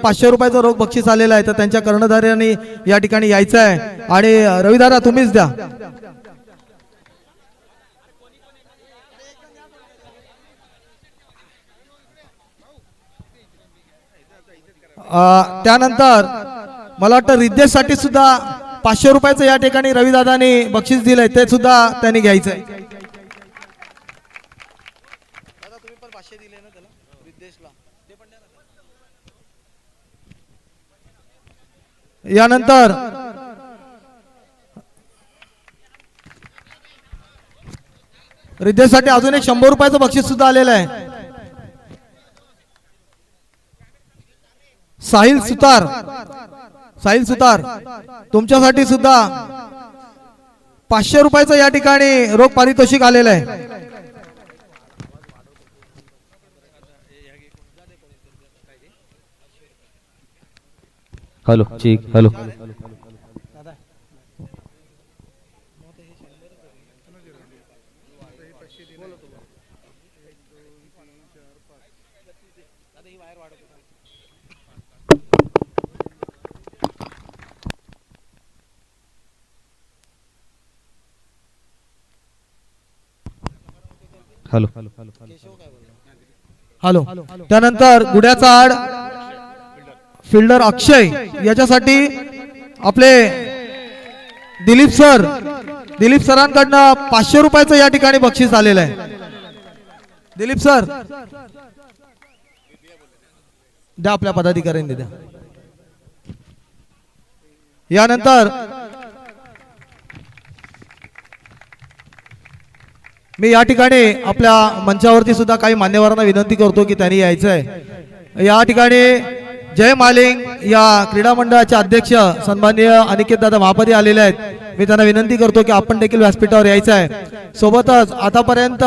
500 रुपयाचं रोख बक्षीस आलेलं आहे, तर त्यांच्या कर्णधारांनी या ठिकाणी यायचं आहे. आणि रविदादा तुम्हीच द्या. त्यानंतर मला वाटतं रिद्धेशसाठी सुद्धा 500 रुपयाचं या ठिकाणी रविदादांनी बक्षीस दिलंय, ते सुद्धा त्यांनी घ्यायचंय. यानंतर रिद्धेशसाठी अजून एक 100 रुपयाचं बक्षीस सुद्धा आलेलं आहे. साहिल सुतार तुमच्यासाठी सुद्धा 500 रुपयाचं या ठिकाणी रोख पारितोषिक आलेलं आहे. Hello check hello. Hello hello. त्यानंतर गुड्याचा आड फिल्डर अक्षय याच्यासाठी आपले दिलीप सरांकडनं 500 रुपयाचं या ठिकाणी बक्षीस आलेलं आहे. दिलीप सर द्या, आपल्या पदाधिकाऱ्यांनी द्या. यानंतर मी या ठिकाणी आपल्या मंचावरती सुद्धा काही मान्यवरांना विनंती करतो की त्यांनी यायचं आहे. या ठिकाणी जय मालिंग या क्रीडा मंडळाचे अध्यक्ष सन्माननीय अनिकेत दादा महापदी आलेले आहेत. मी त्यांना विनंती करतो की आपण देखील व्यासपीठावर यायचं आहे. सोबतच आतापर्यंत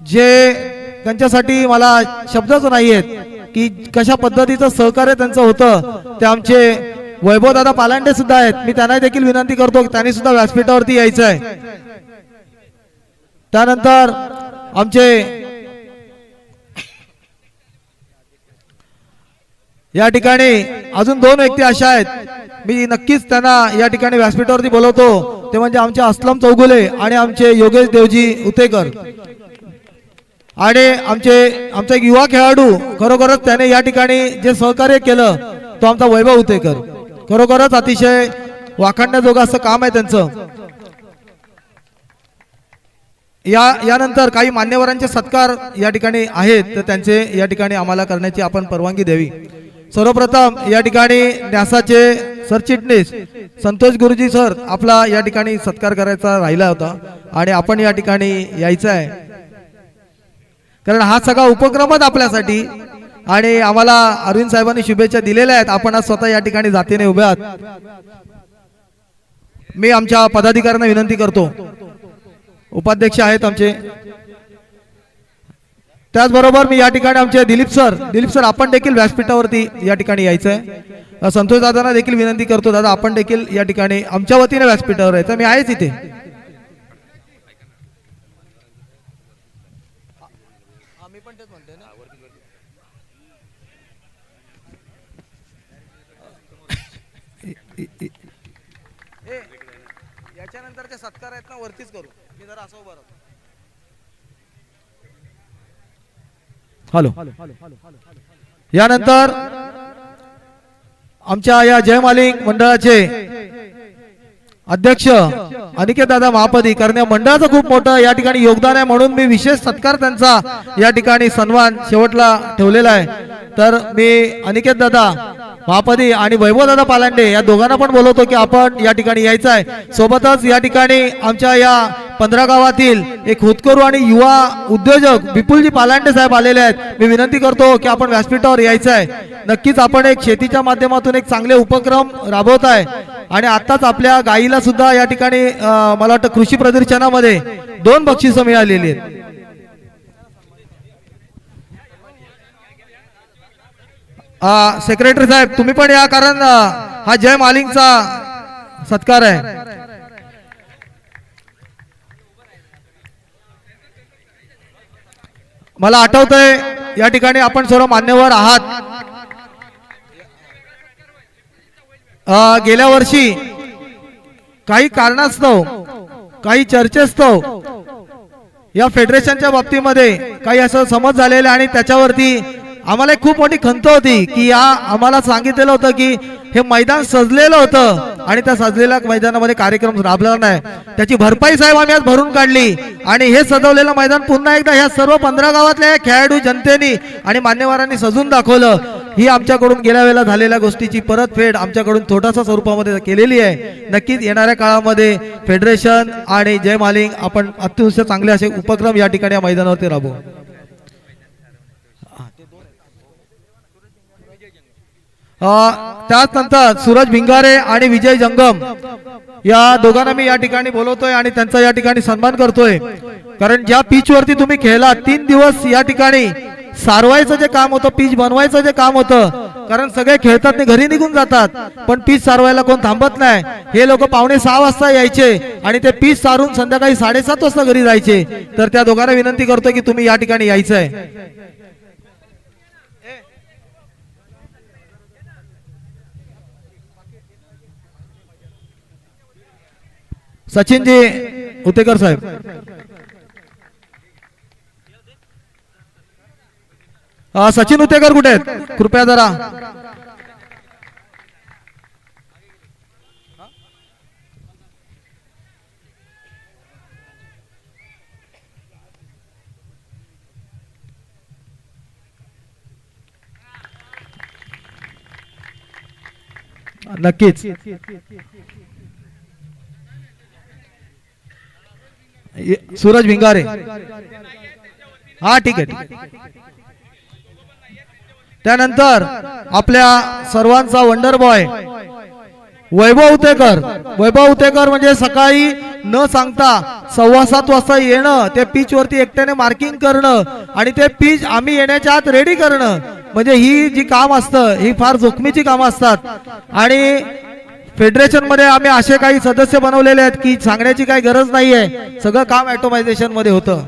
जे त्यांच्यासाठी मला शब्दच नाही आहेत की कशा पद्धतीचं सहकार्य त्यांचं होतं, ते आमचे वैभव दादा पालांडे सुद्धा आहेत. मी त्यांना देखील विनंती करतो की त्यांनी सुद्धा व्यासपीठावरती यायचं आहे. त्यानंतर आमचे या ठिकाणी अजून 2 व्यक्ती अशा आहेत, मी नक्कीच त्यांना या ठिकाणी व्यासपीठावरती बोलवतो. ते म्हणजे आमचे असलम चौगुले आणि आमचे योगेश देवजी उतेकर. आणि आमचा एक युवा खेळाडू, खरोखरच त्याने या ठिकाणी जे सहकार्य केलं तो आमचा वैभव उतेकर. खरोखरच अतिशय वाखाणण्याजोगं असं काम आहे त्यांचं. यानंतर काही मान्यवरांचे सत्कार या ठिकाणी आहेत, तर त्यांचे या ठिकाणी आम्हाला करण्याची आपण परवानगी द्यावी. सर्वप्रथम या ठिकाणी न्यासाचे सरचिटणीस संतोष गुरुजी सर आपला या ठिकाणी सत्कार करायचा राहिला होता आणि आपण या ठिकाणी यायचं आहे, कारण हा सगळा उपक्रमच आपल्यासाठी आणि आम्हाला अरविंद साहेबांनी शुभेच्छा दिलेल्या आहेत. आपण आज स्वतः या ठिकाणी जातीने उभे आहात. मी आमच्या पदाधिकाऱ्यांना विनंती करतो, उपाध्यक्ष आहेत आमचे, त्याचबरोबर मी या ठिकाणी आमचे दिलीप सर आपण देखील व्यासपीठावरती या ठिकाणी यायचं आहे. संतोष दादांना देखील विनंती करतो, दादा आपण देखील या ठिकाणी आमच्या वतीने व्यासपीठावर यायचं. मी आहेच इथे. याच्यानंतरचे सत्कार आहेत ना वरतीच करू, मी जरा असं उभा राहतो. हॅलो. यानंतर आमच्या या जय मालिंग मंडळाचे अध्यक्ष अनिकेत दादा महापदी, कारण या मंडळाचं खूप मोठं या ठिकाणी योगदान आहे, म्हणून मी विशेष सत्कार त्यांचा या ठिकाणी सन्मान शेवटला ठेवलेला आहे. तर मी अनिकेत दादा महापदी आणि वैभव दादा पालांडे या दोघांना पण बोलवतो की आपण या ठिकाणी यायचं आहे. सोबतच या ठिकाणी आमच्या या 15 गावातील एक होतकरू आणि युवा उद्योजक विपुलजी पालांडे साहेब आलेले आहेत. मी विनंती करतो की आपण व्यासपीठावर यायचं आहे. नक्कीच आपण एक शेतीच्या माध्यमातून एक चांगले उपक्रम राबवत आहे आणि आताच आपल्या गाईला सुद्धा या ठिकाणी मला वाटतं कृषी प्रदर्शनामध्ये 2 बक्षिसं मिळालेली आहेत. सेक्रेटरी साहेब तुम्ही पण या, कारण हा जय मालिंगचा सत्कार आहे. मला आठवतंय या ठिकाणी आपण सर्व मान्यवर आहात गेल्या वर्षी काही कारणास्तव काही चर्चेस्तव या फेडरेशनच्या बाबतीमध्ये काही असं समज झालेलं आणि त्याच्यावरती आम्हाला एक खूप मोठी खंत होती की आम्हाला सांगितलेलं होतं की हे मैदान सजलेलं होतं आणि त्या सजलेल्या मैदानामध्ये कार्यक्रम राबला नाही, त्याची भरपाई साहेब आम्ही आज भरून काढली आणि हे सजवलेलं मैदान पुन्हा एकदा ह्या सर्व 15 गावातल्या खेळाडू जनतेने आणि मान्यवरांनी सजून दाखवलं. ही आमच्याकडून गेल्या वेळेला झालेल्या गोष्टीची परतफेड आमच्याकडून छोट्याशा स्वरूपामध्ये केलेली आहे. नक्कीच येणाऱ्या काळामध्ये फेडरेशन आणि जय मालिंग आपण अतिशय चांगले असे उपक्रम या ठिकाणी या मैदानावरती राबवू. त्यानंतर सूरज भिंगारे आणि विजय जंगम या दोघांना मी या ठिकाणी बोलवतोय आणि त्यांचा या ठिकाणी सन्मान करतोय. कारण ज्या पिच वरती तुम्ही खेळला 3 दिवस या ठिकाणी सारवायचं जे काम होतं, पिच बनवायचं जे काम होतं, कारण सगळे खेळतात आणि घरी निघून जातात पण पिच सारवायला कोण थांबत नाही. हे लोक 5:45 वाजता यायचे आणि ते पिच सारून संध्याकाळी 7:30 वाजता घरी जायचे. तर त्या दोघांना विनंती करतोय की तुम्ही या ठिकाणी यायचं आहे. सचिनजी उतेकर साहेब. सचिन उतेकर कुठे आहेत? कृपया जरा नक्कीच. सूरज भिंगारे. हा ठीक आहे. त्यानंतर आपल्या सर्वांचा वंडर बॉय वैभव उतेकर. वैभव उतेकर म्हणजे सकाळी न सांगता 7:15 वाजता येणं, ते पिच वरती एकट्याने मार्किंग करणं आणि ते पिच आम्ही येण्याच्या आत रेडी करणं, म्हणजे ही जी काम असतं ही फार जोखमीची कामं असतात. आणि फेडरेशन मध्ये आम्ही असे काही सदस्य बनवलेले आहेत की सांगण्याची काही गरज नाहीये, सगळं काम ऑटोमायझेशन मध्ये होतं.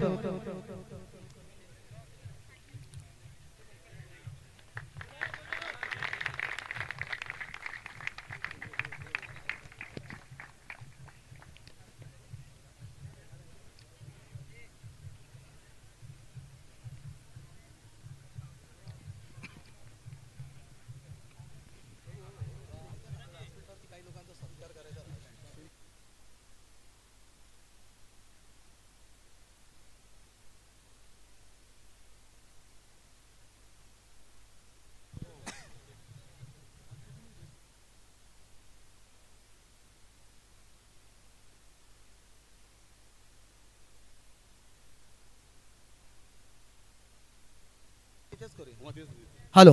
हॅलो.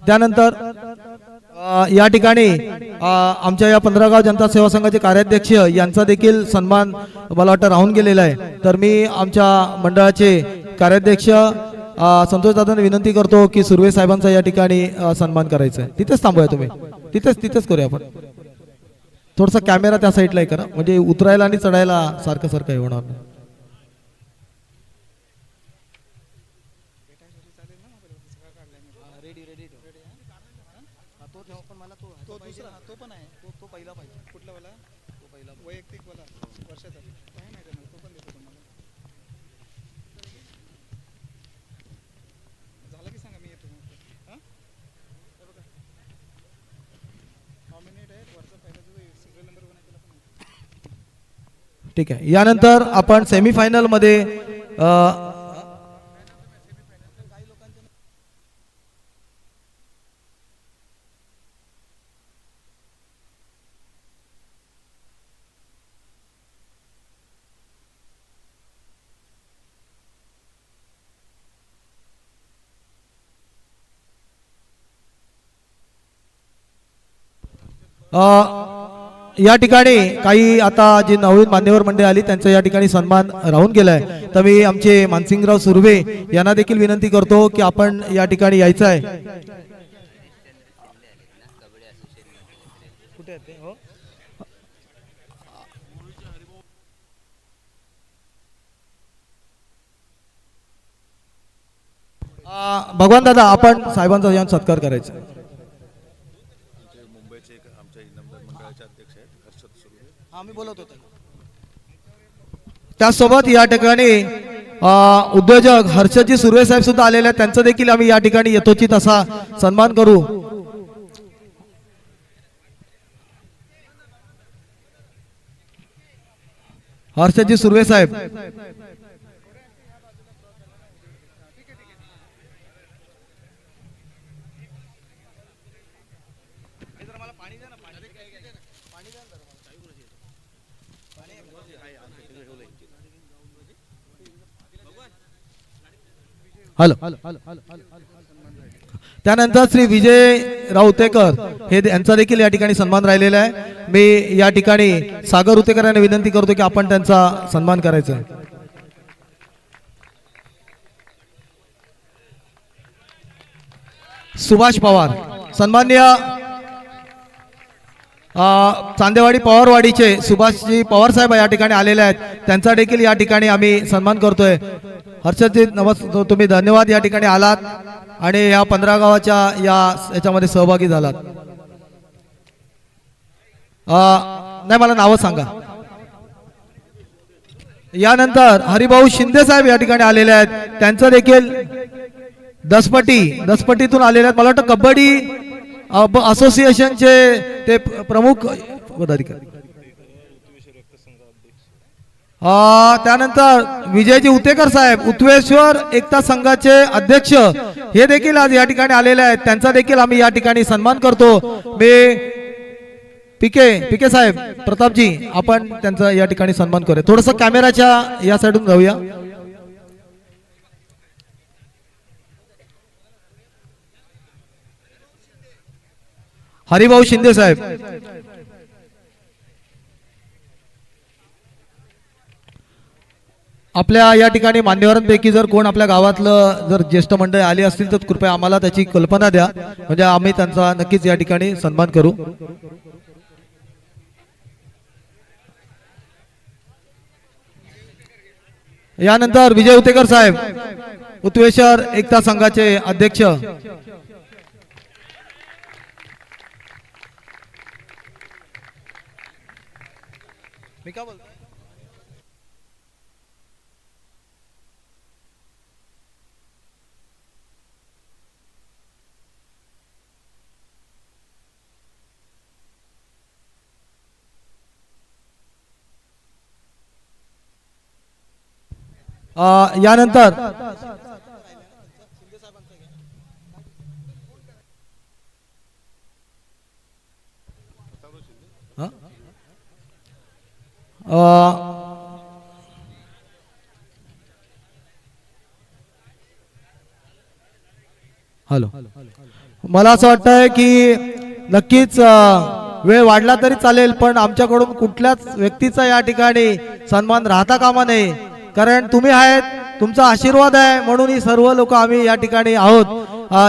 त्यानंतर या ठिकाणी आमच्या या 15 गाव जनता सेवा संघाचे कार्याध्यक्ष यांचा देखील सन्मान मला वाटतं राहून गेलेला आहे. तर मी आमच्या मंडळाचे कार्याध्यक्ष संतोष दादांना विनंती करतो की सुर्वे साहेबांचा या ठिकाणी सन्मान करायचा आहे. तिथेच थांबूया तुम्ही, तिथेच करूया आपण. थोडासा कॅमेरा त्या साईडला करा म्हणजे उतरायला आणि चढायला सारखं सारखं हे होणार नाही. ठीक आहे. यानंतर आपण सेमीफायनल मध्ये या ठिकाणी काही आता जी नवीन मान्यवर मंडळी आली त्यांचा या ठिकाणी सन्मान राहून गेलाय. तर मी आमचे मानसिंगराव सुर्वे यांना देखील विनंती करतो की आपण या ठिकाणी यायचं आहे. भगवान दादा आपण साहेबांचा यान सत्कार करायचा. त्यासोबत या ठिकाणी उद्योजक हर्षदजी सुर्वे साहेब सुद्धा आलेले आहेत, त्यांचा देखील आम्ही या ठिकाणी यथोचित असा सन्मान करू. हर्षदजी सुर्वे साहेब. हॅलो. त्यानंतर श्री विजय राऊतेकर हे यांचा देखील या ठिकाणी सन्मान राहिलेला आहे. मी या ठिकाणी सागर उतेकर यांना विनंती करतो की आपण त्यांचा सन्मान करायचा आहे. सुभाष पवार. सन्माननीय चांदेवाडी पवारवाडीचे सुभाषजी पवार साहेब या ठिकाणी आलेले आहेत, त्यांचा देखील या ठिकाणी आम्ही सन्मान करतोय. हर्षदजी तुम्ही धन्यवाद, या ठिकाणी आलात आणि या 15 गावाच्या याच्यामध्ये सहभागी झालात. नाही, मला नावं सांगा. यानंतर हरिभाऊ शिंदे साहेब या ठिकाणी आलेले आहेत, त्यांचं देखील दसपटीतून आलेले आहेत. मला वाटतं कबड्डी असोसिएशनचे ते प्रमुख पदाधिकारी. त्यानंतर विजयजी उतेकर साहेब उत्वेश्वर एकता संघाचे अध्यक्ष हे देखील आज या ठिकाणी आलेले आहेत, त्यांचा देखील आम्ही या ठिकाणी सन्मान करतो. मी पीके साहेब प्रतापजी आपण त्यांचा या ठिकाणी सन्मान करूया. थोडस कॅमेराच्या या साईडून जाऊया. हरिभाऊ शिंदे साहेब. आपल्या या ठिकाणी मान्यवरांपैकी जर कोण आपल्या गावातलं जर ज्येष्ठ मंडळी आली असतील तर कृपया आम्हाला त्याची कल्पना द्या, म्हणजे आम्ही त्यांचा नक्कीच या ठिकाणी सन्मान करू. यानंतर विजय उतेकर साहेब उत्वेश्वर एकता संघाचे अध्यक्ष. मी काय बोलतो? यानंतर हॅलो. मला असं वाटतंय की नक्कीच वेळ वाढला तरी चालेल, पण आमच्याकडून कुठल्याच व्यक्तीचा या ठिकाणी सन्मान राहता कामा नये, कारण तुम्ही आहेत, तुमचा आशीर्वाद आहे म्हणून ही सर्व लोक आम्ही या ठिकाणी आहोत.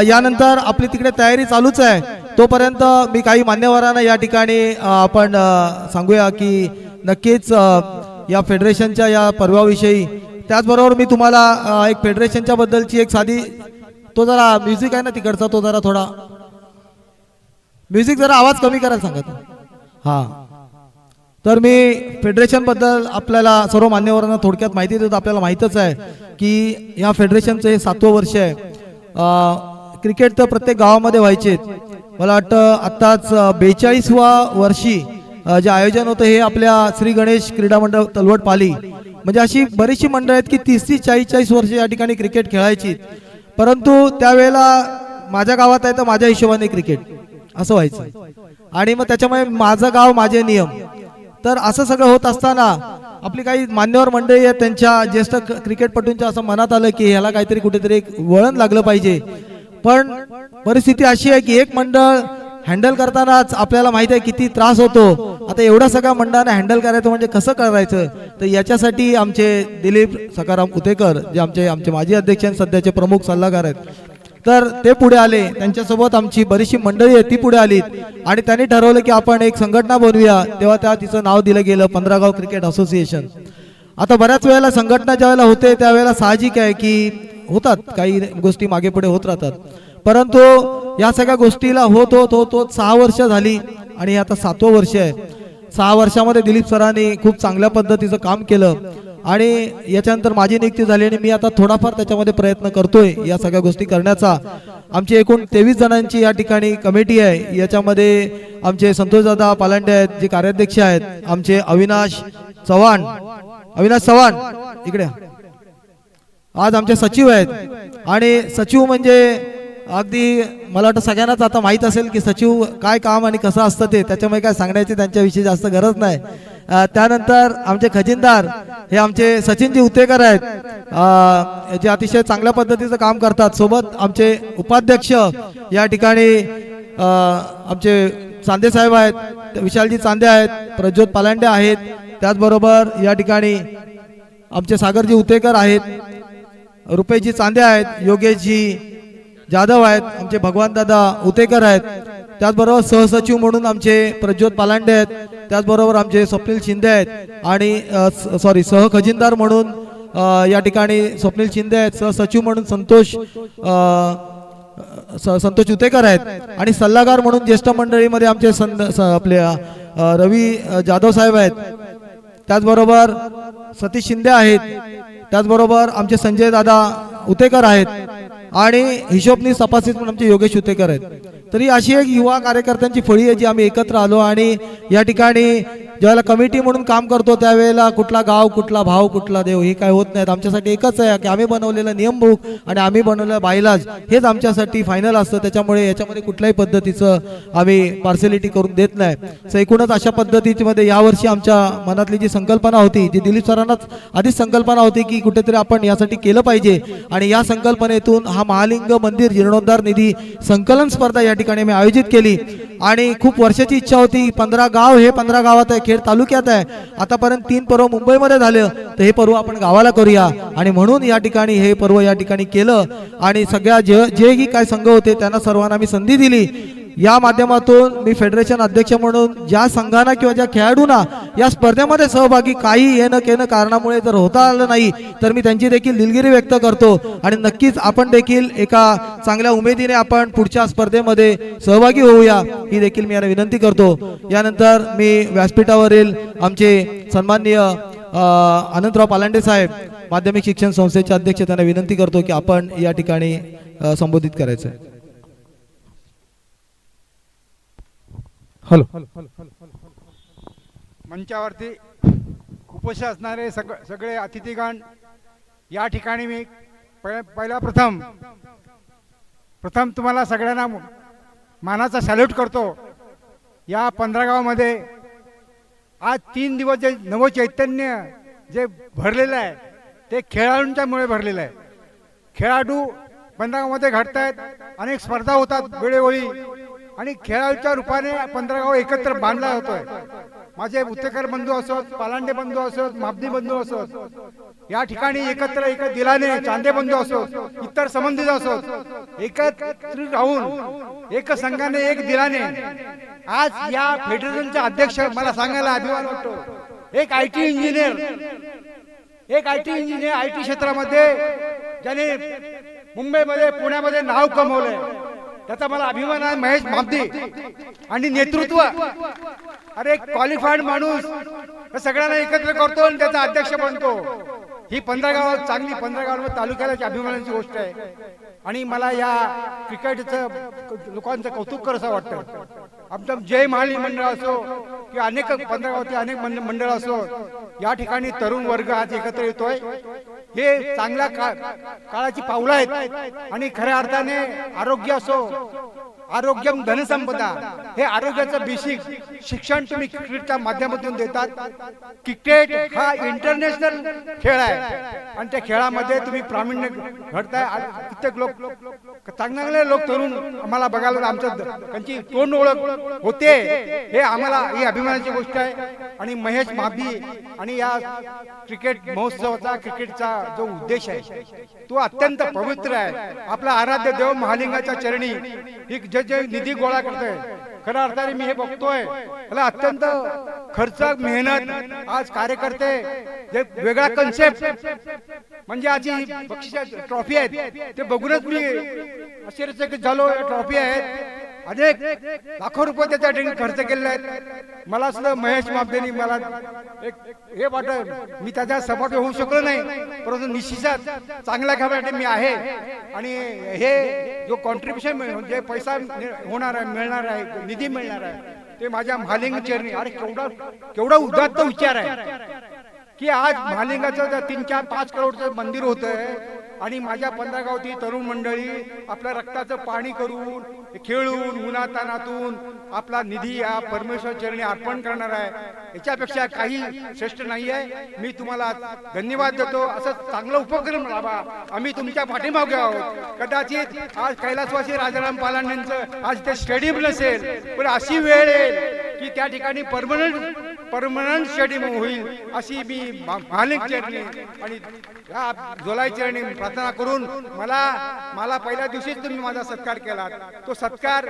यानंतर आपली तिकडे तयारी चालूच आहे, तोपर्यंत मी काही मान्यवरांना या ठिकाणी आपण सांगूया की नक्कीच या फेडरेशनच्या या पर्वाविषयी. त्याचबरोबर मी तुम्हाला एक फेडरेशनच्या बद्दलची एक साधी, तो जरा म्युझिक आहे ना तिकडचा, तो जरा थोडा म्युझिक जरा आवाज कमी करायला सांगत. हां, तर मी फेडरेशन बद्दल आपल्याला सर्व मान्यवरांना थोडक्यात माहिती देतो. आपल्याला माहीतच आहे की या फेडरेशनचं हे 7वं वर्ष आहे. क्रिकेट तर प्रत्येक गावामध्ये व्हायचे. मला वाटतं आत्ताच 42व्या वर्षी जे आयोजन होतं हे आपल्या श्री गणेश क्रीडा मंडळ तलवट पाली, म्हणजे अशी बरीचशी मंडळ आहेत की 30 ते 40 वर्ष या ठिकाणी क्रिकेट खेळायची. परंतु त्यावेळेला माझ्या गावात आहे तर माझ्या हिशोबाने क्रिकेट असं व्हायचं, आणि मग त्याच्यामुळे माझं गाव माझे नियम. तर असं सगळं होत असताना आपली काही मान्यवर मंडळी आहेत, त्यांच्या ज्येष्ठ क्रिकेटपटूंच्या असं मनात आलं की ह्याला काहीतरी कुठेतरी एक वळण लागलं पाहिजे. पण परिस्थिती अशी आहे की एक मंडळ हँडल करतानाच आपल्याला माहिती आहे किती त्रास होतो. आता एवढा सगळ्या मंडळांना हँडल करायचं म्हणजे कसं करायचं, तर याच्यासाठी आमचे दिलीप सखाराम उतेकर जे आमचे माजी अध्यक्ष आणि सध्याचे प्रमुख सल्लागार आहेत, तर ते पुढे आले. त्यांच्यासोबत आमची बरीचशी मंडळी आहे ती पुढे आली आणि त्यांनी ठरवलं की आपण एक संघटना बनवूया. तेव्हा तिचं नाव दिलं गेलं 15 गाव क्रिकेट असोसिएशन. आता बऱ्याच वेळेला संघटना ज्या वेळेला होते त्यावेळेला साहजिक आहे की होतात काही गोष्टी मागे पुढे होत राहतात, परंतु या सगळ्या गोष्टीला होत 6 वर्ष झाली आणि हे आता 7वं वर्ष आहे. 6 वर्षामध्ये दिलीप सरांनी खूप चांगल्या पद्धतीचं काम केलं आणि याच्यानंतर माझी नियुक्ती झाली आणि मी आता थोडाफार त्याच्यामध्ये प्रयत्न करतोय या सगळ्या गोष्टी करण्याचा. आमची एकूण 23 जणांची या ठिकाणी कमिटी आहे. याच्यामध्ये आमचे संतोषदादा पालांडे आहेत जे कार्याध्यक्ष आहेत, आमचे अविनाश चव्हाण इकडे आज आमचे सचिव आहेत. आणि सचिव म्हणजे अगदी मला वाटतं सगळ्यांनाच आता माहीत असेल की सचिव काय काम आणि कसं असतं ते, त्याच्यामुळे काय सांगण्याची त्यांच्याविषयी जास्त गरज नाही. त्यानंतर आमचे खजिनदार हे आमचे सचिनजी उतेकर आहेत, जे अतिशय चांगल्या पद्धतीचं काम करतात. सोबत आमचे उपाध्यक्ष या ठिकाणी आमचे चांदे साहेब आहेत, विशालजी चांदे आहेत, प्रज्योत पालांडे आहेत. त्याचबरोबर या ठिकाणी आमचे सागरजी उतेकर आहेत, रुपेशजी चांदे आहेत, योगेशजी जाधव आहेत, आमचे भगवान दादा उतेकर आहेत. त्याचबरोबर सहसचिव म्हणून आमचे प्रज्योत पालांडे आहेत. त्याचबरोबर आमचे स्वप्नील शिंदे आहेत आणि सहखजिनदार म्हणून या ठिकाणी स्वप्नील शिंदे आहेत. सहसचिव म्हणून संतोष उतेकर आहेत आणि सल्लागार म्हणून ज्येष्ठ मंडळीमध्ये आमचे आपले रवी जाधव साहेब आहेत. त्याचबरोबर सतीश शिंदे आहेत. त्याचबरोबर आमचे संजय दादा उतेकर आहेत आणि हिशोबनीस तपासीत म्हणून आमचे योगेश उतेकर आहेत. तरी अशी एक युवा कार्यकर्त्यांची फळी आहे जी आम्ही एकत्र आलो आणि या ठिकाणी ज्यावेळेला कमिटी म्हणून काम करतो त्यावेळेला कुठला गाव, कुठला भाव, कुठला देव हे काय होत नाहीत. आमच्यासाठी एकच आहे की आम्ही बनवलेलं नियमबुक आणि आम्ही बनवलेलं बायलाज हेच आमच्यासाठी फायनल असतं. त्याच्यामुळे याच्यामध्ये कुठल्याही पद्धतीचं आम्ही पार्सॅलिटी करून देत नाही. सो एकूणच अशा पद्धतीमध्ये यावर्षी आमच्या मनातली जी संकल्पना होती, जी दिलीप सरांनाच आधीच संकल्पना होती की कुठेतरी आपण यासाठी केलं पाहिजे आणि या संकल्पनेतून हा महालिंग मंदिर जीर्णोद्धार निधी संकलन स्पर्धा या ठिकाणी मी आयोजित केली आणि खूप वर्षाची इच्छा होती. 15 गाव, हे 15 गावात आहे, खेड तालुक्यात आहे. आतापर्यंत 3 पर्व मुंबईमध्ये झाले, तर हे पर्व आपण गावाला करूया आणि म्हणून या ठिकाणी हे पर्व या ठिकाणी केलं आणि सगळ्या जेही काय संघ होते त्यांना सर्वांना मी संधी दिली. या माध्यमातून मी फेडरेशन अध्यक्ष म्हणून ज्या संघांना किंवा ज्या खेळाडूंना या स्पर्धेमध्ये सहभागी काही येणं केनं कारणामुळे जर होता आलं नाही तर मी त्यांची देखील दिलगिरी व्यक्त करतो आणि नक्कीच आपण देखील एका चांगल्या उमेदीने आपण पुढच्या स्पर्धेमध्ये सहभागी होऊया ही देखील मी यांना विनंती करतो. यानंतर मी व्यासपीठावरील आमचे सन्माननीय अनंतराव पालांडे साहेब माध्यमिक शिक्षण संस्थेचे अध्यक्ष त्यांना विनंती करतो की आपण या ठिकाणी संबोधित करायचं आहे. हॅलो, मंचावरती उपस्थित असणारे सगळे अतिथीगण, या ठिकाणी मी प्रथम तुम्हाला सगळ्यांना मानाचा सॅल्यूट करतो. या 15 गावामध्ये आज 3 दिवस जे नवचैतन्य जे भरलेलं आहे ते खेळाडूंच्यामुळे भरलेलं आहे. खेळाडू 15 गावामध्ये घडतायत, अनेक स्पर्धा होतात वेळोवेळी आणि खेळाडूच्या रूपाने 15 गाव एकत्र बांधला जातोय. माझे उतेकर बंधू असोत, पालांडे बंधू असोत, माबदी बंधू असोत, या ठिकाणी एकत्र एक दिलाने चांदे बंधू असोत, इतर संबंधित असोत, एकत्रित राहून एक संघाने एक दिलाने आज या फेडरेशनचे अध्यक्ष मला सांगायला अभिमान वाटतो. एक आयटी इंजिनियर आयटी क्षेत्रामध्ये ज्याने मुंबईमध्ये पुण्यामध्ये नाव कमवलंय त्याचा मला अभिमान आहे. महेश माबदी आणि नेतृत्व, अरे क्वालिफाईड माणूस सगळ्यांना एकत्र करतो आणि त्याचा अध्यक्ष बनतो. ही 15 गावात चांगली 15 गावांमध्ये तालुक्याला अभिमानाची गोष्ट आहे आणि मला या क्रिकेटचं लोकांचं कौतुक करावं वाटतं. आमचं जय महाली मंडळ असो किंवा अनेक 15 गावातील अनेक मंडळ असो, या ठिकाणी तरुण वर्ग आज एकत्र येतोय. हे चांगल्या काळाची पावलं आहेत आणि खऱ्या अर्थाने आरोग्य असो, आरोग्यम धनसंपदा, हे आरोग्याचं बेसिक शिक्षण तुम्ही क्रिकेटच्या माध्यमातून देतात. क्रिकेट हा इंटरनॅशनल खेळ आहे आणि त्या खेळामध्ये तुम्ही प्रावीण्य घडताय. कित्येक लोक चांगले लोक तरुण आम्हाला बघायला आमच्या त्यांची तोंड ओळख होते, हे आम्हाला ही अभिमानाची गोष्ट आहे. आणि महेश माबदी आणि या क्रिकेट महोत्सवाचा क्रिकेटचा जो उद्देश आहे तो अत्यंत पवित्र आहे. आपला आराध्य देव महालिंगाच्या चरणी ही जे निधी गोळा करतोय, खऱ्या अर्थाने मी हे बघतोय मला अत्यंत खर्च मेहनत आज कार्यकर्ते जे वेगळा कन्सेप्ट म्हणजे आज बक्षीस ट्रॉफी आहेत ते बघूनच मी आश्चर्यचकित झालो. ट्रॉफी आहेत अनेक लाखो रुपये त्याच्या ठिकाणी खर्च केलेले आहेत. मला सुद्धा महेश मापदेनी मला एक हे वाटत मी त्याच्या सपोर्ट होऊ शकलो नाही, परंतु निश्चितच चांगल्या कामासाठी मी आहे. आणि हे जो कॉन्ट्रीब्युशन जे पैसा होणार आहे, मिळणार आहे, निधी मिळणार आहे, ते माझ्या महालिंग चरणी. अरे केवढा उदात्त विचार आहे की आज महालिंगाचं 3-4-5 करोडचं मंदिर होतंय आणि माझ्या 15 गावची तरुण मंडळी आपल्या रक्ताचं पाणी करून खेळून उन्हातानातून आपला निधी या परमेश्वर चरणी अर्पण करणार आहे. याच्यापेक्षा काही श्रेष्ठ नाही आहे. मी तुम्हाला धन्यवाद देतो. असं चांगलं उपक्रम लावा, आम्ही तुमच्या पाठीमागे आहोत. कदाचित आज कैलासवासी राजाराम पालांड यांचं आज ते स्टेडियम नसेल, पण अशी वेळ येईल की त्या ठिकाणी परमनंट स्टेडियम होईल, अशी मी महालिंग चरणी आणि या जोलाई चरणी प्रार्थना करून मला पहिल्या दिवशीच तुम्ही माझा सत्कार केला. तो सत्कार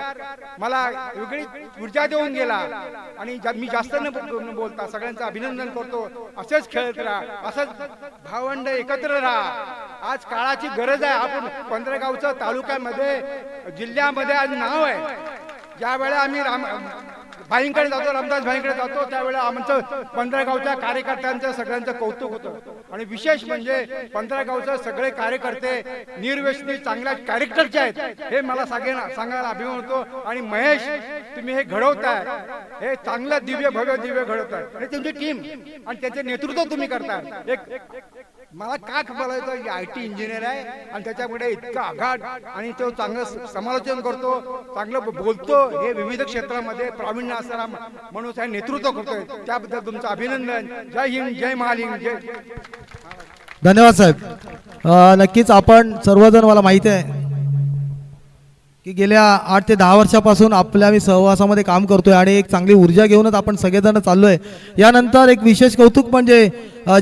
मला वेगळी ऊर्जा देऊन गेला. आणि मी जास्त न बोलता सगळ्यांचं अभिनंदन करतो. असंच खेळत राहा, असंच भावंड एकत्र राहा. आज काळाची गरज आहे. आपण 15 गावचं तालुक्यामध्ये जिल्ह्यामध्ये आज नाव आहे. ज्या वेळेला आम्ही भाईंकडे जातो, रामदास भाईंकडे जातो, त्यावेळेला आमचं 15 गावच्या कार्यकर्त्यांचं सगळ्यांचं कौतुक होतं. आणि विशेष म्हणजे 15 गावचे सगळे कार्यकर्ते निर्व्यसनी चांगल्या कॅरेक्टरचे आहेत, हे मला सांगायला अभिमान होतो. आणि महेश, तुम्ही हे घडवताय, हे चांगलं दिव्य घडवताय. आणि तुमची टीम आणि त्याचे नेतृत्व तुम्ही करताय. मला का बोलायचं, IT इंजिनियर आहे आणि त्याच्याकडे इतका आघात आणि तो चांगलं समालोचन करतो, चांगलं बोलतो, हे विविध क्षेत्रामध्ये प्रावीण्य असणारा माणूस आहे, नेतृत्व करतोय. त्याबद्दल तुमचं अभिनंदन. जय हिंद, जय महालिंग, जय. धन्यवाद साहेब. नक्कीच आपण सर्वजण, मला माहिती आहे की गेल्या 8 ते 10 वर्षापासून आपल्या आम्ही सहवासामध्ये काम करतोय आणि एक चांगली ऊर्जा घेऊनच आपण सगळेजण चाललोय. यानंतर एक विशेष कौतुक म्हणजे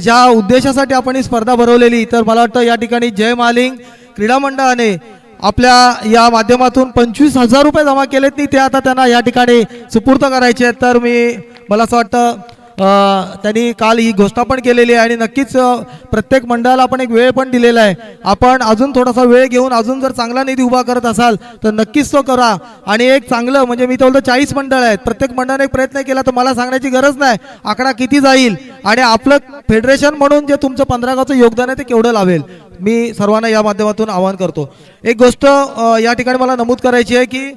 ज्या उद्देशासाठी आपण ही स्पर्धा भरवलेली, तर मला वाटतं या ठिकाणी जय महालिंग क्रीडा मंडळाने आपल्या या माध्यमातून 25,000 रुपये जमा केलेत, नाही ते आता त्यांना या ठिकाणी सुपूर्द करायचे आहेत. तर मला असं वाटतं त्यांनी काल ही घोषणा पण केलेली आहे आणि नक्कीच प्रत्येक मंडळाला आपण एक वेळ पण दिलेला आहे. आपण अजून थोडासा वेळ घेऊन अजून जर चांगला निधी उभा करत असाल तर नक्कीच तो करा. आणि एक चांगलं म्हणजे मी तर बोलतो 40 मंडळ आहेत, प्रत्येक मंडळाने एक प्रयत्न केला तर मला सांगण्याची गरज नाही आकडा किती जाईल आणि आपलं फेडरेशन म्हणून जे तुमचं 15 गावचं योगदान आहे ते केवढं लावेल. मी सर्वांना या माध्यमातून आवाहन करतो. एक गोष्ट या ठिकाणी मला नमूद करायची आहे की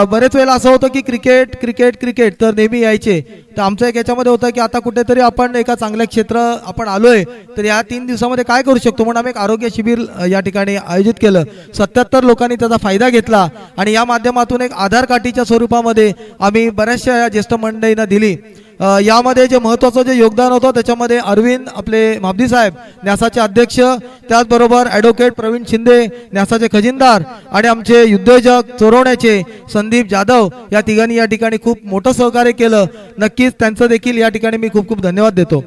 बरेच वेळेला असं होतं की क्रिकेट तर नेहमी यायचे. तर आमचं एक याच्यामध्ये होतं की आता कुठेतरी आपण एका चांगल्या क्षेत्र आपण आलोय, तर या 3 दिवसामध्ये काय करू शकतो म्हणून आम्ही एक आरोग्य शिबिर या ठिकाणी आयोजित केलं. 77 लोकांनी त्याचा फायदा घेतला आणि या माध्यमातून एक आधार कार्डच्या स्वरूपामध्ये आम्ही बऱ्याचशा या ज्येष्ठ मंडळींना दिली. यामध्ये जे महत्त्वाचं जे योगदान होतं त्याच्यामध्ये अरविंद आपले माबदी साहेब न्यासाचे अध्यक्ष, त्याचबरोबर ॲडव्होकेट प्रवीण शिंदे न्यासाचे खजिनदार आणि आमचे उद्योजक चोरवण्याचे संदीप जाधव, या तिघांनी या ठिकाणी खूप मोठं सहकार्य केलं. नक्कीच त्यांचं देखील या ठिकाणी मी खूप खूप धन्यवाद देतो.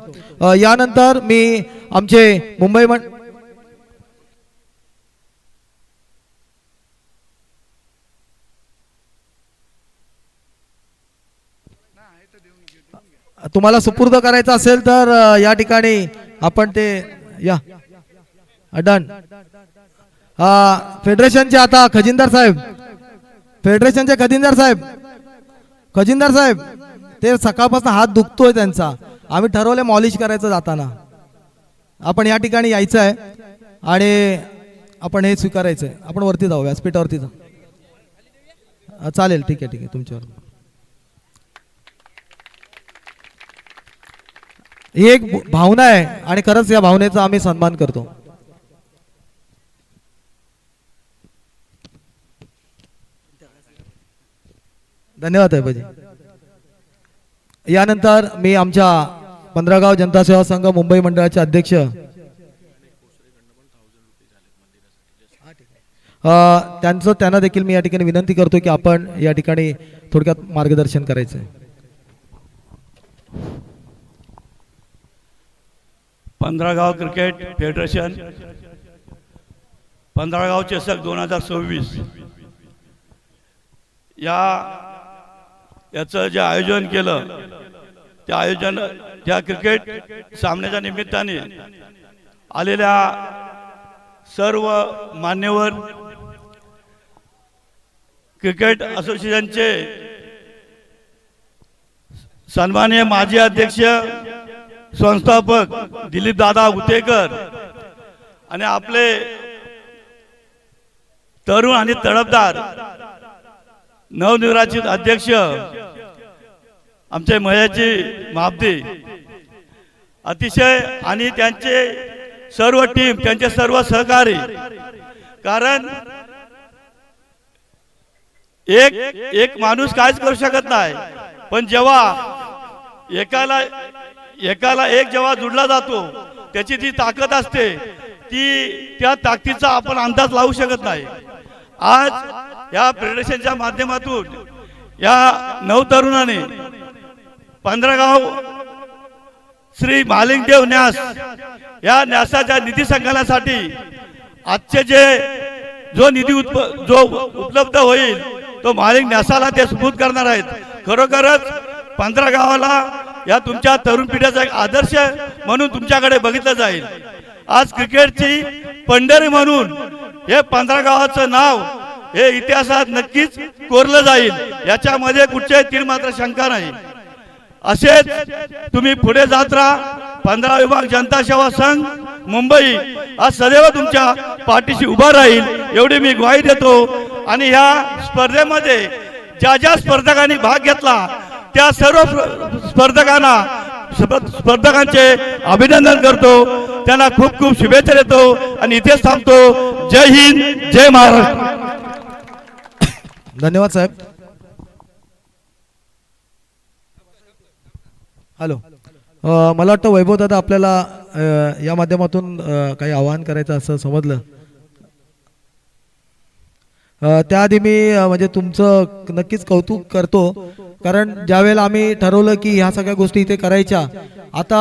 यानंतर मी आमचे मुंबई तुम्हाला सुपूर्द करायचं असेल तर या ठिकाणी आपण ते या डन. फेडरेशनचे आता खजिनदार साहेब ते सकाळपासून हात दुखतोय त्यांचा. आम्ही ठरवले मॉलिश करायचं जाताना. आपण या ठिकाणी यायचं आहे आणि आपण हे स्वीकारायचं आहे. आपण वरती जाऊ, व्यासपीठावरती जाऊ. चालेल, ठीक आहे तुमच्यावर. ही एक भावना आहे आणि खरंच या भावनेचा आम्ही सन्मान करतो. धन्यवाद आहे भाजी. यानंतर मी आमच्या 15 गाव जनता सेवा संघ मुंबई मंडळाचे अध्यक्ष त्यांना देखील मी या ठिकाणी विनंती करतो की आपण या ठिकाणी थोडक्यात मार्गदर्शन करायचं आहे. 15 गाव क्रिकेट फेडरेशन 15 गाव चषक 2026 याचं जे आयोजन केलं, त्या क्रिकेट सामन्याच्या निमित्ताने आलेल्या सर्व मान्यवर क्रिकेट असोसिएशनचे सन्माननीय माजी अध्यक्ष संस्थापक दिलीप दादा उतेकर आणि आपले तरुण आणि तडफदार नवनिर्वाचित अध्यक्ष आमचे महेशजी मापदी अतिशय आणि त्यांचे सर्व टीम त्यांचे सर्व सहकारी, कारण एक माणूस काहीच करू शकत नाही, पण जेव्हा एकाला एक जेव्हा जुडला जातो त्याची जी ताकद असते त्या ताकदीचा आपण अंदाज लावू शकत नाही. आज या फेडरेशनच्या माध्यमातून या नवतरुणाने 15 गाव श्री महालिंगदेव न्यास या न्यासाच्या निधी संकलनासाठी आजचे जो निधी उपलब्ध होईल तो महालिंग न्यासाला ते सुपूर्द करणार आहेत. खरोखरच 15 गावाला या तुमच्या तरुण पिढीचा एक आदर्श म्हणून तुमच्याकडे बघितलं जाईल. आज क्रिकेटची पंढरी म्हणून हे 15 गावाचं नाव हे इतिहासात नक्कीच कोरलं जाईल, याच्यामध्ये कुठच्याही तीळ मात्र शंका नाही. असेच तुम्ही पुढे जात राहा. 15 विभाग जनता सेवा संघ मुंबई आज सदैव तुमच्या पाठीशी उभा राहील एवढी मी ग्वाही देतो. आणि ह्या स्पर्धेमध्ये ज्या स्पर्धकांनी भाग घेतला त्या सर्व स्पर्धकांचे अभिनंदन करतो, त्यांना खूप खूप शुभेच्छा देतो आणि इथेच थांबतो. जय हिंद, जय महाराष्ट्र. धन्यवाद साहेब. हॅलो, मला वाटतं वैभव दादा आपल्याला या माध्यमातून काही आवाहन करायचं असं समजलं. त्याआधी मी म्हणजे तुमचं नक्कीच कौतुक करतो, कारण ज्यावेळेला आम्ही ठरवलं की ह्या सगळ्या गोष्टी इथे करायच्या, आता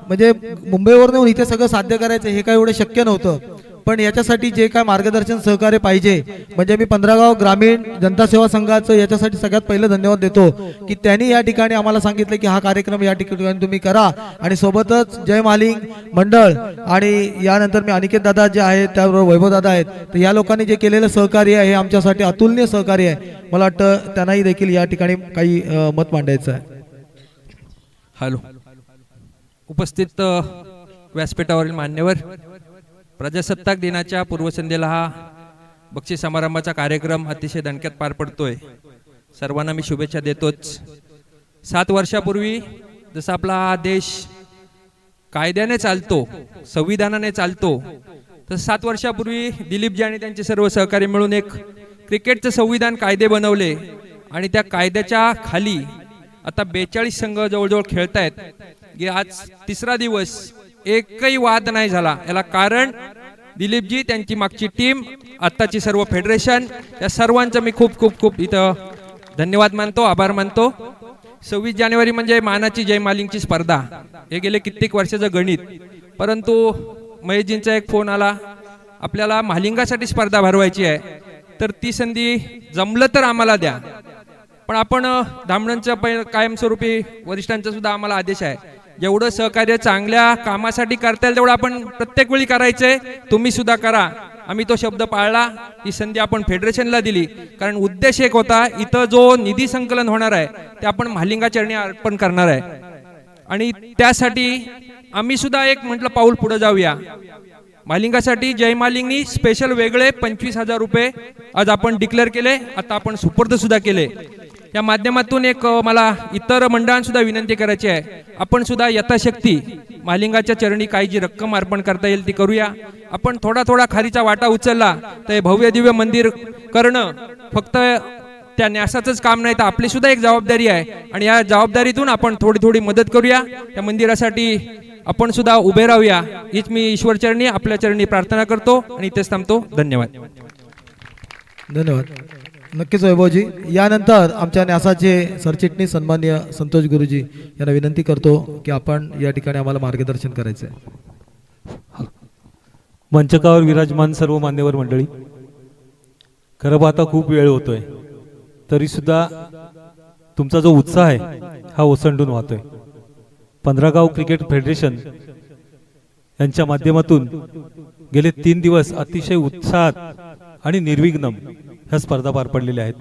म्हणजे मुंबईवरून येऊन इथे सगळं साध्य करायचं हे काय एवढं शक्य नव्हतं, पण याच्यासाठी जे काय मार्गदर्शन सहकार्य पाहिजे, म्हणजे मी 15 गाव ग्रामीण जनता सेवा संघाचं याच्यासाठी सगळ्यात पहिलं धन्यवाद देतो की त्यांनी या ठिकाणी आम्हाला सांगितलं की हा कार्यक्रम या ठिकाणी तुम्ही करा. आणि सोबतच जय महालिंग मंडळ आणि यानंतर मी अनिकेत दादा जे आहेत त्याबरोबर वैभव दादा आहेत, तर या लोकांनी जे केलेलं सहकार्य आहे हे आमच्यासाठी अतुलनीय सहकार्य आहे. मला वाटतं त्यांनाही देखील या ठिकाणी काही मत मांडायचं आहे. हॅलो, उपस्थित व्यासपीठावरील मान्यवर, प्रजासत्ताक दिनाच्या पूर्वसंध्येला हा बक्षीस समारंभाचा कार्यक्रम अतिशय दणक्यात पार पडतोय. सर्वांना मी शुभेच्छा देतोच. 7 वर्षापूर्वी जसा आपला हा देश कायद्याने चालतो, संविधानाने चालतो, तसं 7 वर्षापूर्वी दिलीपजी आणि त्यांचे सर्व सहकारी मिळून एक क्रिकेटचं संविधान कायदे बनवले आणि त्या कायद्याच्या खाली आता 42 संघ जवळजवळ खेळतायत. आज 3रा दिवस एकही वाद नाही झाला. याला कारण दिलीपजी, त्यांची मागची टीम, आत्ताची सर्व फेडरेशन, या सर्वांचं मी खूप खूप खूप इथं धन्यवाद मानतो, आभार मानतो. 26 जानेवारी म्हणजे मानाची जय महालिंगची स्पर्धा, हे गेले कित्येक वर्षाचं गणित, परंतु महेशजींचा एक फोन आला, आपल्याला महालिंगासाठी स्पर्धा भरवायची आहे, तर ती संधी जमलं तर आम्हाला द्या. पण आपण धामणंचं कायमस्वरूपी वरिष्ठांचा सुद्धा आम्हाला आदेश आहे, जेवढं सहकार्य चांगल्या कामासाठी करता येईल तेवढं आपण प्रत्येक वेळी करायचंय. तुम्ही सुद्धा करा. आम्ही तो शब्द पाळला. ही संधी आपण फेडरेशनला दिली, कारण उद्देश एक होता, इथं जो निधी संकलन होणार आहे ते आपण महालिंगा चरणी अर्पण करणार आहे. आणि त्यासाठी आम्ही सुद्धा एक म्हटलं पाऊल पुढे जाऊया. महालिंगासाठी जय महालिंगनी स्पेशल वेगळे 25,000 रुपये आज आपण डिक्लेअर केले, आता आपण सुपूर्द सुद्धा केले. या माध्यमातून एक मला इतर मंडळांसुद्धा विनंती करायची आहे, आपण सुद्धा यथाशक्ती महालिंगाच्या चरणी काही जी रक्कम अर्पण करता येईल ती करूया. आपण थोडा थोडा खारीचा वाटा उचलला तर हे भव्य दिव्य मंदिर करणं फक्त त्या न्यासाचंच काम नाही, तर आपली सुद्धा एक जबाबदारी आहे. आणि या जबाबदारीतून आपण थोडी थोडी मदत करूया. त्या मंदिरासाठी आपण सुद्धा उभे राहूया, हीच मी ईश्वर चरणी आपल्या चरणी प्रार्थना करतो आणि इथेच थांबतो. धन्यवाद. धन्यवाद. नक्कीच वैभवजी. यानंतर आमच्या न्यासाचे सरचिटणीस सन्माननीय संतोष गुरुजी यांना विनंती करतो की आपण या ठिकाणी आम्हाला मार्गदर्शन करायचं आहे. मंचकावर विराजमान सर्व मान्यवर मंडळी, खरं पाहता खूप वेळ होतोय, तरी सुद्धा तुमचा जो उत्साह आहे हा ओसंडून वाहतोय. 15 गाव क्रिकेट फेडरेशन यांच्या माध्यमातून गेले 3 दिवस अतिशय उत्साहात आणि निर्विघ्न ह्या स्पर्धा पार पडलेल्या आहेत.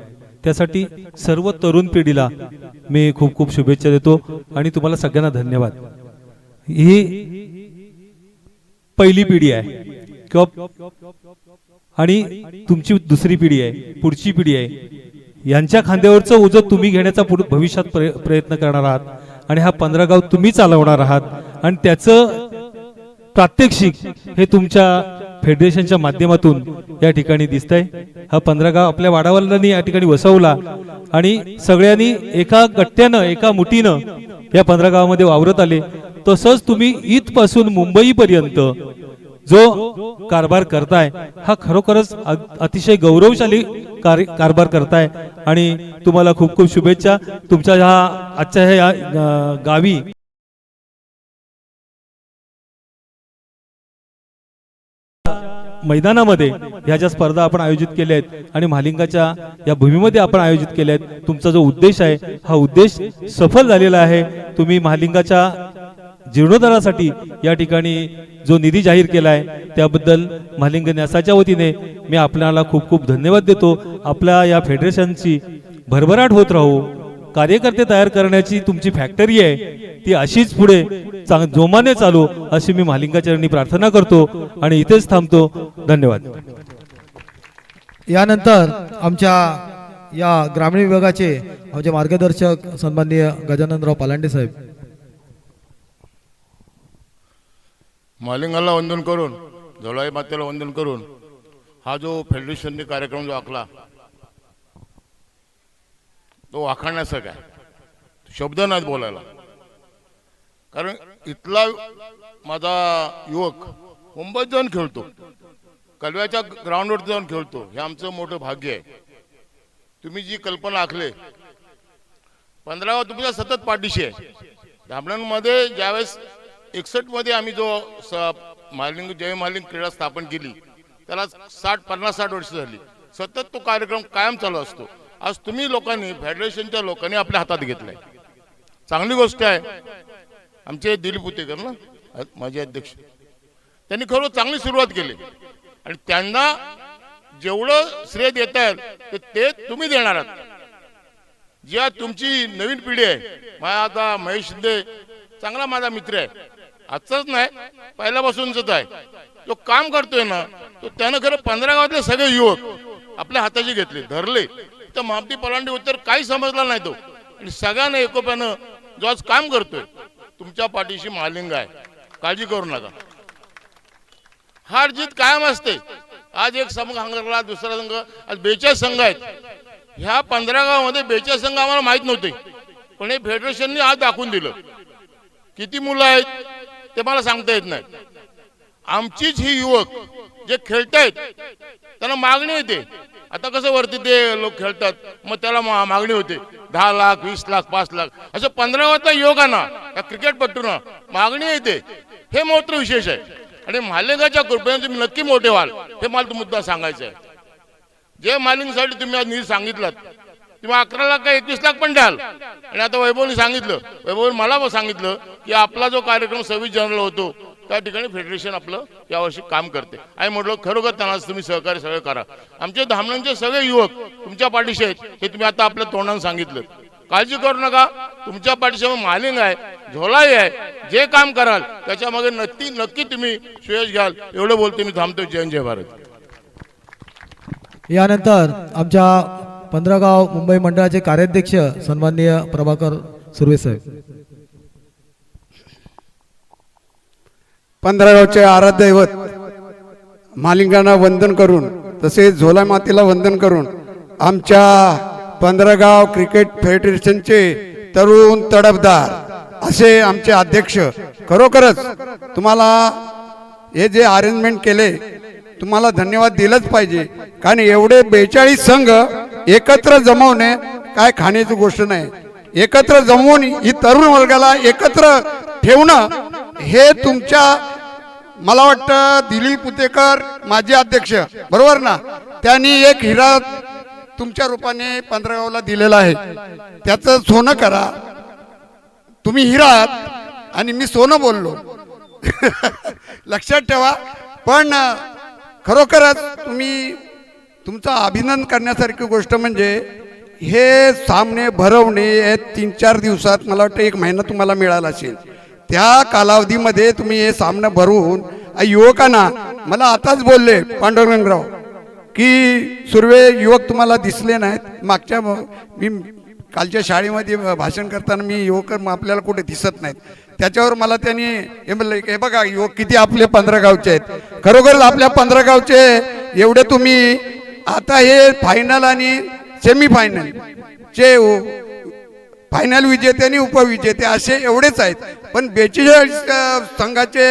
त्यासाठी सर्व तरुण पिढीला मी खूप खूप शुभेच्छा देतो आणि तुम्हाला सगळ्यांना धन्यवाद. ही पहिली पिढी आहे किंवा आणि तुमची दुसरी पिढी आहे, पुढची पिढी आहे. यांच्या खांद्यावरचं ओझं तुम्ही घेण्याचा भविष्यात प्रयत्न करणार आहात आणि हा 15 गाव तुम्ही चालवणार आहात आणि त्याचं प्रात्यक्षिक हे तुमच्या फेडरेशनच्या माध्यमातून या ठिकाणी दिसतंय. हा 15 गाव आपल्या वाडावाल्यांनी या ठिकाणी वसवला आणि सगळ्यांनी एका गट्ट्यानं एका मुठीनं या 15 गावामध्ये वावरत आले. तसंच तुम्ही इथपासून मुंबईपर्यंत जो कारभार करताय हा खरोखरच अतिशय गौरवशाली कारभार करताय आणि तुम्हाला खूप खूप शुभेच्छा. तुमच्या ह्या आजच्या ह्या गावी मैदानामध्ये ह्या ज्या स्पर्धा आपण आयोजित केल्या आहेत आणि महालिंगाच्या या भूमीमध्ये आपण आयोजित केल्या आहेत, तुमचा जो उद्देश आहे हा उद्देश सफल झालेला आहे. तुम्ही महालिंगाच्या जीर्णोद्धारासाठी या ठिकाणी जो निधी जाहीर केला आहे त्याबद्दल महालिंग न्यासाच्या वतीने मी आपल्याला खूप खूप धन्यवाद देतो. आपल्या या फेडरेशनची भरभराट होत राहू. कार्यकर्ते तयार करण्याची तुमची फॅक्टरी आहे ती अशीच पुढे जोमाने चालू अशी मी महालिंगाचरणी प्रार्थना करतो आणि इथेच थांबतो. धन्यवाद. यानंतर आमच्या या ग्रामीण विभागाचे आमचे मार्गदर्शक सन्माननीय गजाननराव पालांडे साहेब. महालिंगाला वंदन करून, झोलाई मातेला वंदन करून हा जो फेडरेशनने कार्यक्रम जो आखला तो आखण्यासारखा आहे. शब्द नाहीत बोलायला. कारण इथला माझा युवक मुंबईत जाऊन खेळतो, कलव्याच्या ग्राउंडवर जाऊन खेळतो, हे आमचं मोठं भाग्य आहे. तुम्ही जी कल्पना आखले 15 गाव तुमच्या सतत पाठीशी आहे. धामण्यांमध्ये ज्यावेळेस 61 मध्ये आम्ही जो महालिंग जय महालिंग क्रीडा स्थापन केली त्याला 50-60 वर्ष झाली. सतत तो कार्यक्रम कायम चालू असतो. आज तुम्ही लोकांनी, फेडरेशनच्या लोकांनी आपल्या हातात घेतलाय, चांगली गोष्ट आहे. आमचे दिलीप उतेकर ना माझे अध्यक्ष, त्यांनी खरं चांगली सुरुवात केली आणि त्यांना जेवढं श्रेय देता येईल ते तुम्ही देणार आहात. ज्या तुमची नवीन पिढी आहे, माझा आता महेश शिंदे चांगला माझा मित्र आहे, आजचाच नाही पहिल्यापासूनच आहे. तो काम करतोय ना, तो त्यानं खरं 15 गावातले सगळे युवक आपल्या हाताची घेतले, धरले. तर मामती पलांडी उत्तर काही समजला नाही तो आणि सगळ्यांना एकोप्यानं जो आज काम करतोय तुमच्या पाठीशी महालिंग आहे. काळजी करू नका. हार जीत कायम असते. आज एक संघ हंगरला, दुसरा संघ, आज 42 संघ आहेत. ह्या 15 गावामध्ये 42 संघ आम्हाला माहित नव्हते, पण हे फेडरेशनने आज दाखवून दिलं. किती मुलं आहेत ते मला सांगता येत नाही. आमचीच ही युवक जे खेळतायत त्यांना मागणी येते. आता कसं वरती ते लोक खेळतात मग त्याला मागणी होते 10 लाख 20 लाख 5 लाख असं 15 गावातल्या युवकांना या क्रिकेटपटूंना मागणी येते. हे मोठं विशेष आहे आणि महालिंगाच्या कृपेने तुम्ही नक्की मोठे व्हाल हे मला मुद्दा सांगायचं आहे. जे महालिंगसाठी तुम्ही आज निधी सांगितलात, तुम्ही 11 लाख का 21 लाख पण द्याल. आणि आता वैभवने सांगितलं, वैभवने मला सांगितलं की आपला जो कार्यक्रम 26 जानेवारीला होतो त्या ठिकाणी फेडरेशन आपलं यावर्षी काम करते. आणि म्हटलं खरोखर त्यांना तुम्ही सहकार्य सगळं करा. आमचे धामण्यांचे सगळे युवक तुमच्या पाठीशी आहेत हे तुम्ही आता आपल्या तोंडाने सांगितलं. काळजी करू नका. तुमच्या पाठीशी महालिंग आहे, झोलाई आहे. जे काम कराल त्याच्यामागे नक्की तुम्ही श्रेयस घ्याल. एवढं बोलतो मी थांबतो. जय जय भारत. यानंतर आमच्या 15 गाव मुंबई मंडळाचे कार्याध्यक्ष सन्माननीय प्रभाकर सुर्वे साहेब. 15 गावचे आराध्य दैवत महालिंगांना वंदन करून, तसेच झोला मातेला वंदन करून आमच्या 15 गाव क्रिकेट फेडरेशनचे तरुण तडफदार असे आमचे अध्यक्ष, खरोखरच तुम्हाला हे जे अरेंजमेंट केले तुम्हाला धन्यवाद दिलंच पाहिजे. कारण एवढे 42 संघ एकत्र जमवणे काय खाण्याची गोष्ट नाही. एकत्र जमवून ही तरुण वर्गाला एकत्र ठेवणं हे तुमच्या, मला वाटतं दिलीप पुतेकर माजी अध्यक्ष बरोबर ना, त्यांनी एक हिरा तुमच्या रूपाने 15 गावाला दिलेला आहे. त्याचं सोनं करा. तुम्ही हिरा आहात आणि मी सोनं बोललो लक्षात ठेवा. पण खरोखरच तुम्ही तुमचं अभिनंदन करण्यासारखी गोष्ट म्हणजे हे सामने भरवणे हे 3-4 दिवसात मला वाटतं 1 महिना तुम्हाला मिळाला असेल. त्या कालावधीमध्ये तुम्ही हे सामनं भरवून युवकांना मला आताच बोलले पांडुरंगराव की सुर्वे युवक तुम्हाला दिसले नाहीत. मागच्या मी कालच्या शाळेमध्ये भाषण करताना मी युवक आपल्याला कुठे दिसत नाहीत. त्याच्यावर मला त्यांनी हे म्हणलं हे बघा युवक किती आपले 15 गावचे आहेत. खरोखर आपल्या 15 गावचे एवढे तुम्ही आता हे फायनल आणि सेमीफायनल चे फायनल विजेते आणि उपविजेते असे एवढेच आहेत. पण 42 संघाचे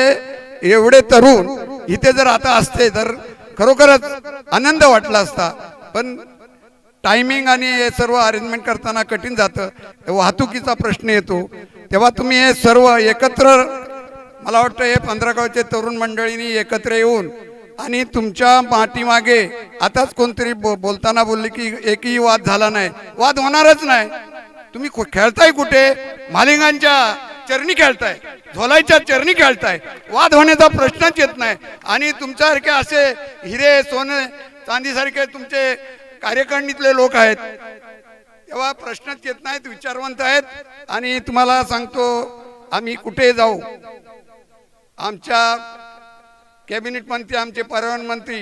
एवढे तरुण इथे जर आता असते तर खरोखरच आनंद वाटला असता. पण टायमिंग आणि हे सर्व अरेंजमेंट करताना कठीण जातं. वाहतुकीचा प्रश्न येतो. तेव्हा तुम्ही हे सर्व एकत्र मला वाटतं हे 15 गावचे तरुण मंडळींनी एकत्र येऊन आणि तुमच्या पाठीमागे आताच कोणतरी बोलताना बोलले की एकही वाद झाला नाही. वाद होणारच नाही. तुम्ही खेळताय कुठे? मालिंगांच्या चरणी खेळताय, झोलाईच्या चरणी खेळताय. वाद होण्याचा प्रश्नच येत नाही. आणि तुमच्यासारखे असे हिरे सोने चांदीसारखे तुमचे कार्यकारिणीतले लोक आहेत तेव्हा प्रश्नच येत नाहीत. विचारवंत आहेत. आणि तुम्हाला सांगतो आम्ही कुठे जाऊ आमच्या कॅबिनेट मंत्री आमचे परिवहन मंत्री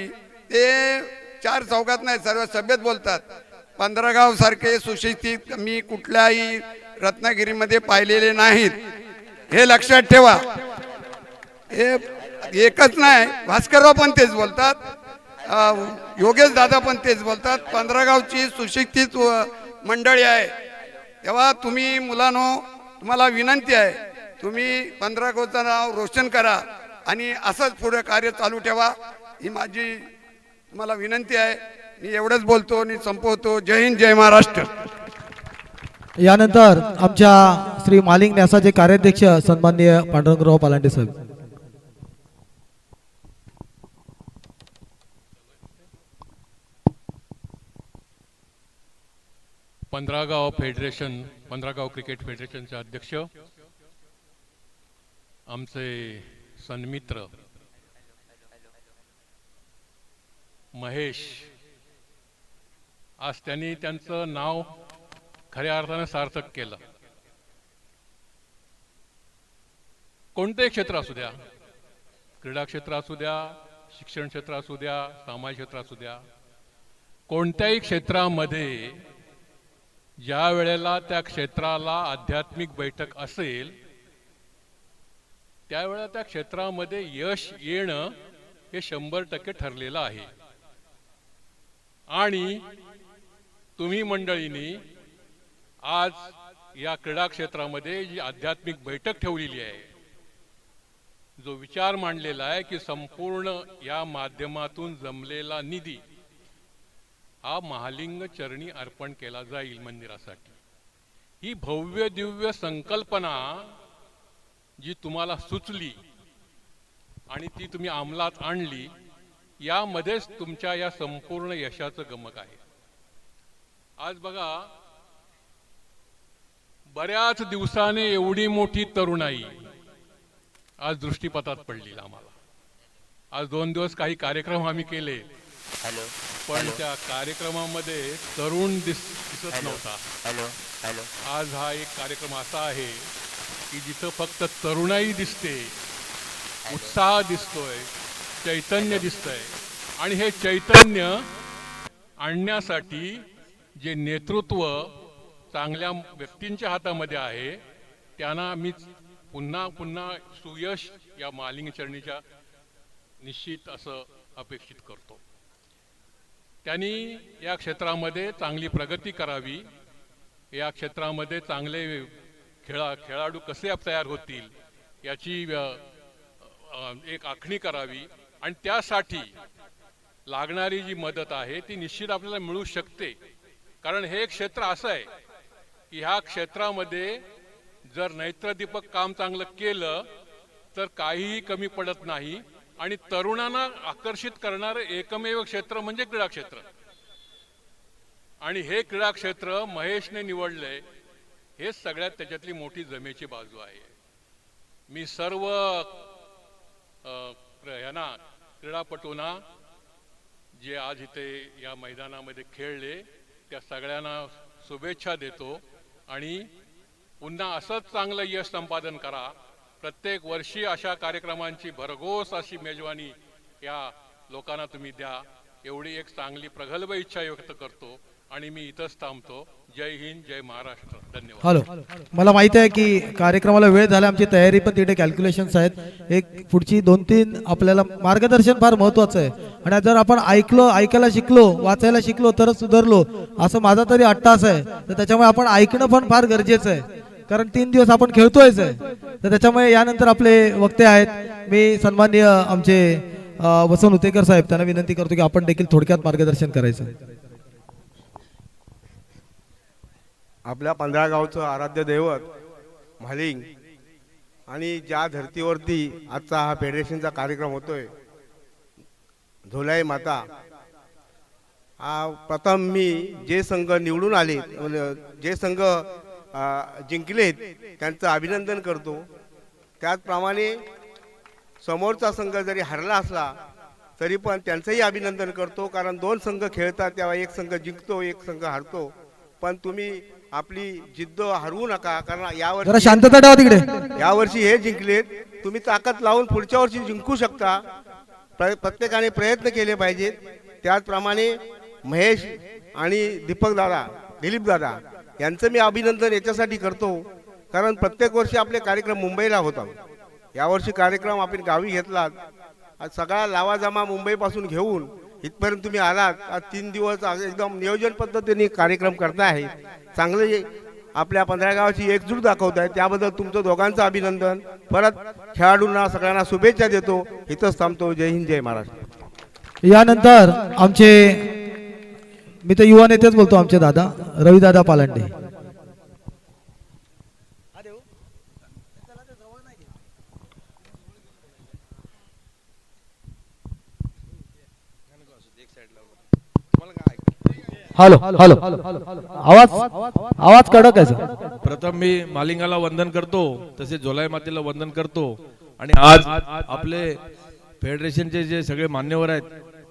ते 4 चौकात नाही सर्व सभेत बोलतात. 15 गाव सारखे सुशिक्षित मी कुठल्याही रत्नागिरीमध्ये पाहिलेले नाहीत. हे लक्षात ठेवा. हे एकच नाही भास्करराव पण तेच बोलतात, योगेश दादा पण तेच बोलतात. 15 गावची सुशिक्षित मंडळी आहे. तेव्हा तुम्ही मुलांनो तुम्हाला विनंती आहे तुम्ही 15 गावचं नाव रोशन करा आणि असंच पुढे कार्य चालू ठेवा ही माझी तुम्हाला विनंती आहे. मी एवढंच बोलतो आणि संपवतो. जय हिंद जय महाराष्ट्र. यानंतर आमच्या श्री मालिंग न्यासाचे कार्याध्यक्ष सन्माननीय पांडुरंगराव पालांडे साहेब. पंधरागाव फेडरेशन 15 गाव क्रिकेट फेडरेशनचे अध्यक्ष आमचे सन्मित्र महेश, आज त्यांनी त्यांचं नाव खऱ्या अर्थाने सार्थक केलं. कोणतेही क्षेत्र असू द्या, क्रीडा क्षेत्र असू द्या, शिक्षण क्षेत्र असू द्या, सामाजिक क्षेत्र असू द्या, कोणत्याही क्षेत्रामध्ये ज्या वेळेला त्या क्षेत्राला आध्यात्मिक बैठक असेल त्यावेळेला त्या क्षेत्रामध्ये यश येणं हे 100% ठरलेलं आहे. आणि तुम्ही मंडळींनी आज या क्रीडा क्षेत्रामध्ये जी आध्यात्मिक बैठक ठेवलेली आहे, जो विचार मांडलेला आहे की संपूर्ण या माध्यमातून जमलेला निधी हा महालिंग चरणी अर्पण केला जाईल मंदिरासाठी. ही भव्य दिव्य संकल्पना जी तुम्हाला सुचली आणि ती तुम्ही अंमलात आणली, यामध्येच तुमच्या या संपूर्ण यशाचं गमक आहे. आज बघा, बऱ्याच दिवसाने एवढी मोठी तरुणाई आज दृष्टीपथात पडली आम्हाला. आज 2 दिवस काही कार्यक्रम आम्ही केले, पण त्या कार्यक्रमामध्ये तरुण दिसत नव्हता. आज हा एक कार्यक्रम असा आहे की जिथं फक्त तरुणाई दिसते, उत्साह दिसतोय, चैतन्य दिसतंय. आणि हे चैतन्य आणण्यासाठी जे नेतृत्व चांगल्या व्यक्तींच्या हातामध्ये आहे त्यांना मी पुन्हा पुन्हा सुयश या मालिंग चरणीच्या निश्चित असं अपेक्षित करतो. त्यांनी या क्षेत्रामध्ये चांगली प्रगती करावी, या क्षेत्रामध्ये चांगले खेळाडू कसे तयार होतील याची एक आखणी करावी. आणि त्यासाठी लागणारी जी मदत आहे ती निश्चित आपल्याला मिळू शकते. कारण हे एक क्षेत्र असं आहे की ह्या क्षेत्रामध्ये जर नेत्रदीपक काम चांगलं केलं तर काहीही कमी पडत नाही. आणि तरुणांना आकर्षित करणारं एकमेव क्षेत्र म्हणजे क्रीडा क्षेत्र. आणि हे क्रीडा क्षेत्र महेशने निवडले हे सगळ्यात त्याच्यातली मोठी जमेची बाजू आहे. मी सर्व क्रीडापटूंना जे आज इथे या मैदानामध्ये खेळले त्या सगळ्यांना शुभेच्छा देतो आणि पुन्हा असंच चांगलं यश संपादन करा. प्रत्येक वर्षी अशा कार्यक्रमांची भरघोस अशी मेजवानी या लोकांना तुम्ही द्या, एवढी एक चांगली प्रगल्भ इच्छा व्यक्त करतो आणि मी इथंच थांबतो. जय हिंद, जय महाराष्ट्र. धन्यवाद. हॅलो, मला माहिती आहे की कार्यक्रमाला वेळ झाला, आमची तयारी पण तिथे कॅल्क्युलेशन्स आहेत. एक पुढची 2-3 आपल्याला मार्गदर्शन फार महत्वाचं आहे आणि जर आपण ऐकायला शिकलो, वाचायला शिकलो तरच सुधारलो, असं माझा तरी अट्टास आहे. तर त्याच्यामुळे आपण ऐकणं पण फार गरजेचं आहे, कारण 3 दिवस आपण खेळतोयच आहे. तर त्याच्यामुळे यानंतर आपले वक्ते आहेत. मी सन्माननीय आमचे वसंत उतेकर साहेब त्यांना विनंती करतो की आपण देखील थोडक्यात मार्गदर्शन करायचं. आपल्या 15 गावचं आराध्य दैवत म्हालिंग आणि ज्या धर्तीवरती आजचा हा फेडरेशनचा कार्यक्रम होतोय, झोलाई माता, प्रथम मी जे संघ निवडून आले, जे संघ जिंकलेत त्यांचं अभिनंदन करतो. त्याचप्रमाणे समोरचा संघ जरी हरला असला तरी पण त्यांचंही अभिनंदन करतो, कारण 2 संघ खेळतात तेव्हा एक संघ जिंकतो, एक संघ हरतो. पण तुम्ही आपली जिद्द हरवू नका, कारण जरा शांतता ठेवा तिकडे. यावर्षी हे जिंकलेत, तुम्ही ताकद लावून पुढच्या वर्षी जिंकू शकता. प्रत्येकाने प्रयत्न केले पाहिजेत. त्याचप्रमाणे महेश आणि दिलीप दादा यांचं मी अभिनंदन याच्यासाठी करतो, कारण प्रत्येक वर्षी आपले कार्यक्रम मुंबईला होतात. यावर्षी कार्यक्रम आपण गावी घेतलात. आज सगळा लावाजमा मुंबईपासून घेऊन इथपर्यंत तुम्ही आलात. आज 3 दिवस एकदम नियोजन पद्धतीने कार्यक्रम करताय. चांगले आपल्या 15 गावाची एकजूट दाखवत आहे, त्याबद्दल तुमचं दोघांचं अभिनंदन. परत खेळाडूंना सगळ्यांना शुभेच्छा देतो. इथंच थांबतो. जय हिंद, जय महाराष्ट्र. यानंतर आमचे, मी तर युवा नेतेच बोलतो, आमचे दादा रविदादा पालंडे. हॅलो हॅलो, आवाज कडक आहे सर. प्रथम मी मालिंगाला वंदन करतो, तसेच झोलाई मातेला वंदन करतो आणि आज आपले फेडरेशनचे जे सगळे मान्यवर आहेत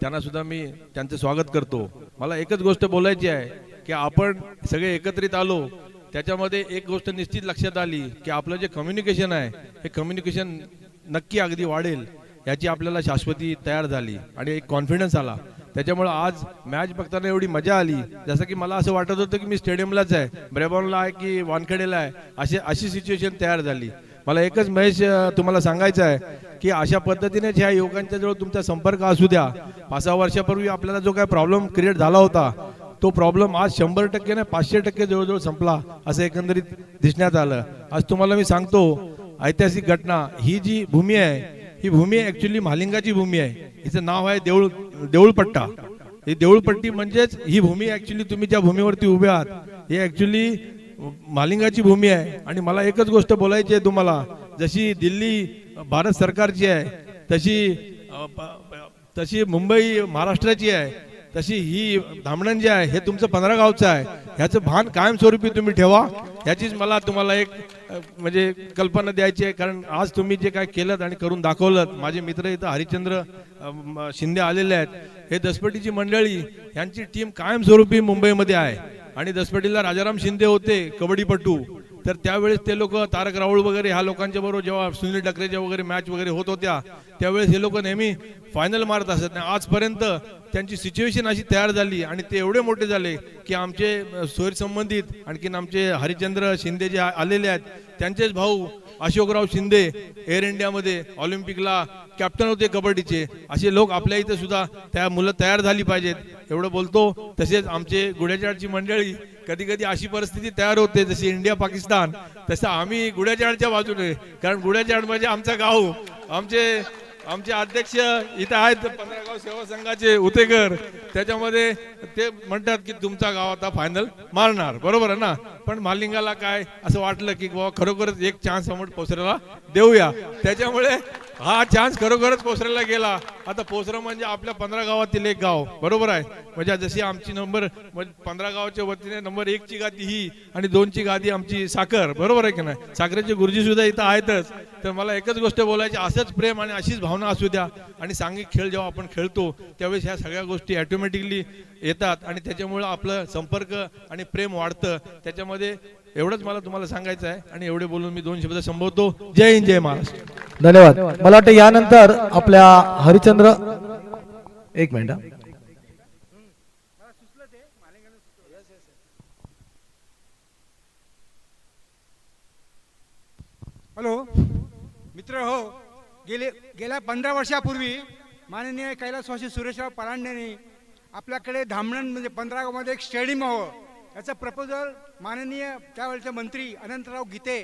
त्यांना सुद्धा मी त्यांचे स्वागत करतो. मला एकच गोष्ट बोलायची आहे की आपण सगळे एकत्रित आलो, त्याच्यामध्ये एक गोष्ट निश्चित लक्षात आली की आपलं जे कम्युनिकेशन आहे हे कम्युनिकेशन नक्की अगदी वाढेल, याची आपल्याला शाश्वती तयार झाली आणि एक कॉन्फिडन्स आला. त्याच्यामुळे आज मॅच बघताना एवढी मजा आली, जसं की मला असं वाटत होतं की मी स्टेडियमलाच आहे, ब्रेबॉनला आहे की वानखेडेला आहे, अशी सिच्युएशन तयार झाली. मला एकच महेश तुम्हाला सांगायचं आहे की अशा पद्धतीने ह्या युवकांच्या जवळ तुमचा संपर्क असू द्या. 5-6 वर्षापूर्वी आपल्याला जो काय प्रॉब्लेम क्रिएट झाला होता तो प्रॉब्लेम आज 100% नाही 500% जवळजवळ संपला असं एकंदरीत दिसण्यात आलं. आज तुम्हाला मी सांगतो, ऐतिहासिक घटना, ही जी भूमी आहे ही भूमी ऍक्च्युली महालिंगाची भूमी आहे. हिचं नाव आहे देऊळपट्टा. ही देऊळपट्टी म्हणजेच ही भूमी ऍक्च्युली तुम्ही ज्या भूमीवरती उभे आहात ही ऍक्च्युली महालिंगाची भूमी आहे. आणि मला एकच गोष्ट बोलायची आहे तुम्हाला, जशी दिल्ली भारत सरकारची आहे तशी मुंबई महाराष्ट्राची आहे, तशी ही धामणन जे आहे हे तुमचं 15 गावचं आहे. ह्याचं भान कायमस्वरूपी तुम्ही ठेवा, ह्याचीच मला तुम्हाला एक म्हणजे कल्पना द्यायची आहे. कारण आज तुम्ही जे काय केलं आणि करून दाखवलं, माझे मित्र इथं हरिश्चंद्र शिंदे आलेले आहेत, हे दसपटीची मंडळी यांची टीम कायमस्वरूपी मुंबईमध्ये आहे. आणि दसपटीला राजाराम शिंदे होते कबड्डीपटू, तर त्यावेळेस ते लोक तारक राहुल वगैरे ह्या लोकांच्या बरोबर जेव्हा सुनील डकरेच्या वगैरे मॅच वगैरे होत होत्या त्यावेळेस हे लोक नेहमी फायनल मारत असत. आजपर्यंत त्यांची सिच्युएशन अशी तयार झाली आणि ते एवढे मोठे झाले की आमचे सोयीर संबंधित आणखीन आमचे हरिश्चंद्र शिंदे जे आलेले आहेत त्यांचेच भाऊ अशोकराव शिंदे एअर इंडियामध्ये ऑलिम्पिकला कॅप्टन होते कबड्डीचे. असे लोक आपल्या इथे सुद्धा त्या मुलं तयार झाली पाहिजेत एवढं बोलतो. तसेच आमचे गुढ्याचाळची मंडळी, कधी कधी अशी परिस्थिती तयार होते जशी इंडिया पाकिस्तान, तसं आम्ही गुढ्याचाळच्या बाजूने, कारण गुढ्याचाळ म्हणजे आमचं गाव. आमचे अध्यक्ष इथे आहेत 15 गाव सेवा संघाचे उतेकर, त्याच्यामध्ये ते म्हणतात की तुमचा गाव आता फायनल मारणार, बरोबर आहे ना. पण महालिंगाला काय असं वाटलं की बाबा खरोखरच एक चान्स समोर पोचराला देऊया, त्याच्यामुळे हा चान्स खरोखरच पोसऱ्याला गेला. आता पोसरा म्हणजे आपल्या 15 गावातील एक गाव, बरोबर आहे. म्हणजे जशी आमची नंबर 15 गावाच्या वतीने नंबर 1 ची गादी ही आणि 2 ची गादी आमची साखर, बरोबर आहे की नाही. साखरेची गुरुजी सुद्धा इथं आहेतच. तर मला एकच गोष्ट बोलायची, असंच प्रेम आणि अशीच भावना असू द्या. आणि सांघिक खेळ जेव्हा आपण खेळतो त्यावेळेस ह्या सगळ्या गोष्टी ऑटोमॅटिकली येतात आणि त्याच्यामुळं आपलं संपर्क आणि प्रेम वाढतं. त्याच्यामध्ये एवढंच मला तुम्हाला सांगायचं आहे आणि एवढे बोलून मी 2 शब्द संबोधतो. जय हिंद, जय महाराष्ट्र. धन्यवाद. मला वाटतं यानंतर आपल्या हरिचंद्र, एक मिनिट. हॅलो मित्र हो, गेल्या 15 वर्षापूर्वी माननीय कैलासवासी सुरेशराव परांडेंनी आपल्याकडे धामणन म्हणजे 15 गावामध्ये एक स्टेडियम हवं याचं प्रपोजल माननीय त्यावेळेचे मंत्री अनंतराव गीते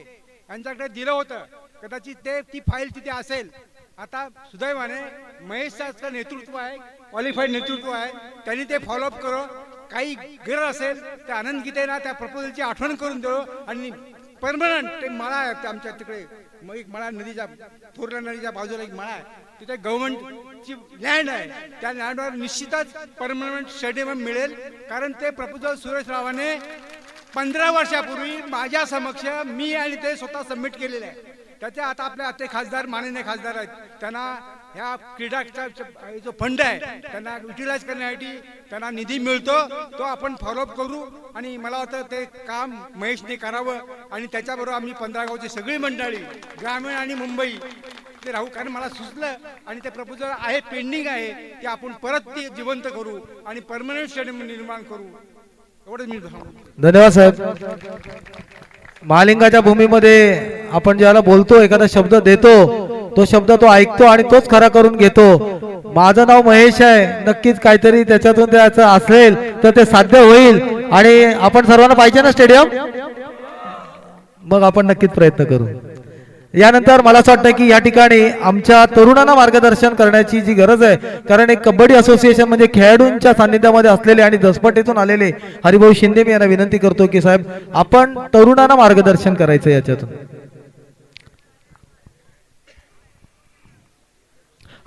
यांच्याकडे दिलं होतं. कदाचित ती फाईल तिथे असेल. आता सुदैवाने महेशचं नेतृत्व आहे, क्वालिफाईड नेतृत्व आहे, त्यांनी ते फॉलोअप करो. काही गरज असेल तर आनंद गीतेना त्या प्रपोजलची आठवण करून देऊ आणि परमनंट ते मळा आहे आमच्या तिकडे, मग एक मळा नदीच्या थोरल्या नदीच्या बाजूला एक मळा आहे, तिथे गव्हर्नमेंटची लँड आहे. त्या लँडवर निश्चितच परमनंट स्टेडियम मिळेल. कारण ते प्रपोजल सुरेशरावाने 15 वर्षापूर्वी माझ्या समक्ष मी आणि ते स्वतः सबमिट केलेलं आहे. त्याच्या आता आपल्या ते खासदार माननीय खासदार आहेत, त्यांना ह्या क्रीडाचा जो फंड आहे त्यांना युटिलाइज करण्यासाठी त्यांना निधी मिळतो, तो आपण फॉलोअप करू. आणि मला वाटतं ते काम महेशने करावं आणि त्याच्याबरोबर आम्ही 15 गावची सगळी मंडळी ग्रामीण आणि मुंबई ते राहू. कारण मला सुचलं आणि ते प्रपोजल आहे, पेंडिंग आहे, ते आपण परत ते जिवंत करू आणि परमनंट स्टेडियम निर्माण करू. एवढंच मी सांगतो. धन्यवाद साहेब. महालिंगाच्या भूमीमध्ये आपण ज्याला बोलतो, एखादा शब्द देतो, तो शब्द तो ऐकतो आणि तोच खरा करून घेतो. माझं नाव महेश आहे, नक्कीच काहीतरी त्याच्यातून त्याचं असेल तर ते साध्य होईल. आणि आपण सर्वांना पाहिजे ना स्टेडियम, मग आपण नक्कीच प्रयत्न करू. यानंतर मला असं वाटतं की या ठिकाणी आमच्या तरुणांना मार्गदर्शन करण्याची जी गरज आहे, कारण एक कबड्डी असोसिएशन म्हणजे खेळाडूंच्या सान्निध्यामध्ये असलेले आणि दसपटेतून आलेले हरिभाऊ शिंदे, मी यांना विनंती करतो की साहेब आपण तरुणांना मार्गदर्शन करायचं याच्यातून.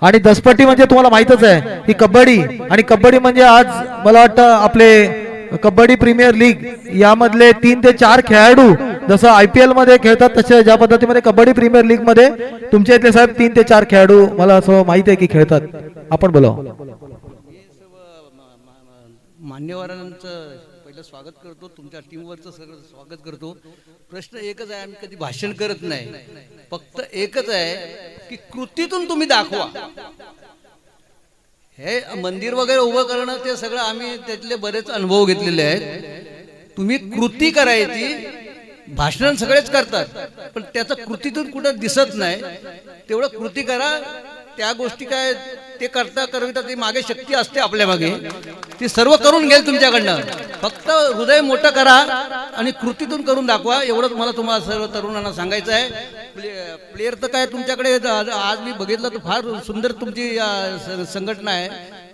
आणि दसपट्टी म्हणजे तुम्हाला माहितच आहे ही कबड्डी, आणि कबड्डी म्हणजे आज मला वाटतं आपले कबड्डी प्रीमियर लीग यामधले 3 ते 4 खेळाडू जसं IPL मध्ये खेळतात तसे ज्या पद्धतीमध्ये कबड्डी प्रीमियर लीग मध्ये तुमच्या इथले साहेब 3 ते 4 खेळाडू मला असं माहिती आहे की खेळतात. आपण बोला. मान्यवरांचं पहिलं स्वागत करतो, तुमच्या टीमवरचं सगळं स्वागत करतो. प्रश्न एकच आहे, आम्ही कधी भाषण करत नाही, फक्त एकच आहे की कृतीतून तुम्ही दाखवा. हे मंदिर वगैरे उभं करणं ते सगळं आम्ही त्यातले बरेच अनुभव घेतलेले आहेत. तुम्ही कृती करायची, भाषण सगळेच करतात पण त्याचं कृतीतून कुठं दिसत नाही. तेवढं कृती करा. त्या गोष्टी काय ते करता करता ती मागे शक्ती असते आपल्या मागे, ती सर्व करून घेईल तुमच्याकडनं. फक्त हृदय मोठं करा आणि कृतीतून करून दाखवा. एवढंच मला तुम्हाला सर्व तरुणांना सांगायचं आहे. प्लेयर तर काय तुमच्याकडे आज मी बघितलं तर फार सुंदर तुमची संघटना आहे,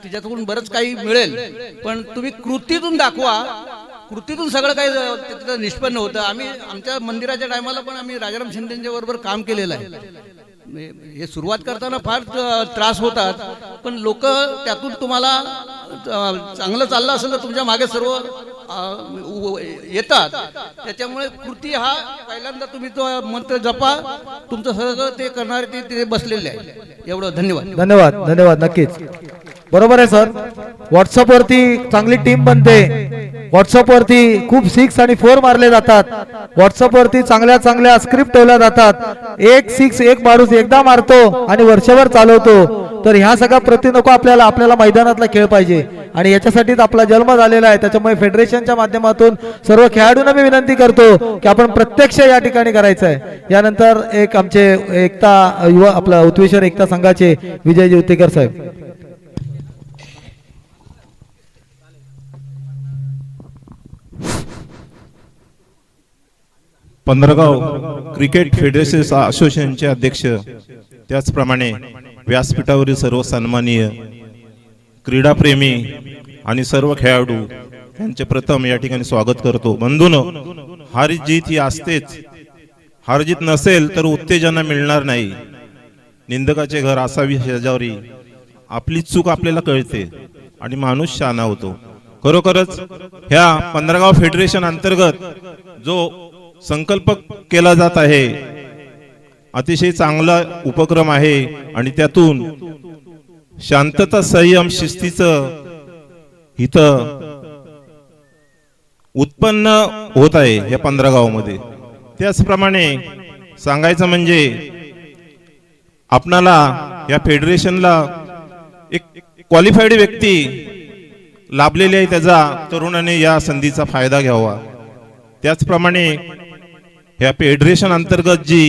तिच्यातून बरंच काही मिळेल. पण तुम्ही कृतीतून दाखवा, कृतीतून सगळं काही त्याचं निष्पन्न होतं. आम्ही आमच्या मंदिराच्या टायमाला पण आम्ही राजाराम शिंदेच्या बरोबर काम केलेलं आहे. हे सुरुवात करताना फार त्रास होतात, पण लोक त्यातून तुम्हाला चांगलं चाललं असेल तर तुमच्या मागे सर्व येतात. त्याच्यामुळे कृती हा पहिल्यांदा तुम्ही तो मंत्र जपा, तुमचं सगळं ते करणारे ते बसलेले आहे. एवढं. धन्यवाद. धन्यवाद. धन्यवाद. नक्कीच बरोबर आहे सर. व्हॉट्सअप वरती चांगली टीम बनते, व्हॉट्सअप वरती खूप 6 आणि 4 मारले जातात, व्हॉट्सअप वरती चांगल्या स्क्रिप्ट ठेवल्या जातात. 1 6 1 माणूस एकदा मारतो आणि वर्षभर चालवतो. तर ह्या सगळ्या प्रति नको आपल्याला मैदानातला खेळ पाहिजे आणि याच्यासाठीच आपला जन्म झालेला आहे. त्याच्यामुळे फेडरेशनच्या माध्यमातून सर्व खेळाडूंना मी विनंती करतो की आपण प्रत्यक्ष या ठिकाणी करायचं आहे. यानंतर एक आमचे एकता युवा आपला उत्वेश्वर एकता संघाचे विजय ज्योतिकर साहेब. पंधरगाव क्रिकेट फेडरेशन असोसिएशनचे अध्यक्ष, त्याचप्रमाणे व्यासपीठावरील सर्व सन्माननीय क्रीडाप्रेमी आणि सर्व खेळाडू यांचे प्रथम या ठिकाणी स्वागत करतो. बंधूंनो, हारजीत ही असतेच. हारजीत नसेल तर उत्तेजना मिळणार नाही. निंदकाचे घर असावी शेजारी, आपली चूक आपल्याला कळते आणि माणूस शहाणा होतो. खरोखरच ह्या 15 गाव फेडरेशन अंतर्गत जो संकल्प केला जात आहे अतिशय चांगला उपक्रम आहे आणि त्यातून शांतता, संयम, शिस्तीचं इथं उत्पन्न होत आहे या 15 गावामध्ये. त्याचप्रमाणे सांगायचं म्हणजे आपणाला या फेडरेशनला एक क्वालिफाईड व्यक्ती लाभलेली आहे, त्याचा तरुणाने या संधीचा फायदा घ्यावा. त्याचप्रमाणे या फेडरेशन अंतर्गत जी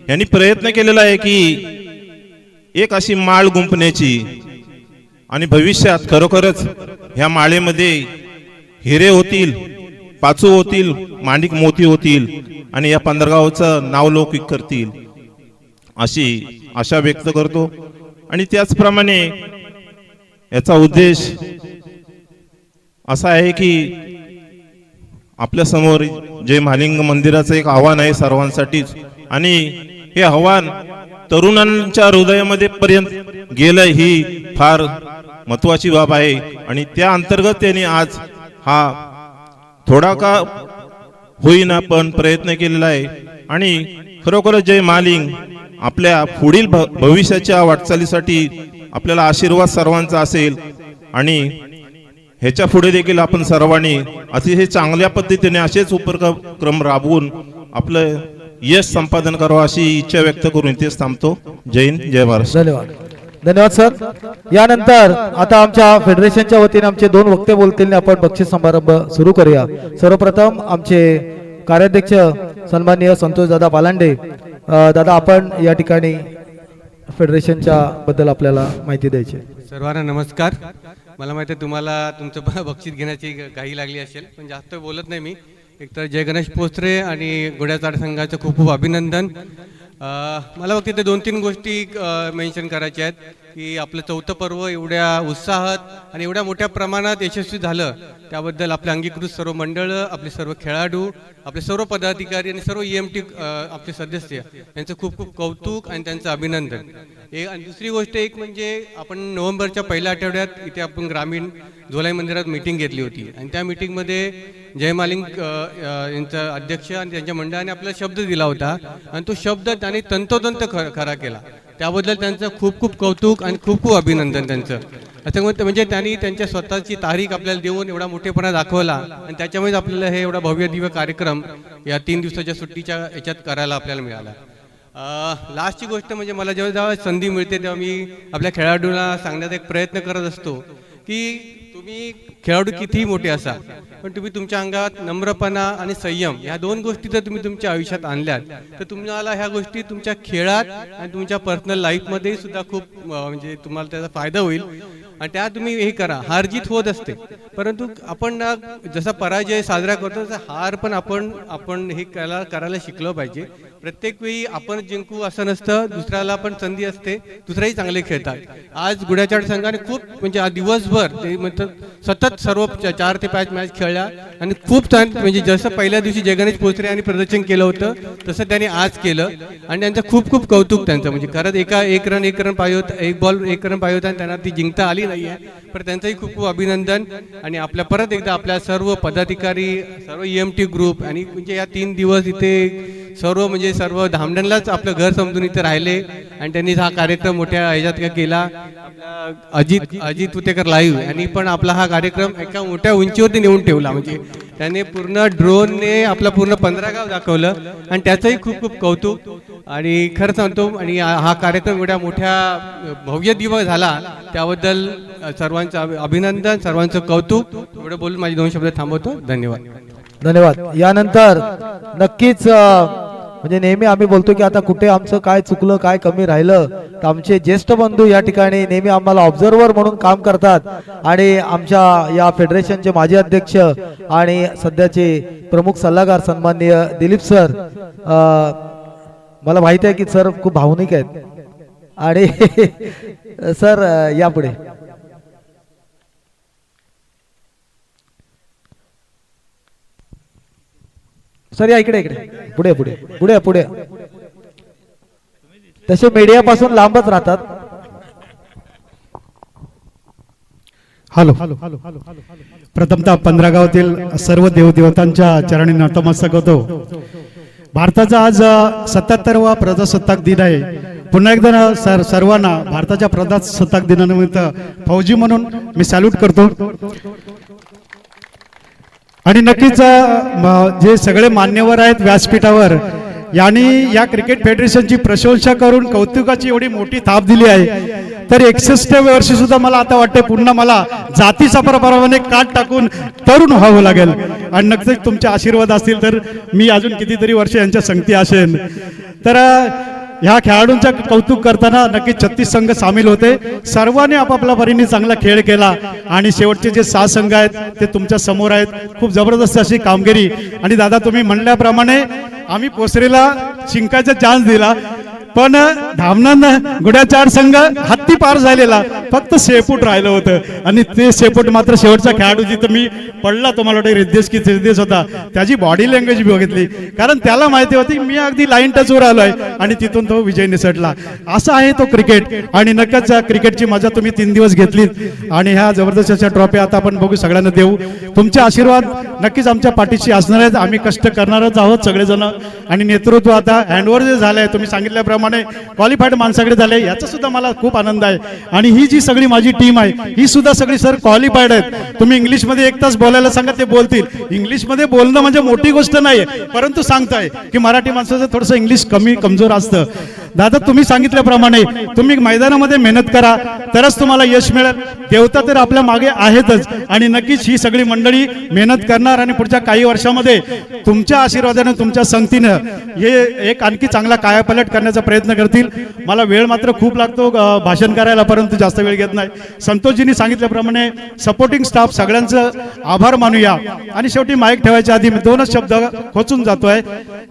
यांनी प्रयत्न केलेला आहे की एक अशी माळ गुंफण्याची आणि भविष्यात खरोखरच ह्या माळेमध्ये हिरे होतील, पाचू होतील, माणिक मोती होतील आणि या 15 गावचं नावलौकिक करतील अशी आशा व्यक्त करतो. आणि त्याचप्रमाणे याचा उद्देश असा आहे की आपल्या समोर जय महालिंग मंदिराचं एक आव्हान आहे सर्वांसाठीच आणि हे आव्हान तरुणांच्या हृदयामध्ये पर्यंत गेलं ही फार महत्वाची बाब आहे. आणि त्या अंतर्गत त्यांनी आज हा थोडा का होईना पण प्रयत्न केलेला आहे. आणि खरोखरच जय महालिंग आपल्या पुढील भविष्याच्या वाटचालीसाठी आपल्याला आशीर्वाद सर्वांचा असेल आणि ह्याच्या पुढे देखील आपण सर्वांनी अतिशय चांगल्या पद्धतीने असेच उपक्रम राबवून आपलं यश संपादन करावं अशी इच्छा व्यक्त करून इथेच थांबतो. जय हिंद, जय महाराष्ट्र. धन्यवाद. धन्यवाद सर. यानंतर आता आमच्या फेडरेशनच्या वतीने आमचे 2 वक्ते बोलतील. आपण बक्षीस समारंभ सुरू करूया. सर्वप्रथम आमचे कार्याध्यक्ष सन्माननीय संतोष दादा पालांडे. दादा आपण या ठिकाणी फेडरेशनच्या बद्दल आपल्याला माहिती द्यायची. सर्वांना नमस्कार. मला माहिती आहे तुम्हाला तुमचं बक्षीस घेण्याची घाई लागली असेल, पण जास्त बोलत नाही मी. एकतर जय गणेश पोस्त्रे आणि घोड्याचाड संघाचं खूप खूप अभिनंदन. मला फक्त ते 2-3 गोष्टी मेन्शन करायच्या आहेत की आपलं 4थं पर्व एवढ्या उत्साहात आणि एवढ्या मोठ्या प्रमाणात यशस्वी झालं त्याबद्दल आपले अंगीकृत सर्व मंडळं, आपले सर्व खेळाडू, आपले सर्व पदाधिकारी आणि सर्व EMT आपले सदस्य यांचं खूप खूप कौतुक आणि त्यांचं अभिनंदन. आणि दुसरी गोष्ट एक म्हणजे आपण नोव्हेंबरच्या पहिल्या आठवड्यात इथे आपण ग्रामीण झोलाई मंदिरात मीटिंग घेतली होती आणि त्या मीटिंगमध्ये जय महालिंग यांचा अध्यक्ष आणि त्यांच्या मंडळाने आपल्याला शब्द दिला होता आणि तो शब्द त्यांनी तंतोतंत खरा केला. त्याबद्दल त्यांचं खूप खूप कौतुक आणि खूप खूप अभिनंदन त्यांचं. असं म्हणजे त्यांनी त्यांच्या स्वतःची तारीख आपल्याला देऊन एवढा मोठेपणा दाखवला आणि त्याच्यामुळेच आपल्याला हे एवढा भव्य दिव्य कार्यक्रम या 3 दिवसाच्या सुट्टीच्या याच्यात करायला आपल्याला मिळाला. लास्टची गोष्ट म्हणजे मला जेव्हा संधी मिळते तेव्हा मी आपल्या खेळाडूंना सांगण्याचा एक प्रयत्न करत असतो की तुम्ही खेळाडू कितीही मोठे असा पण तुम्ही तुमच्या अंगात नम्रपणा आणि संयम ह्या 2 गोष्टी जर तुम्ही तुमच्या आयुष्यात आणल्यात तर तुम्हाला ह्या गोष्टी तुमच्या खेळात आणि तुमच्या पर्सनल लाईफमध्ये सुद्धा खूप म्हणजे तुम्हाला त्याचा फायदा होईल. आणि त्या तुम्ही हे करा. हार जीत होत असते परंतु आपण जसा पराजय साजरा करतो तसा हार पण आपण हे करायला शिकलं पाहिजे. प्रत्येक वेळी आपण जिंकू असं नसतं, दुसऱ्याला पण संधी असते, दुसरेही चांगले खेळतात. आज घोड्याचाड संघाने खूप म्हणजे आज दिवसभर ते म्हणतात सतत सर्व 4 ते 5 मॅच खेळल्या आणि खूप छान म्हणजे जसं पहिल्या दिवशी जय गणेश पोस्त्रे यांनी प्रदर्शन केलं होतं तसं त्यांनी आज केलं आणि त्यांचं खूप खूप कौतुक त्यांचं. म्हणजे खरंच एक रन पाहिजे होता, 1 बॉल 1 रन पाहिजे होता आणि त्यांना ती जिंकता आली नाही आहे. पण त्यांचंही खूप खूप अभिनंदन. आणि आपल्या परत एकदा आपल्या सर्व पदाधिकारी, सर्व EMT ग्रुप आणि म्हणजे या 3 दिवस इथे सर्व धामणीलाच आपलं घर समजून इथे राहिले आणि त्यांनी हा कार्यक्रम मोठ्या ह्याच्यात केला. आपला अजित उतेकर लाईव्ह यांनी पण आपला हा कार्यक्रम एका मोठ्या उंचीवरती नेऊन ठेवला. म्हणजे त्याने पूर्ण ड्रोनने आपलं पूर्ण 15 गाव दाखवलं आणि त्याचंही खूप खूप कौतुक. आणि खरं सांगतो आणि हा कार्यक्रम एवढ्या मोठ्या भव्य दिवस झाला त्याबद्दल सर्वांचं अभिनंदन, सर्वांचं कौतुक. एवढं बोलून माझे 2 शब्द थांबवतो. धन्यवाद. धन्यवाद. यानंतर नक्कीच म्हणजे नेहमी आम्ही बोलतो की आता कुठे आमचं काय चुकलं, काय कमी राहिलं, तर आमचे ज्येष्ठ बंधू या ठिकाणी नेहमी आम्हाला ऑब्झर्वर म्हणून काम करतात. आणि आमच्या या फेडरेशनचे माजी अध्यक्ष आणि सध्याचे प्रमुख सल्लागार सन्माननीय दिलीप सर, मला माहिती आहे की सर खूप भावनिक आहेत. आणि सर यापुढे सर या इकडे पुढे पुढे पुढे पुढे तसे मीडियापासून लांबच राहतात. हॅलो, प्रथमतः 15 गावातील सर्व देवदेवतांच्या चरणी नतमस्तक होतो. भारताचा आज 77वा प्रजासत्ताक दिन आहे. पुन्हा एकदा सर्वांना भारताच्या प्रजासत्ताक दिनानिमित्त फौजी म्हणून मी सॅल्यूट करतो. आणि नक्कीच जे सगळे मान्यवर आहेत व्यासपीठावर यांनी या क्रिकेट फेडरेशनची प्रशंसा करून कौतुकाची एवढी मोठी थाप दिली आहे. तर 61व्या वर्षी सुद्धा मला आता वाटते पुन्हा मला जातीचा प्रमाणे काट टाकून तरुण व्हावं लागेल. आणि नक्कीच तुमचे आशीर्वाद असतील तर मी अजून कितीतरी वर्ष यांच्या संगती असेन. तर ह्या खेळाडूंचं कौतुक करताना नक्की 36 संघ सामील होते. सर्वांनी आपापल्या परीने चांगला खेळ केला आणि शेवटचे जे 6 संघ आहेत ते तुमच्या समोर आहेत. खूप जबरदस्त अशी कामगिरी. आणि दादा तुम्ही म्हणल्याप्रमाणे आम्ही पोसरेला शिंकायचा चान्स दिला, पण धामणानं गुड्याचाड संघ हत्ती पार झालेला, फक्त शेपूट राहिलं होतं. आणि ते शेपूट मात्र शेवटचा खेळाडू जिथं मी पडला, तुम्हाला वाटतं रिद्देश की सिद्धेश होता, त्याची बॉडी लँग्वेज बघितली, कारण त्याला माहिती होती मी अगदी लाईन टचवर आलो आहे आणि तिथून तो विजय निसटला. असा आहे तो क्रिकेट. आणि नक्कीच क्रिकेटची मजा तुम्ही 3 दिवस घेतलीत आणि ह्या जबरदस्त अशा ट्रॉफी आता आपण बघू सगळ्यांना देऊ. तुमचे आशीर्वाद नक्कीच आमच्या पाठीशी असणार आहेत. आम्ही कष्ट करणारच आहोत सगळेजण. आणि नेतृत्व आता हँडओव्हर जे झालंय तुम्ही सांगितल्याप्रमाणे क्वालिफाईड माणसाकडे झाले, याचा सुद्धा मला खूप आनंद आहे. आणि ही जी सगळी माझी टीम आहे ही सुद्धा सगळी सर क्वालिफाईड आहेत. तुम्ही इंग्लिशमध्ये 1 तास बोलायला सांगा ते बोलतील. इंग्लिशमध्ये बोलणं म्हणजे मोठी गोष्ट नाही, परंतु सांगताय की मराठी माणसाचं थोडंसं इंग्लिश कमजोर असतं. दादा तुम्ही सांगितल्याप्रमाणे तुम्ही मैदानामध्ये मेहनत करा तरच तुम्हाला यश मिळेल. देवता तर आपल्या मागे आहेतच आणि नक्कीच ही सगळी मंडळी मेहनत करणार आणि पुढच्या काही वर्षामध्ये तुमच्या आशीर्वादाने तुमच्या संगतीनं हे एक आणखी चांगला कायापालट करण्याचा प्रयत्न करतील. मला वेळ मात्र खूप लागतो भाषण करायला, परंतु जास्त वेळ घेत नाही. संतोषजींनी सांगितल्याप्रमाणे सपोर्टिंग स्टाफ सगळ्यांचं आभार मानूया. आणि शेवटी माईक ठेवायच्या आधी मी 2च शब्द खोचून जातोय.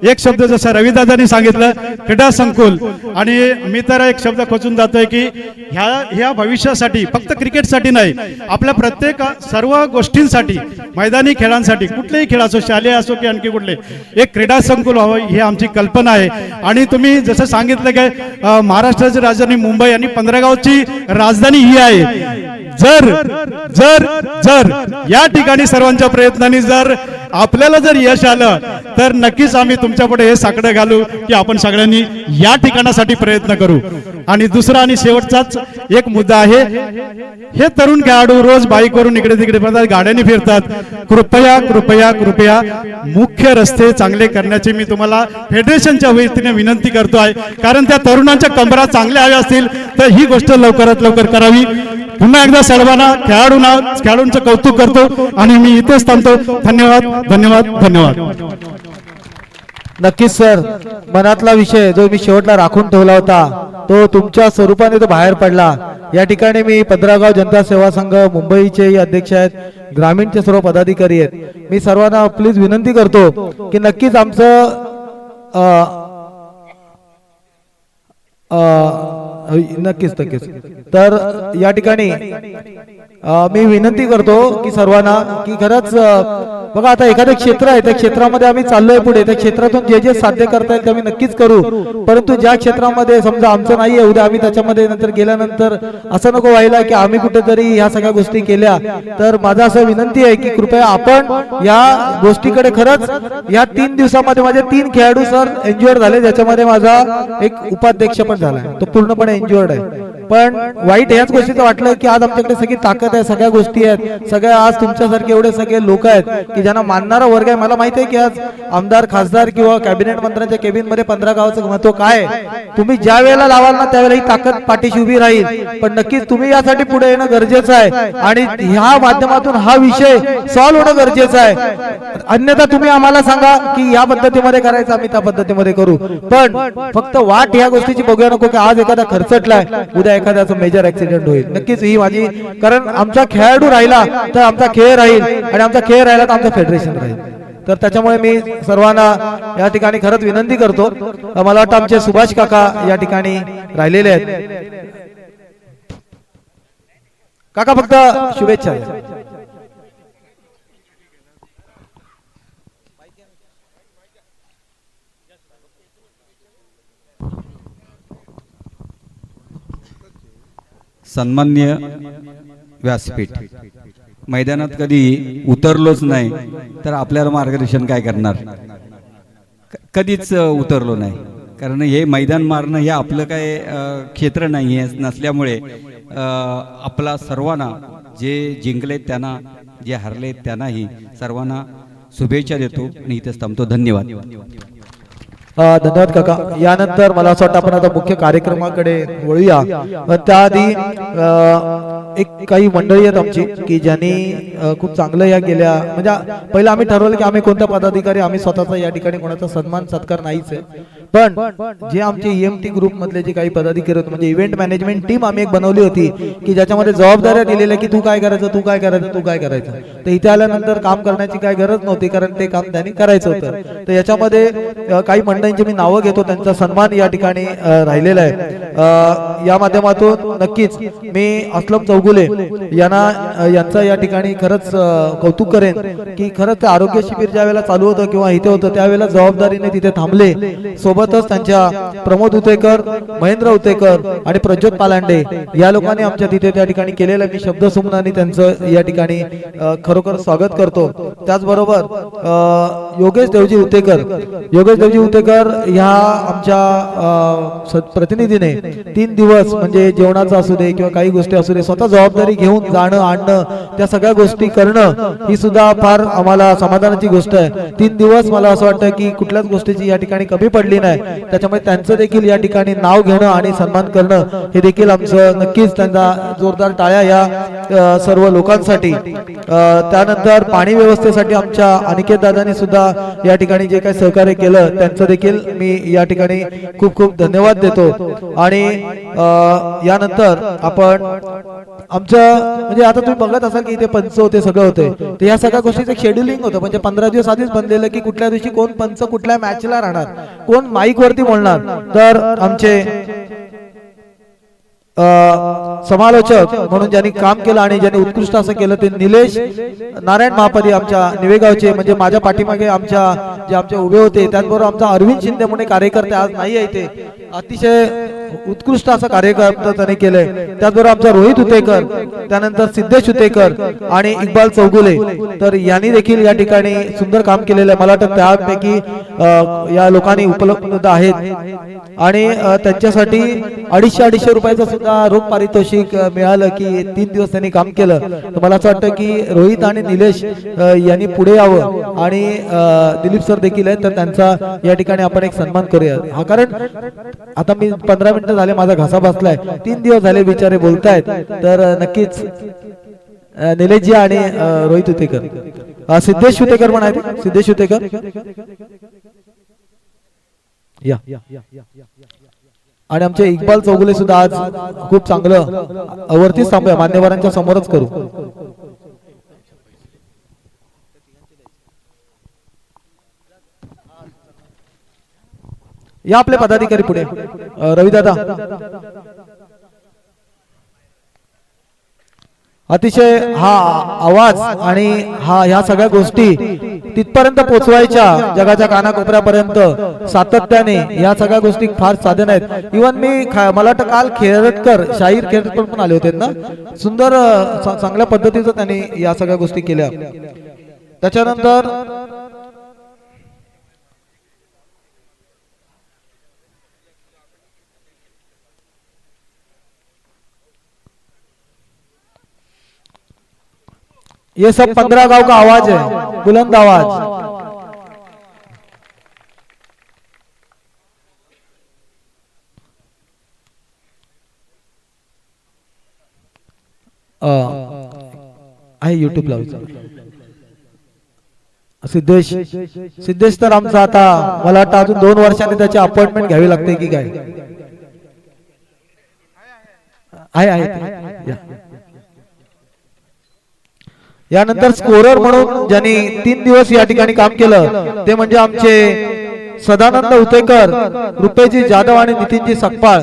एक शब्द जसं रविदादांनी सांगितलं क्रीडा संकुल, आणि मी तर एक शब्द खोचून जातोय की ह्या भविष्यासाठी फक्त क्रिकेटसाठी नाही, आपल्या प्रत्येक सर्व गोष्टींसाठी, मैदानी खेळांसाठी, कुठलेही खेळ असो, शालेय असो की आणखी कुठले, एक क्रीडा संकुल व्हावं ही आमची कल्पना आहे. आणि तुम्ही जसं सांगितलं की महाराष्ट्राची राजधानी मुंबई आणि 15 गावची राजधानी ही आहे. जर जर जर या ठिकाणी सर्वांच्या प्रयत्नांनी जर आपल्याला जर यश आलं तर नक्कीच आम्ही तुमच्या पुढे हे साकडं घालू की आपण सगळ्यांनी या ठिकाणासाठी प्रयत्न करू. आणि दुसरा आणि शेवटचाच एक मुद्दा आहे, हे तरुण खेळाडू रोज बाईकवरून इकडे तिकडे फिरतात, गाड्यांनी फिरतात. कृपया कृपया कृपया मुख्य रस्ते चांगले करण्याची मी तुम्हाला फेडरेशनच्या वतीने विनंती करतो आहे. कारण त्या तरुणांच्या कंबरा चांगल्या हव्या असतील तर ही गोष्ट लवकरात लवकर करावी. पुन्हा एकदा सर्वांना खेळाडूंचं कौतुक करतो आणि मी इथेच थांबतो. धन्यवाद धन्यवाद धन्यवाद. नक्कीच सर, मनातला विषय जो मी शेवटला राखून ठेवला होता तो तुमच्या स्वरूपाने तो बाहेर पडला. या ठिकाणी मी 15 गाव जनता सेवा संघ मुंबईचे अध्यक्ष आहेत, ग्रामीणचे सर्व पदाधिकारी आहेत. मी सर्वांना प्लीज विनंती करतो की नक्कीच आमचं नक्कीच नक्कीच. तर या ठिकाणी मी विनंती करतो की सर्वांना की खरंच बघा आता एखादं क्षेत्र आहे, त्या क्षेत्रामध्ये आम्ही चाललोय पुढे, त्या क्षेत्रातून जे जे साध्य करता येईल ते आम्ही नक्कीच करू. परंतु ज्या क्षेत्रामध्ये समजा आमचं नाहीये, उद्या आम्ही त्याच्यामध्ये नंतर गेल्यानंतर असं नको व्हायला की आम्ही कुठेतरी ह्या सगळ्या गोष्टी केल्या. तर माझा असं विनंती आहे की कृपया आपण या गोष्टीकडे खरंच या 3 दिवसामध्ये माझे 3 खेळाडू सर एन्जॉय झाले, ज्याच्यामध्ये माझा एक उपाध्यक्ष पण झाला, तो पूर्णपणे एन्जॉयड आहे. पण वाईट ह्याच गोष्टीचं वाटलं की आज आमच्याकडे सगळी ताकद आहे, सगळ्या गोष्टी आहेत, सगळ्या आज तुमच्यासारखे एवढे सगळे लोक आहेत की ज्यांना मानणारा वर्ग आहे. मला माहिती आहे की आज आमदार खासदार किंवा कॅबिनेट मंत्र्यांच्या केबिन मध्ये 15 गावाचं महत्व काय. तुम्ही ज्या वेळेला लावाल ना त्यावेळेला ही ताकद पाठीशी उभी राहील. पण नक्कीच तुम्ही यासाठी पुढे येणं गरजेचं आहे आणि ह्या माध्यमातून हा विषय सॉल्व्ह होणं गरजेचं आहे. अन्यथा तुम्ही आम्हाला सांगा की या पद्धतीमध्ये करायचं, आम्ही त्या पद्धतीमध्ये करू. पण फक्त वाट ह्या गोष्टीची बघूया नको की आज एखादा खर्चटलाय, उद्या एखाद्याचा मेजर ऍक्सिडेंट होईल. नक्कीच ही माझी, कारण आमचा खेळाडू राहिला तर आमचा खेळ राहील आणि आमचा खेळ राहिला तर आमचं फेडरेशन राहील. तर त्याच्यामुळे मी सर्वांना या ठिकाणी खरंच विनंती करतो. मला वाटतं आमचे सुभाष काका या ठिकाणी राहिलेले आहेत. काका फक्त शुभेच्छा. सन्मान्य व्यासपीठ, मैदानात कधी उतरलोच नाही तर आपल्याला मार्गदर्शन काय करणार? कधीच उतरलो नाही, कारण हे मैदान मारणं हे आपलं काय क्षेत्र नाही आहे नसल्यामुळे आपला सर्वांना, जे जिंकले त्यांना, जे हरले त्यांनाही सर्वांना शुभेच्छा देतो आणि इथेच थांबतो. धन्यवाद. धन्यवाद काका. यानंतर मला असं वाटतं आपण आता मुख्य कार्यक्रमाकडे वळूया. त्याआधी एक काही मंडळी आहेत आमची की ज्यांनी खूप चांगलं या गेल्या, म्हणजे पहिलं आम्ही ठरवलं की आम्ही कोणत्या पदाधिकारी, आम्ही स्वतःचा या ठिकाणी कोणाचा सन्मान सत्कार नाहीच आहे, पण जे आमचे EMT ग्रुप मधले जे काही पदाधिकारी होते, म्हणजे इव्हेंट मॅनेजमेंट टीम आम्ही एक बनवली होती की ज्याच्यामध्ये जबाबदाऱ्या दिलेल्या की तू काय करायचं, तू काय करायचं, तू काय करायचं. तर इथे आल्यानंतर काम करण्याची काय गरज नव्हती, कारण ते काम त्यांनी करायचं होतं. तर याच्यामध्ये काही मंडळींची मी नावं घेतो, त्यांचा सन्मान या ठिकाणी राहिलेला आहे. या माध्यमातून नक्कीच मी असलम चौगुले यांचा या ठिकाणी खरंच कौतुक करेन की खरंच ते आरोग्य शिबिर ज्या वेळेला चालू होतं किंवा इथे होतं त्यावेळेला जबाबदारीने तिथे थांबले. सोबतच त्यांच्या प्रमोद उतेकर, महेंद्र उतेकर आणि प्रज्योत पालांडे या लोकांनी आमच्या तिथे त्या ठिकाणी केलेलं मी शब्द सुमनानी त्यांचं या ठिकाणी खरोखर स्वागत करतो. त्याचबरोबर योगेश देवजी उतेकर ह्या आमच्या प्रतिनिधीने 3 दिवस म्हणजे जेवणाचं असू दे किंवा काही गोष्टी असू दे स्वतः जबाबदारी घेऊन जाणं आणणं, त्या सगळ्या गोष्टी करणं ही सुद्धा फार आम्हाला समाधानाची गोष्ट आहे. 3 दिवस मला असं वाटतं की कुठल्याच गोष्टीची या ठिकाणी कमी पडली नाही. त्याच्यामुळे त्यांचं देखील या ठिकाणी नाव घेणं आणि सन्मान करणं हे देखील आमचं नक्कीच त्यांचा जोरदार टाळ्या या सर्व लोकांसाठी. त्यानंतर पाणी व्यवस्थेसाठी आमच्या अनिकेत दादांनी सुद्धा या ठिकाणी जे काही सहकार्य केलं त्यांचं देखील मी या ठिकाणी खूप खूप धन्यवाद देतो. आणि यानंतर आपण आमचं म्हणजे आता तुम्ही बघत असाल की इथे पंच होते, सगळं होते, तर या सगळ्या गोष्टीचं शेड्युलिंग होतं. म्हणजे 15 दिवस आधीच बनलेलं की कुठल्या दिवशी कोण पंच कुठल्या मॅचला राहणार, कोण माईक वरती बोलणार. तर आमचे समालोचक म्हणून ज्यांनी काम केलं आणि ज्यांनी उत्कृष्ट असं केलं ते निलेश नारायण महापदी आमच्या निवेगावचे, म्हणजे माझ्या पाठीमागे आमचे उभे होते. त्याचबरोबर आमचा अरविंद शिंदे म्हणून कार्यकर्ते आज नाही आहे इथे, अतिशय उत्कृष्ट असं कार्यकर्ता त्याने केलंय. त्याचबरोबर आमचा रोहित उतेकर, त्यानंतर सिद्धेश उतेकर आणि इक्बाल चौगुले, तर यांनी देखील या ठिकाणी सुंदर काम केलेलं आहे. मला वाटतं त्यापैकी या लोकांनी उपलब्ध आहेत आणि त्यांच्यासाठी 250 रुपयाचं सुद्धा रोख पारितोषिक मिळालं की 3 दिवस त्यांनी काम केलं. तर मला असं वाटतं की रोहित आणि निलेश यांनी पुढे यावं आणि दिलीप सर देखील आहेत, तर त्यांचा या ठिकाणी आपण एक सन्मान करूया. हा कारण आता मी 15 मिनिटं झाले, माझा घसा बसलाय, 3 दिवस झाले बिचारे बोलतायत. तर नक्कीच निलेशजी आणि रोहित उतेकर, सिद्धेश उतेकर म्हणायचे, सिद्धेश उतेकर या, आणि आमचे इक्बाल चौगुले सुद्धा आज खूप चांगलं वरतीच थांबूया, मान्यवरांच्या समोरच करू. या आपले पदाधिकारी पुढे. रविदादा, अतिशय हा आवाज आणि ह्या सगळ्या गोष्टी तिथपर्यंत पोहोचवायच्या जगाच्या कानाकोपऱ्यापर्यंत सातत्याने, या सगळ्या गोष्टी फार साधन आहेत. इव्हन मला वाटतं काल खेरटकर, शाहीर खेरटकर पण आले होते ना, सुंदर चांगल्या पद्धतीचं त्यांनी या सगळ्या गोष्टी केल्या. त्याच्यानंतर ये सब 15 गांव का आवाज है, बुलंद आवाज. आहे YouTube लावचं. सिद्धेश तर आमचा आता मला वाटतं अजून 2 वर्षांनी त्याची अपॉइंटमेंट घ्यावी लागते की काय. आहे यानंतर स्कोरर म्हणून ज्यांनी 3 दिवस या ठिकाणी काम केलं ते म्हणजे आमचे सदानंद उतेकर, रुपेजी जाधव आणि नितीनजी सकपाळ.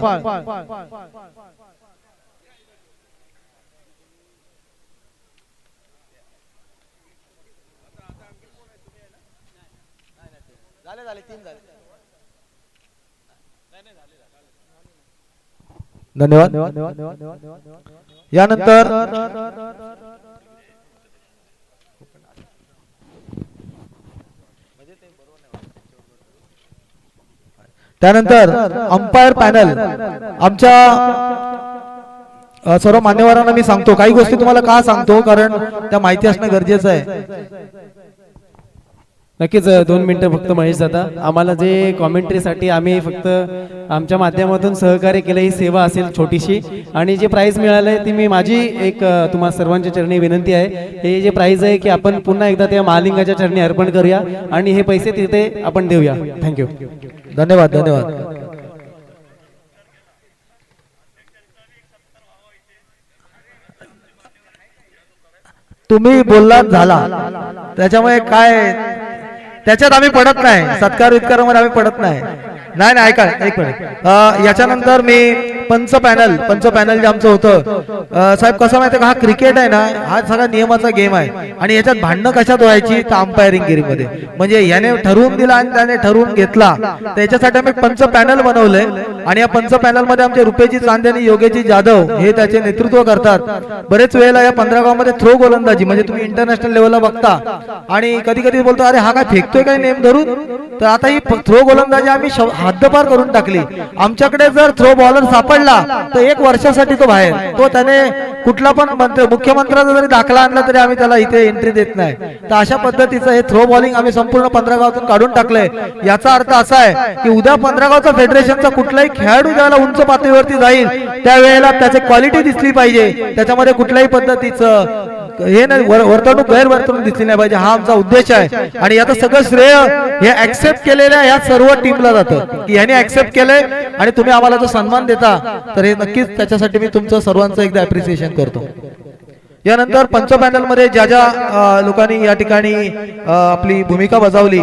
धन्यवाद. यानंतर त्यानंतर अंपायर पॅनल आमच्या सर्व मान्यवरांना मी सांगतो, काही गोष्टी तुम्हाला का सांगतो कारण त्या माहिती असणं गरजेचं आहे. नक्कीच 2 मिनिटं फक्त महेश दादा. आम्हाला जे कॉमेंट्रीसाठी आम्ही फक्त आमच्या माध्यमातून सहकार्य केलं, ही सेवा असेल छोटीशी. आणि जे प्राईज मिळालं आहे ती मी माझी एक तुम्हा सर्वांच्या चरणी विनंती आहे, हे जे प्राईज आहे की आपण पुन्हा एकदा त्या महालिंगाच्या चरणी अर्पण करूया आणि हे पैसे तिथे आपण देऊया. थँक्यू. धन्यवाद. धन्यवाद. तुम्ही बोललात झाला, त्याच्यामुळे काय त्याच्यात आम्ही पडत नाही, सत्कार वित्कारामध्ये आम्ही पडत नाही. नाही नाही ऐका एक मिनिट. याच्यानंतर मी पंच पॅनल जे आमचं होतं, साहेब कसं माहिती का, हा क्रिकेट आहे ना, हा सगळा नियमाचा गेम आहे आणि याच्यात भांडणं कशात व्हायची तर अंपायरिंग गिरीमध्ये. म्हणजे याने ठरवून दिला आणि त्याने ठरवून घेतला, त्याच्यासाठी आम्ही पंच पॅनल बनवलंय आणि या पंच पॅनल मध्ये आमचे रुपेजी चांदे आणि योगेजी जाधव हे त्याचे नेतृत्व करतात. बरेच वेळेला या 15 गावामध्ये थ्रो गोलंदाजी म्हणजे तुम्ही इंटरनॅशनल लेवलला बघता आणि कधी कधी बोलतो अरे हा काय फेकतोय काय नेम धरून, तर आता ही थ्रो गोलंदाजी आम्ही हद्दपार करून टाकली. आमच्याकडे जर थ्रो बॉलर सापडला तर 1 वर्षासाठी तो बाहेर, तो त्याने कुठला पण मुख्यमंत्र्याचा जरी दाखला आणला तरी आम्ही त्याला इथे एंट्री देत नाही. तर अशा पद्धतीचं हे थ्रो बॉलिंग आम्ही संपूर्ण 15 गावातून काढून टाकलंय. याचा अर्थ असा आहे की उद्या 15 गावचा फेडरेशनचा कुठलाही खेळाडू ज्याला उंच पातळीवरती जाईल त्यावेळेला त्याची क्वालिटी दिसली पाहिजे, त्याच्यामध्ये कुठल्याही पद्धतीचं हे नाही वर्तणूक गैरवर्तणूक दिसली नाही पाहिजे, हा आमचा उद्देश आहे. आणि याचं सगळं श्रेय हे ऍक्सेप्ट केलेल्या या सर्व टीमला जातं की यांनी ऍक्सेप्ट केलंय आणि तुम्ही आम्हाला जो सन्मान देता, तर हे नक्कीच त्याच्यासाठी मी तुमचं सर्वांचं एकदा अप्रिसिएशन करतो. यानंतर पंच पॅनल मध्ये ज्या ज्या लोकांनी या ठिकाणी आपली भूमिका बजावली,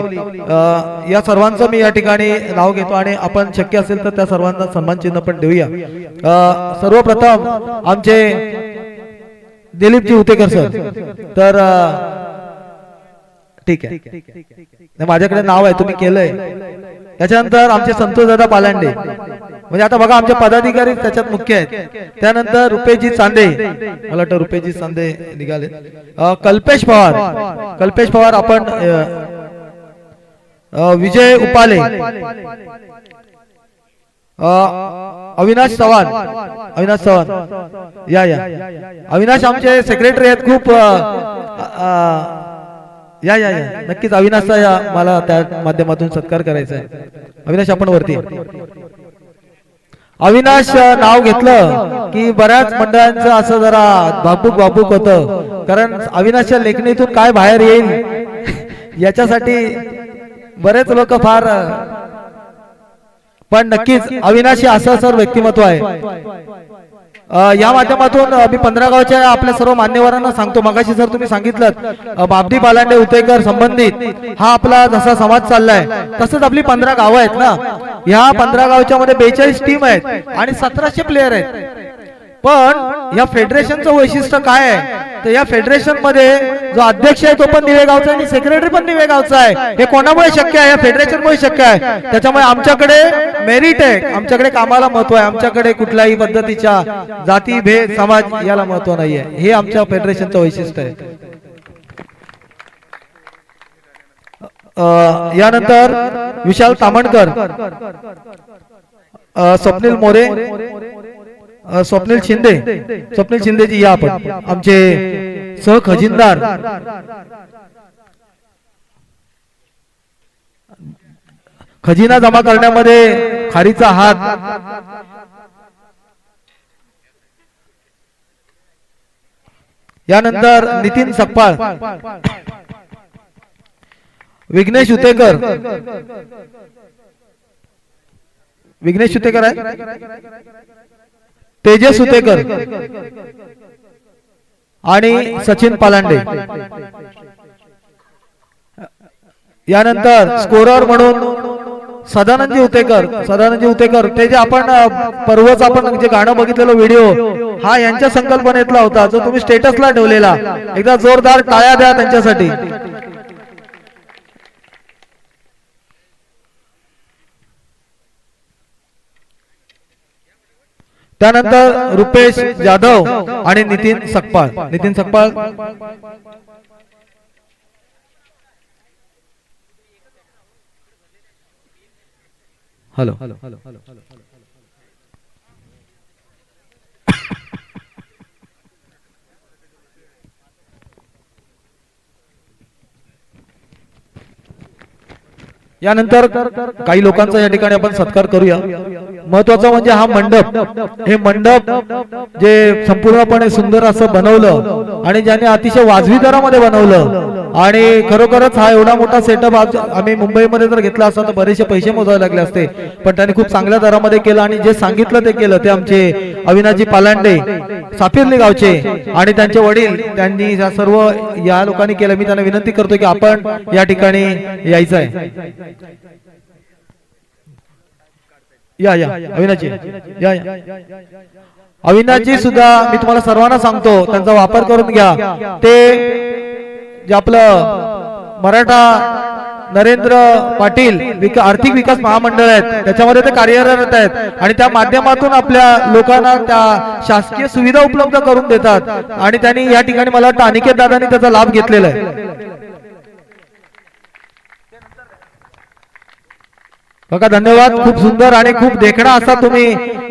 या सर्वांचं मी या ठिकाणी नाव घेतो आणि आपण शक्य असेल तर त्या सर्वांना सन्मान चिन्ह पण देऊया. सर्वप्रथम आमचे दिलीपजी उतेकर सर, तर ठीक आहे माझ्याकडे नाव आहे तुम्ही केलंय. त्याच्यानंतर आमचे संतोष दादा पालांडे, म्हणजे आता बघा आमचे पदाधिकारी त्याच्यात मुख्य आहेत. त्यानंतर रुपेशजी चांदे, मला वाटतं रुपेशजी चांदे निघाले. कल्पेश पवार आपण विजय उपाले, अविनाश चव्हाण या अविनाश आमचे सेक्रेटरी आहेत खूप. या नक्कीच अविनाशचा या मला त्या माध्यमातून सत्कार करायचा आहे. अविनाश आपण वरती. अविनाश नाव घेतलं की बऱ्याच मंडळांचं असं जरा भाबूक होतं, कारण अविनाशच्या लेखणीतून काय बाहेर येईल याच्यासाठी बरेच लोक फार, पण नक्कीच अविनाशी असं सर व्यक्तिमत्व आहे. या माध्यमातून मी 15 गावच्या आपल्या सर्व मान्यवरांना सांगतो, मगाशी सर तुम्ही सांगितलं बाबडी पालांडे उतेकर संबंधित हा आपला जसा समाज चाललाय तसंच आपली 15 गावं आहेत ना, ह्या 15 गावच्या मध्ये 42 टीम आहेत आणि 1700 प्लेयर आहेत. पण या फेडरेशनचं वैशिष्ट्य काय आहे तर या फेडरेशन मध्ये जो अध्यक्ष आहे तो पण निवेगावचा आणि सेक्रेटरी पण निवेगावचा आहे. हे कोणामुळे शक्य आहे? या फेडरेशनमुळे शक्य आहे. त्याच्यामुळे आमच्याकडे मेरिट आहे, आमच्याकडे कामाला महत्व आहे, आमच्याकडे कुठल्याही पद्धतीच्या जाती भेद समाज याला महत्व नाहीये. हे आमच्या फेडरेशनचं वैशिष्ट्य आहे. यानंतर विशाल तामणकर, स्वप्नील मोरे, स्वप्नील शिंदेजी या आपण आमचे सहखजिनदार. खजिना जमा करण्यामध्ये खारीचा हात यानंतर नितीन सकपाळ, विघ्नेश उतेकर आहे, तेजस उतेकर आणि सचिन पालांडे. यानंतर स्कोरर म्हणून सदानंदजी उतेकर ते जे आपण परवाच आपण जे गाणं बघितलेलं व्हिडिओ हा यांच्या संकल्पनेतला होता, जो तुम्ही स्टेटसला ठेवलेला. एकदा जोरदार टाळ्या द्या त्यांच्यासाठी. त्यानंतर रुपेश जाधव आणि नितीन सकपाळ. नितीन सकपाळ. हॅलो. यानंतर काही लोकांचा या ठिकाणी आपण सत्कार करूया. महत्वाचं म्हणजे हा मंडप, हे मंडप जे संपूर्णपणे सुंदर असं बनवलं आणि ज्याने अतिशय वाजवी दरामध्ये बनवलं आणि खरोखरच हा एवढा मोठा सेटअप आम्ही मुंबईमध्ये जर घेतला असता तर बरेचसे पैसे मोजावे लागले असते, पण त्यांनी खूप चांगल्या दरामध्ये केलं आणि जे सांगितलं ते केलं. ते आमचे अविनाशजी पालांडे सापिर्ली गावचे आणि त्यांचे वडील, त्यांनी सर्व या लोकांनी केलं. मी त्यांना विनंती करतो की आपण या ठिकाणी यायचं आहे. या या अविनाशजी या या. अविनाशजी सुद्धा मी तुम्हाला सर्वांना सांगतो त्यांचा वापर करून घ्या. ते जे आपलं मराठा नरेंद्र पाटील आर्थिक विकास महामंडळ आहेत त्याच्यामध्ये ते कार्यरत आहेत आणि त्या माध्यमातून आपल्या लोकांना त्या शासकीय सुविधा उपलब्ध करून देतात आणि त्यांनी या ठिकाणी मला वाटतं अनिकेत दादांनी त्याचा लाभ घेतलेला आहे. बघा धन्यवाद. खूप सुंदर आणि खूप देखणा असा तुम्ही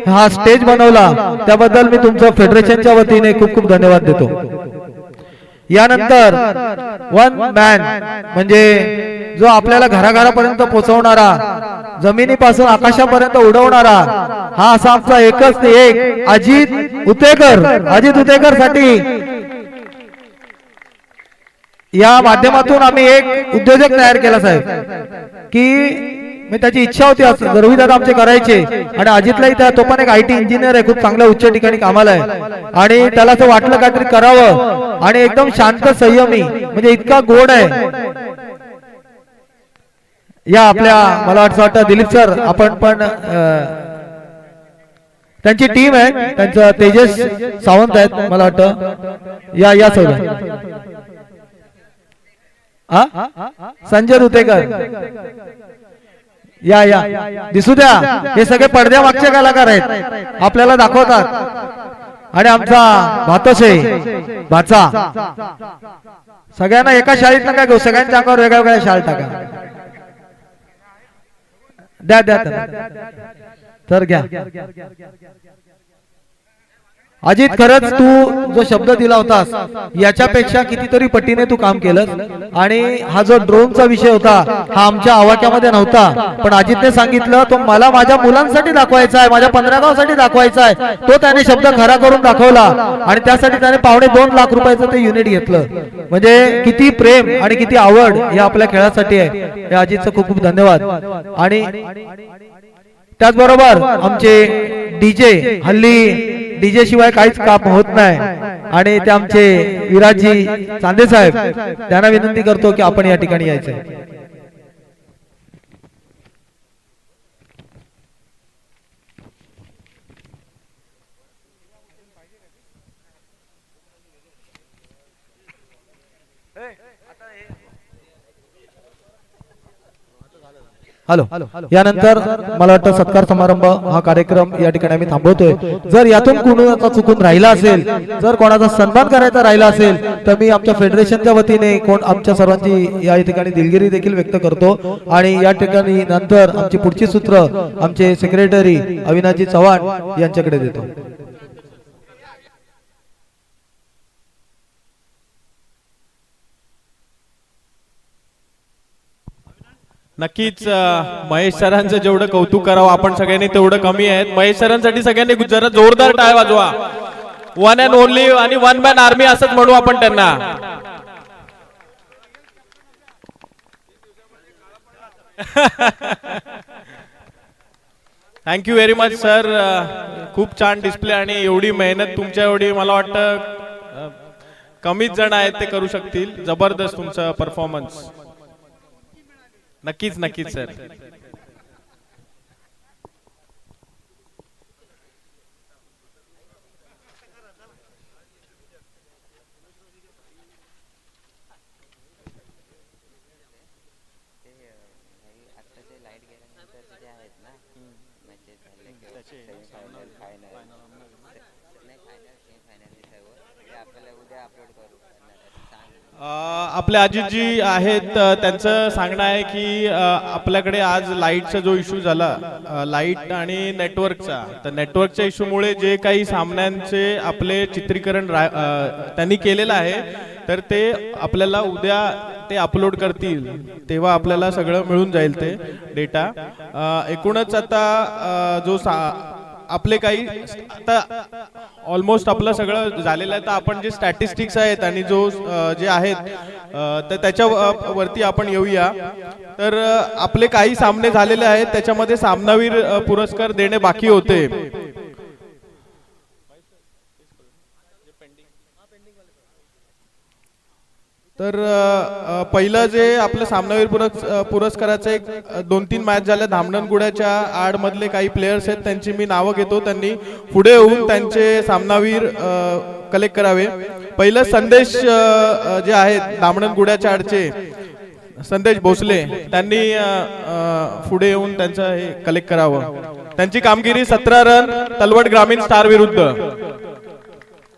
हा स्टेज बनवला, त्याबद्दल मी तुमचं फेडरेशनच्या वतीने खूप खूप धन्यवाद देतो. यानंतर वन मॅन म्हणजे जो आपल्याला घराघरापर्यंत पोहोचवणारा, जमिनीपासून आकाशापर्यंत उडवणारा, हा असा आमचा एकच एक अजित उतेकर. अजित उतेकर साठी या माध्यमातून आम्ही एक उद्योजक तयार केला साहेब की त्याची इच्छा होती गरवी दादा आमचे करायचे आणि अजितलाही त्या तो पण एक IT इंजिनियर आहे, खूप चांगल्या उच्च ठिकाणी कामाला आहे आणि त्याला असं वाटलं काहीतरी करावं आणि एकदम शांत संयमी म्हणजे इतका गोड आहे. या आपल्या मला वाटतं दिलीप सर आपण पण त्यांची टीम आहे, त्यांचं तेजस सावंत आहेत मला वाटतं. या या सर संजय दुतेकर या या दिसू द्या. हे सगळे पडद्या मागचे कलाकार आहेत, आपल्याला दाखवतात आणि आमचा भातोशे भाचा. सगळ्यांना एका शाळेत नका घेऊ, सगळ्यांच्या अंगावर वेगळ्या वेगळ्या शाळेत टाका. द्या द्या तर घ्या. अजित खरंच तू जो शब्द दिला होतास याच्यापेक्षा कितीतरी पटीने तू काम केलंस आणि हा जो ड्रोनचा विषय होता हा आमच्या आवाक्यामध्ये नव्हता, पण अजितने सांगितलं तो मला माझ्या मुलांसाठी दाखवायचा आहे, माझ्या 15 गावासाठी दाखवायचा आहे. तो त्याने शब्द खरा करून दाखवला आणि त्यासाठी त्याने 2.5 लाख रुपयाचं ते युनिट घेतलं. म्हणजे किती प्रेम आणि किती आवड या आपल्या खेळासाठी आहे. या अजितचं खूप खूप धन्यवाद. आणि त्याचबरोबर आमचे डीजे, हल्ली डीजे शिवाय काहीच काम होत नाही आणि ते आमचे विराजी चांदे साहेब, त्यांना विनंती करतो की आपण या ठिकाणी यायचंय. हॅलो. यानंतर मला वाटतं सत्कार समारंभ हा कार्यक्रम या ठिकाणी आम्ही थांबवतोय. जर यातून कोणाचा चुकून राहिला असेल, जर कोणाचा सन्मान करायचा राहिला असेल तर मी आमच्या फेडरेशनच्या वतीने आमच्या सर्वांची या ठिकाणी दिलगिरी देखील व्यक्त करतो आणि या ठिकाणी नंतर आमची पुढची सूत्र आमचे सेक्रेटरी अविनाशजी चव्हाण यांच्याकडे देतो. नक्कीच महेश सरांचं जेवढं कौतुक करावं आपण सगळ्यांनी तेवढं कमी आहे. महेश सरांसाठी सगळ्यांनी जरा जोरदार टाळ्या वाजवा. वन अँड ओनली आणि वन मॅन आर्मी असंच म्हणू आपण त्यांना. Thank you very much sir. खूप छान डिस्प्ले आणि एवढी मेहनत तुमच्या एवढी मला वाटतं कमीच जण आहेत ते करू शकतील. जबरदस्त तुमचा परफॉर्मन्स. नक्कीच नक्कीच सर. आपले अजितजी आहेत, त्यांचं सांगणं आहे की आपल्याकडे आज लाईटचा जो इश्यू झाला, लाईट आणि नेटवर्कचा, तर नेटवर्कच्या इश्यूमुळे जे काही सामन्यांचे आपले चित्रीकरण त्यांनी केलेलं आहे, तर ते आपल्याला उद्या ते अपलोड करतील तेव्हा आपल्याला सगळं मिळून जाईल ते डेटा. एकूणच आता जो आपले काही आता ऑलमोस्ट आपलं सगळं झालेलं आहे, तर आपण जे स्टॅटिस्टिक्स आहेत आणि जो जे आहेत तर त्याच्या वरती आपण येऊया. तर आपले काही सामने झालेले आहेत, त्याच्यामध्ये सामनावीर पुरस्कार देणे बाकी होते. तर पहिलं जे आपलं सामनावीर पुरस्काराचं एक 2-3 मॅच झाल्या धामणनगुड्याच्या आडमधले काही प्लेयर्स आहेत, त्यांची मी नावं घेतो, त्यांनी पुढे येऊन त्यांचे सामनावीर कलेक्ट करावे. पहिलं संदेश जे आहेत धामणनगुड्याच्या आडचे संदेश भोसले, त्यांनी पुढे येऊन त्यांचं हे कलेक्ट करावं. त्यांची कामगिरी 17 रन तलवट ग्रामीण स्टार विरुद्ध.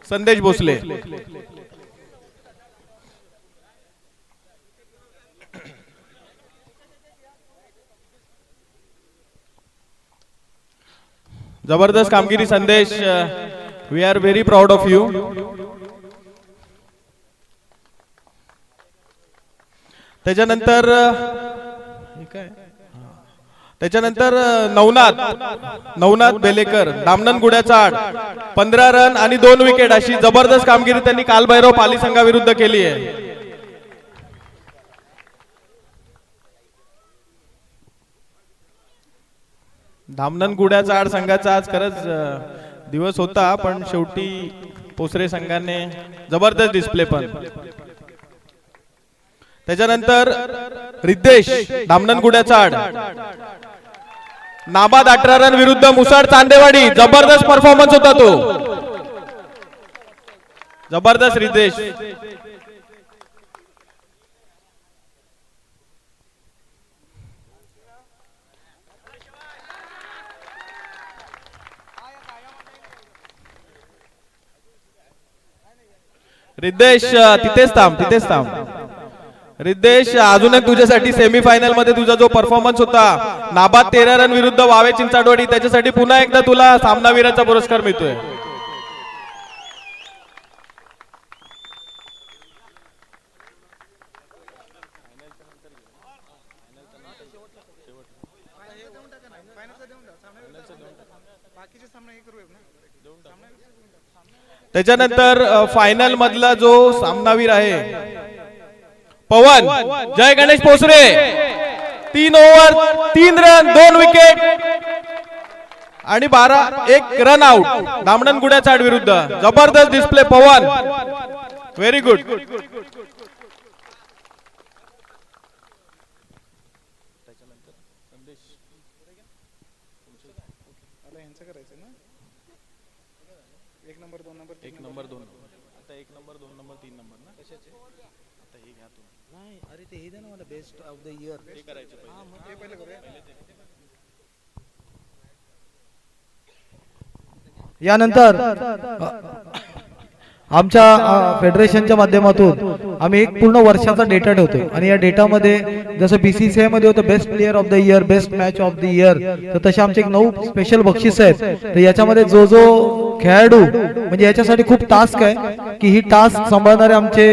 संदेश भोसले. जबरदस्त कामगिरी Sandesh, we are very proud of you. त्याच्यानंतर नवनाथ बेलेकर धामणनगुड्याचा आड 15 रन आणि 2 विकेट अशी जबरदस्त कामगिरी त्यांनी कालभैरव पाली संघाविरुद्ध केली आहे. धामणनगुड्याचा आड संघाचा आज खरंच दिवस होता, पण शेवटी पोसरे संघाने जबरदस्त डिस्प्ले. पण त्याच्यानंतर रिद्देश धामणनगुड्याचा आड नाबाद 18 रन विरुद्ध मुसाड चांदेवाडी. जबरदस्त परफॉर्मन्स होता तो, जबरदस्त रिद्देश. रिद्देश तिथेच थांब. रिद्देश, अजून एक तुझ्यासाठी सेमीफायनल मध्ये तुझा जो परफॉर्मन्स होता, नाबाद 13 रन विरुद्ध वावे चिंचाडवाडी, त्याच्यासाठी पुन्हा एकदा तुला सामनावीराचा पुरस्कार मिळतोय. त्याच्यानंतर फायनल मधला जो सामनावीर आहे पवन जय गणेश पोसरे, 3 ओव्हर 3 रन 2 विकेट आणि 1 रन आउट धामणनगुड्याच्या आड विरुद्ध. जबरदस्त डिस्प्ले पवन, व्हेरी गुड. यानंतर आमच्या फेडरेशनच्या माध्यमातून आम्ही एक पूर्ण वर्षाचा डेटा ठेवतोय आणि या डेटामध्ये जसं BCCI मध्ये होतं best player of the year, best match of the year, तर तसे आमचे एक 9 स्पेशल बक्षीस आहेत. तर याच्यामध्ये जो खेळाडू म्हणजे याच्यासाठी खूप टास्क आहे की ही टास्क सांभाळणारे आमचे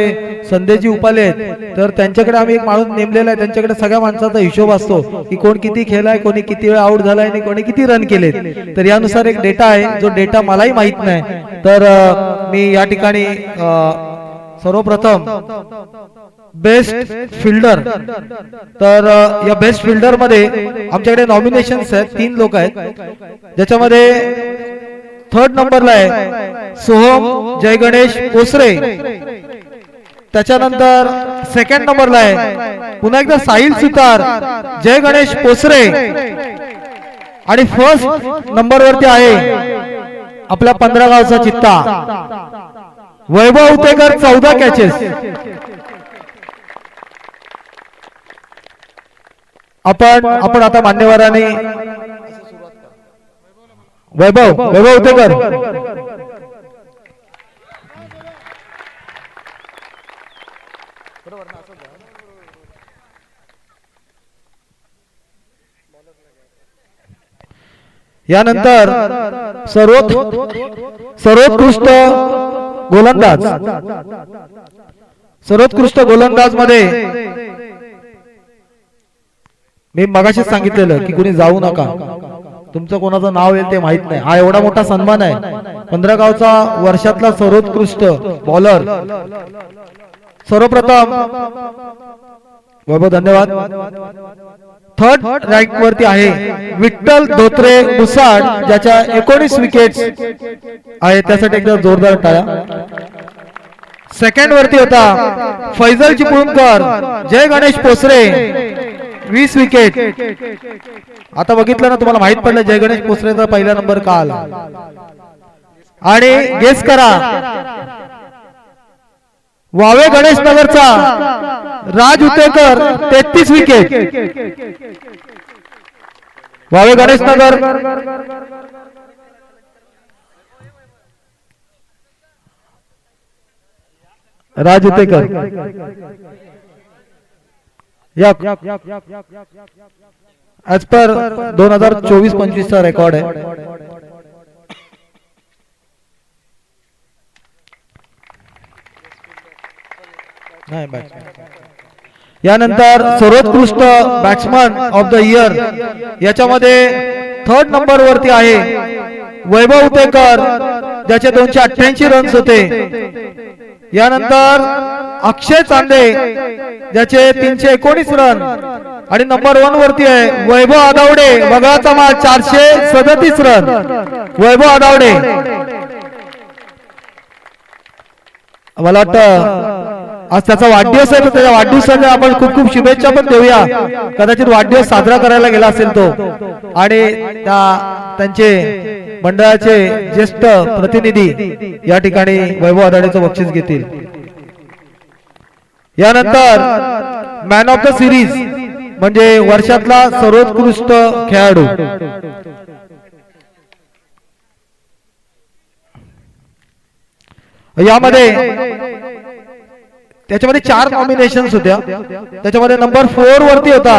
संदेशजी उपाले आहेत, तर त्यांच्याकडे आम्ही एक माणूस नेमलेला आहे. त्यांच्याकडे सगळ्या माणसाचा हिशोब असतो की कोण किती खेळलाय, कोणी किती वेळ आउट झालाय आणि कोणी किती रन केलेत. तर यानुसार एक डेटा आहे, जो डेटा मलाही माहित नाही. तर मी या ठिकाणी सर्वप्रथम बेस्ट फिल्डर, तर या बेस्ट फिल्डर मध्ये आमच्याकडे नॉमिनेशन्स आहेत, 3 लोक आहेत, ज्याच्यामध्ये 3rd नंबरला आहे सोहम जय गणेश पोसरे. त्याच्यानंतर 2nd नंबरला आहे पुन्हा एकदा साहिल सुतार जय गणेश पोसरे. आणि 1st नंबरवरती आहे आपला 15 गावचा चित्ता वैभव उतेकर, 14 कॅचेस. आपण आता मान्यवरांनी वैभव उतेकर. यानंतर सर्वोत्कृष्ट गोलंदाज मध्ये मी मगाशीच सांगितलेलं की कुणी जाऊ नका, तुमचं कोणाचं नाव येईल ते माहित नाही. हा एवढा मोठा सन्मान आहे. 15 गावचा वर्षातला सर्वोत्कृष्ट बॉलर. सर्वप्रथम वैभव धन्यवाद. थर्ड रँक वरती आहे विठ्ठल धोत्रे मुसाड, ज्याच्या 19 विकेट्स आहे, त्यासाठी एकदा जोरदार टाळ्या. सेकंड वरती होता फैजल चिपळूणकर, जय गणेश पोसरे 20 विकेट. आता बघितलं ना, तुम्हाला माहित पडलं जय गणेश पोसरेचा पहिला नंबर का आला. आणि गेस करा, वावे गणेश नगरचा राज उतेकर 33 विकेट. वावे गणेश नगर राज उतेकर ऍज पर 2024-25 चा रेकॉर्ड आहे. यानंतर सर्वोत्कृष्ट बॅट्समन ऑफ द इयर याच्यामध्ये थर्ड नंबर वरती आहे वैभव उतेकर, ज्याचे 288 रन्स होते. यानंतर अक्षय चांदे, ज्याचे 319 रन. आणि नंबर 1 वरती आहे वैभव आदावडे, वगळाचा माल 437 रन. वैभव आदावडे, मला वाटतं आज त्याचा वाढदिवस आहे, तर त्याच्या वाढदिवसाला आपण खूप खूप शुभेच्छा पण देऊया. कदाचित वाढदिवस साजरा करायला गेला असेल तो, आणि त्यांचे मंडळाचे ज्येष्ठ प्रतिनिधी या ठिकाणी वैभव आदाडेचं बक्षीस घेतील. यानंतर मॅन ऑफ द सिरीज म्हणजे वर्षातला सर्वोत्कृष्ट खेळाडू. त्याच्यामध्ये 4 नॉमिनेशन्स होत्या. त्याच्यामध्ये नंबर 4 वरती होता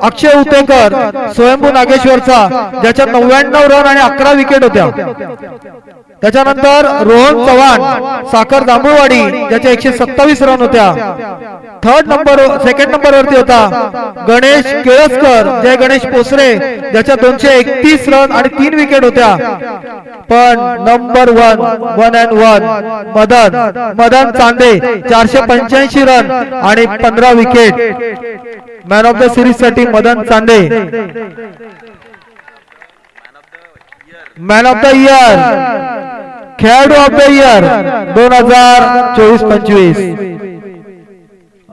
अक्षय उतेकर, स्वयंभू नागेश्वरचा, ज्याच्या 99 रन आणि 11 विकेट होत्या. त्याच्यानंतर रोहन चव्हाण, साखर जांभूळवाडी, ज्याच्या 127 रन होत्या. सेकंड नंबर वरती होता गणेश केळसकर, जय गणेश पोसरे, ज्याच्या 231 रन आणि 3 विकेट होत्या. पण number 1 and 1 Madan Chande, 485 run आणि 15 wicket. Man of the series साठी Madan Chande. Man of the year, खेळाडू ऑफ द इयर 2024-25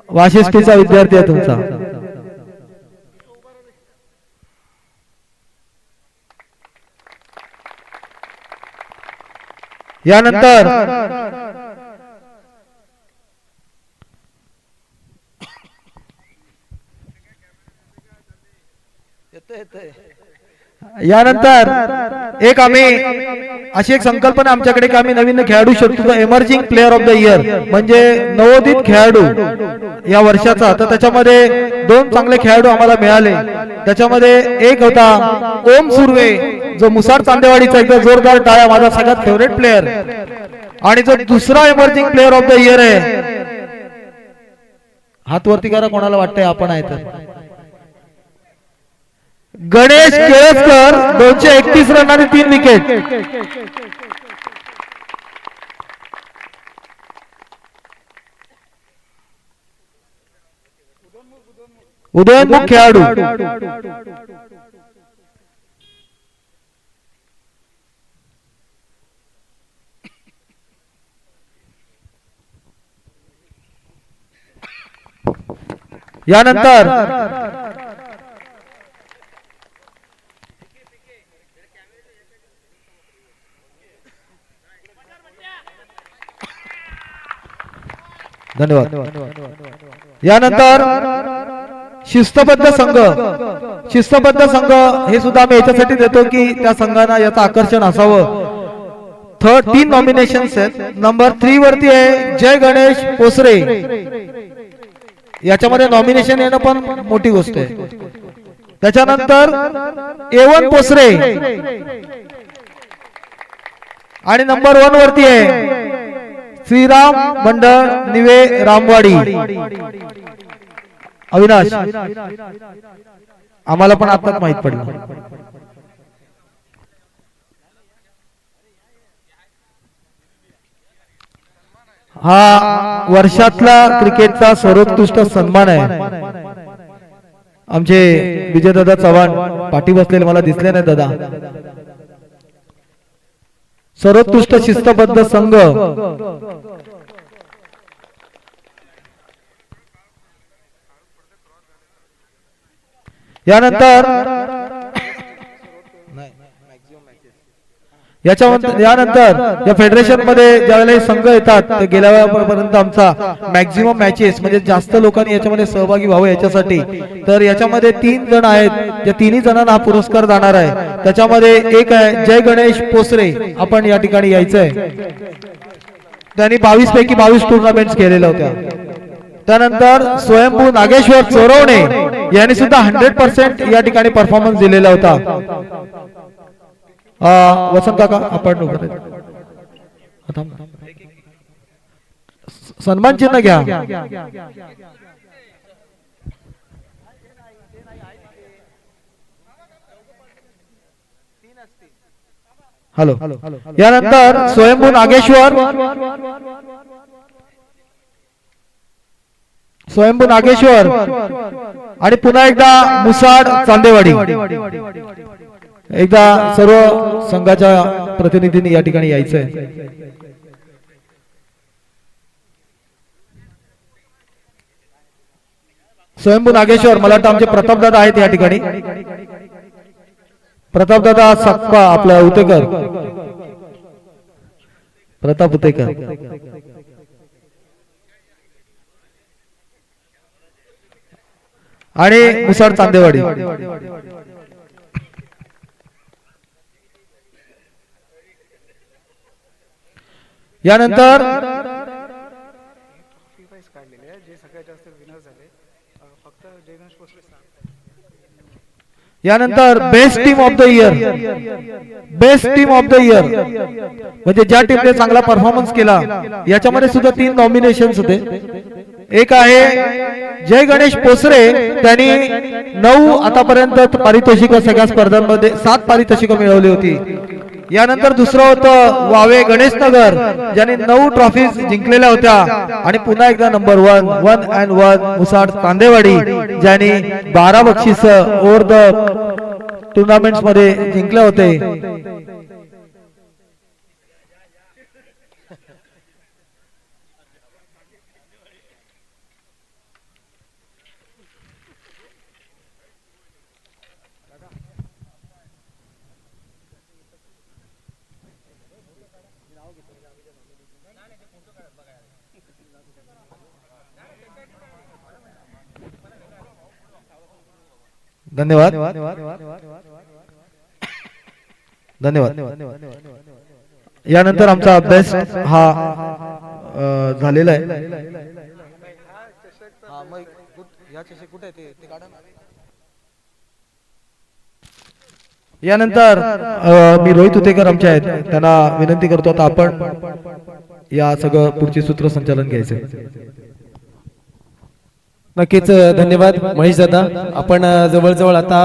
वाशिष्ठीचा विद्यार्थी आहे तुमचा. यानंतर एक आम्ही अशी एक संकल्पना आमच्याकडे की आम्ही नवीन खेळाडू शोधतो, emerging player of the year म्हणजे नवोदित खेळाडू या वर्षाचा. तर त्याच्यामध्ये 2 चांगले खेळाडू आम्हाला मिळाले. त्याच्यामध्ये एक होता ओम सुर्वे, जो मुसाड चांदेवाडीचा, एकदा जोरदार टाळ्या, माझा सगळ्यात फेवरेट प्लेअर. आणि जो दुसरा emerging player of the year आहे, हात वरती करा कोणाला वाटतंय आपण आहे तर, गणेश केळसकर, 231 रन आणि 3 विकेट. उदयोन्मुख खेळाडू. यानंतर धन्यवाद. यानंतर शिस्तबद्ध संघ हे सुद्धा आम्ही याच्यासाठी देतो की त्या संघांना याचं आकर्षण असावं. 3 नॉमिनेशन्स आहेत. नंबर 3 वरती आहे जय गणेश पोसरे. याच्यामध्ये नॉमिनेशन येणं पण मोठी गोष्ट आहे. त्याच्यानंतर A1 पोसरे आणि नंबर 1 वरती आहे श्रीराम मंडळ निवे रामवाडी. अविनाश, आम्हाला पण आताच माहित पडलं. हा वर्षातला क्रिकेटचा सर्वोत्कृष्ट सन्मान आहे. आमचे विजयदादा चव्हाण पाठी बसलेले मला दिसले नाही दादा. सर्वोत्कृष्ट शिस्तबद्ध संघ यानंतर यानंतर या फेडरेशन मध्ये ज्यावेळेला संघ येतात ते गेल्या वेळेपर्यंत आमचा मॅक्झिमम मॅचेस म्हणजे जास्त लोकांनी याच्यामध्ये सहभागी व्हावं याच्यासाठी. तर याच्यामध्ये 3 जण आहेत, ज्या 3 जणांना हा पुरस्कार जाणार आहे. त्याच्यामध्ये एक आहे जय गणेश पोसरे. आपण या ठिकाणी यायचंय. त्यांनी 22 पैकी 22 टुर्नामेंट्स केलेल्या होत्या. त्यानंतर स्वयंभू नागेश्वर चोरवणे यांनी सुद्धा 100% या ठिकाणी परफॉर्मन्स दिलेला होता. वसंत काका आपण सन्मान चिन्ह घ्या. हॅलो. यानंतर स्वयंभू नागेश्वर आणि पुन्हा एकदा मुसाड चांदेवाडी. एकदा सर्व संघाच्या प्रतिनिधींनी या ठिकाणी यायचंय. स्वयंभू नागेश्वर, मला वाटतं आमचे प्रतापदादा आहेत या ठिकाणी. प्रतापदादा सक्पा आपला उतेकर, प्रताप उतेकर. आणि मुसाड चांदेवाडी. यानंतर best team of the year. म्हणजे ज्या टीमने चांगला परफॉर्मन्स केला याच्यामध्ये सुद्धा 3 नॉमिनेशन्स होते. एक आहे जय गणेश पोसरे, त्यांनी 9 आतापर्यंत पारितोषिक सगळ्या स्पर्धांमध्ये 7 पारितोषिकं मिळवली होती. यानंतर दुसरं होतं वावे गणेश नगर, ज्यांनी 9 ट्रॉफीज जिंकलेल्या होत्या. आणि पुन्हा एकदा नंबर 1 मुसाड तांदेवाडी, ज्यांनी 12 बक्षीस ओव्हर द टुर्नामेंट्स मध्ये जिंकले होते. धन्यवाद. यानंतर आमचा अभ्यास हा झालेला आहे. यानंतर मी रोहित उतेकर आमचे आहेत, त्यांना विनंती करतो आता आपण या सगळं पुढचे सूत्रसंचालन घ्यायचे. नक्कीच धन्यवाद महेश दादा. आपण जवळजवळ आता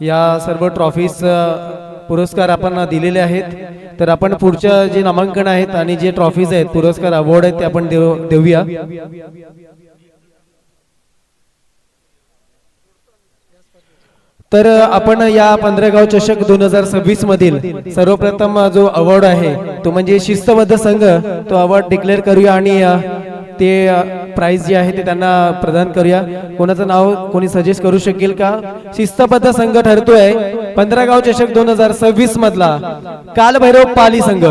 या सर्व ट्रॉफीज पुरस्कार आपण दिलेले आहेत. तर आपण पुढच्या जे नामांकन आहेत आणि जे ट्रॉफीज आहेत, पुरस्कार अवॉर्ड आहेत, ते आपण देऊया. तर आपण या 15 गाव चषक 2026 मधील सर्वप्रथम जो अवॉर्ड आहे तो म्हणजे शिस्तबद्ध संघ, तो अवॉर्ड डिक्लेअर करूया आणि ते प्राइज जी आहे ते त्यांना प्रदान करूया. कोणाचं नाव कोणी सजेस्ट करू शकेल का? शिस्तबद्ध संघ ठरतोय 15 गाव चषक 2026 मधला कालभैरव पाली संघ.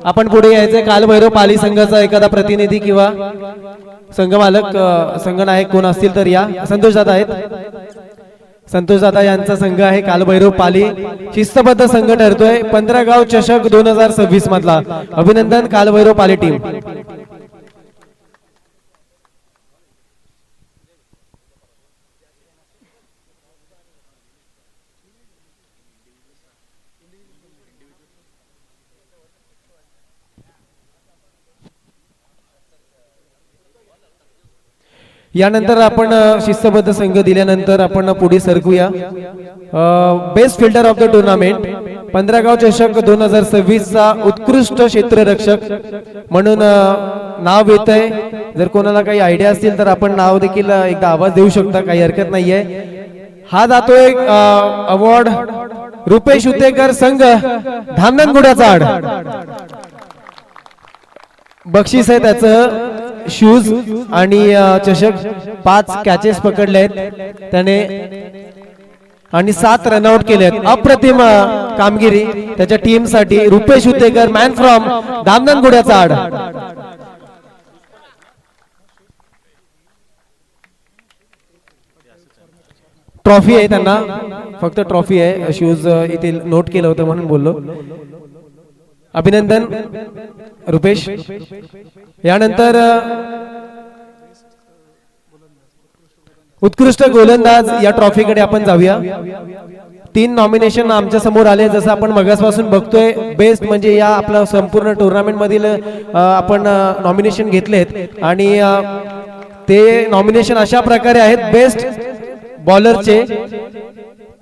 आपण पुढे यायचंय. कालभैरव पाली संघाचा एखादा प्रतिनिधी किंवा संघ मालक संघनायक कोण असतील तर या. संतोष दादा आहेत. संतोष दादा यांचा संघ आहे कालभैरव पाली. शिस्तबद्ध संघ ठरतोय 15 गाव चषक 2026 मधला. अभिनंदन कालभैरव पाली टीम. यानंतर आपण शिस्तबद्ध संघ दिल्यानंतर आपण पुढे सरकूया. Best fielder of the tournament 15 गाव चषक 2026 चा उत्कृष्ट क्षेत्ररक्षक म्हणून नाव येत आहे. जर कोणाला काही आयडिया असतील तर आपण नाव देखील एकदा आवाज देऊ शकता, काही हरकत नाहीये. हा जातोय अवॉर्ड रुपेश उतेकर संघ धामणगुड्याचा आड. बक्षीस आहे त्याचं शूज आणि चषक. 5 कॅचेस पकडले आहेत त्याने आणि 7 रनआउट केले आहेत. अप्रतिम कामगिरी त्याच्या टीम साठी. रुपेश उतेकर मॅन फ्रॉम धामणगुड्याचा आड. ट्रॉफी आहे त्यांना, फक्त ट्रॉफी आहे. शूज इथे नोट केलं होतं म्हणून बोललो. अभिनंदन रुपेश. यानंतर उत्कृष्ट गोलंदाज या ट्रॉफीकडे आपण जाऊया. 3 नॉमिनेशन आमच्या समोर आले. जसं आपण मगासपासून बघतोय बेस्ट म्हणजे या आपल्या संपूर्ण टुर्नामेंट मधील आपण नॉमिनेशन घेतलेत आणि ते नॉमिनेशन अशा प्रकारे आहेत. बेस्ट बॉलरचे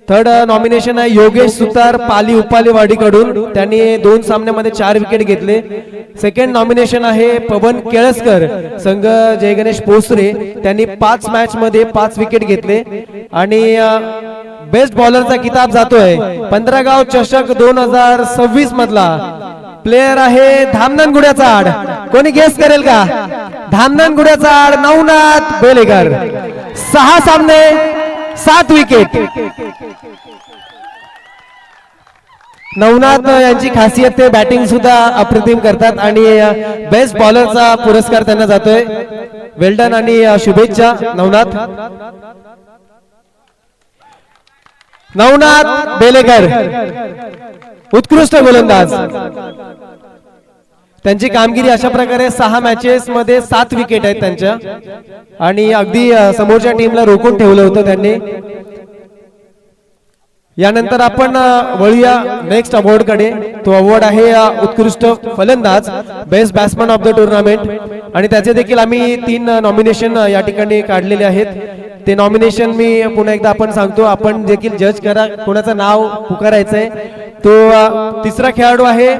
3rd नॉमिनेशन आहे योगेश सुतार पाली उपालेवाडी कडून. त्यांनी 2 सामन्यामध्ये 4 विकेट घेतले. 2nd नॉमिनेशन आहे पवन केळसकर संघ जय गणेश पोसरे. त्यांनी 5 मॅच मध्ये 5 विकेट घेतले. आणि बेस्ट बॉलरचा किताब जातोय 15 गाव चषक 2026 मधला प्लेयर आहे धामणगुड्याचा आड. कोणी गेस करेल का? धामणगुड्याचा आड नवनाथ बेलेकर. 6 सामने 7 विकेट. नवनाथ यांची खासियत ते बॅटिंग सुद्धा अप्रतिम करतात आणि बेस्ट बॉलरचा पुरस्कार त्यांना जातोय. वेल्डन आणि शुभेच्छा नवनाथ. नवनाथ बेलेकर उत्कृष्ट गोलंदाज. त्यांची कामगिरी अशा प्रकारे 6 मॅचेस मध्ये 7 विकेट आहेत त्यांच्या आणि अगदी समोरच्या टीमला रोखून ठेवलं होतं त्यांनी. यानंतर आपण वळूया नेक्स्ट अवॉर्ड कडे. तो अवॉर्ड आहे उत्कृष्ट फलंदाज best batsman of the tournament आणि त्याचे देखील आम्ही 3 नॉमिनेशन या ठिकाणी काढलेले आहेत. ते नॉमिनेशन मी पुन्हा एकदा आपण सांगतो. आपण देखील जज करा कोणाचं नाव पुकारायचंय. तो 3रा खेळाडू आहे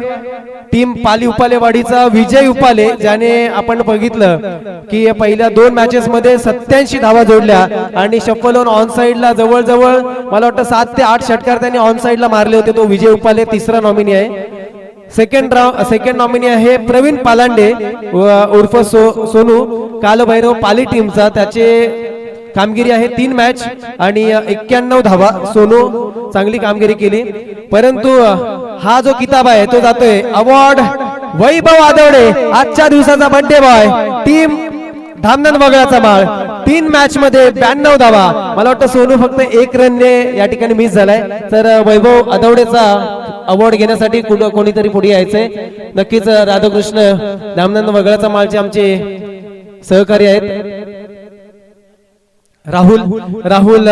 टीम पाली उपालेवाडीचा विजय उपाले, ज्याने आपण बघितलं की पहिल्या 2 मॅचेस मध्ये 87 धावा जोडल्या आणि शफल ऑन साइडला जवळजवळ मला वाटतं 7 ते 8 षटकार त्यांनी ऑन साइडला मारले होते. तो विजय उपाले 3रा नॉमिनी आहे. सेकंड नॉमिनी आहे प्रवीण पालांडे उर्फ सोनू कालभैरव पाली टीमचा. त्याचे कामगिरी आहे 3 मॅच आणि 91 धावा. सोनू चांगली कामगिरी केली. परंतु हा जो किताब आहे तो जातोय अवॉर्ड वैभव आदवडे आजच्या दिवसाचा बर्थडे बॉय टीम धामणन वगळाचा माळ. 3 मॅच मध्ये 92 धावा. मला वाटतं सोनू फक्त 1 रनने या ठिकाणी मिस झालाय. तर वैभव आदवडेचा अवॉर्ड घेण्यासाठी कोणीतरी पुढे यायचंय. नक्कीच राधाकृष्ण धामणन वगळाचा माळचे आमचे सहकारी आहेत राहुल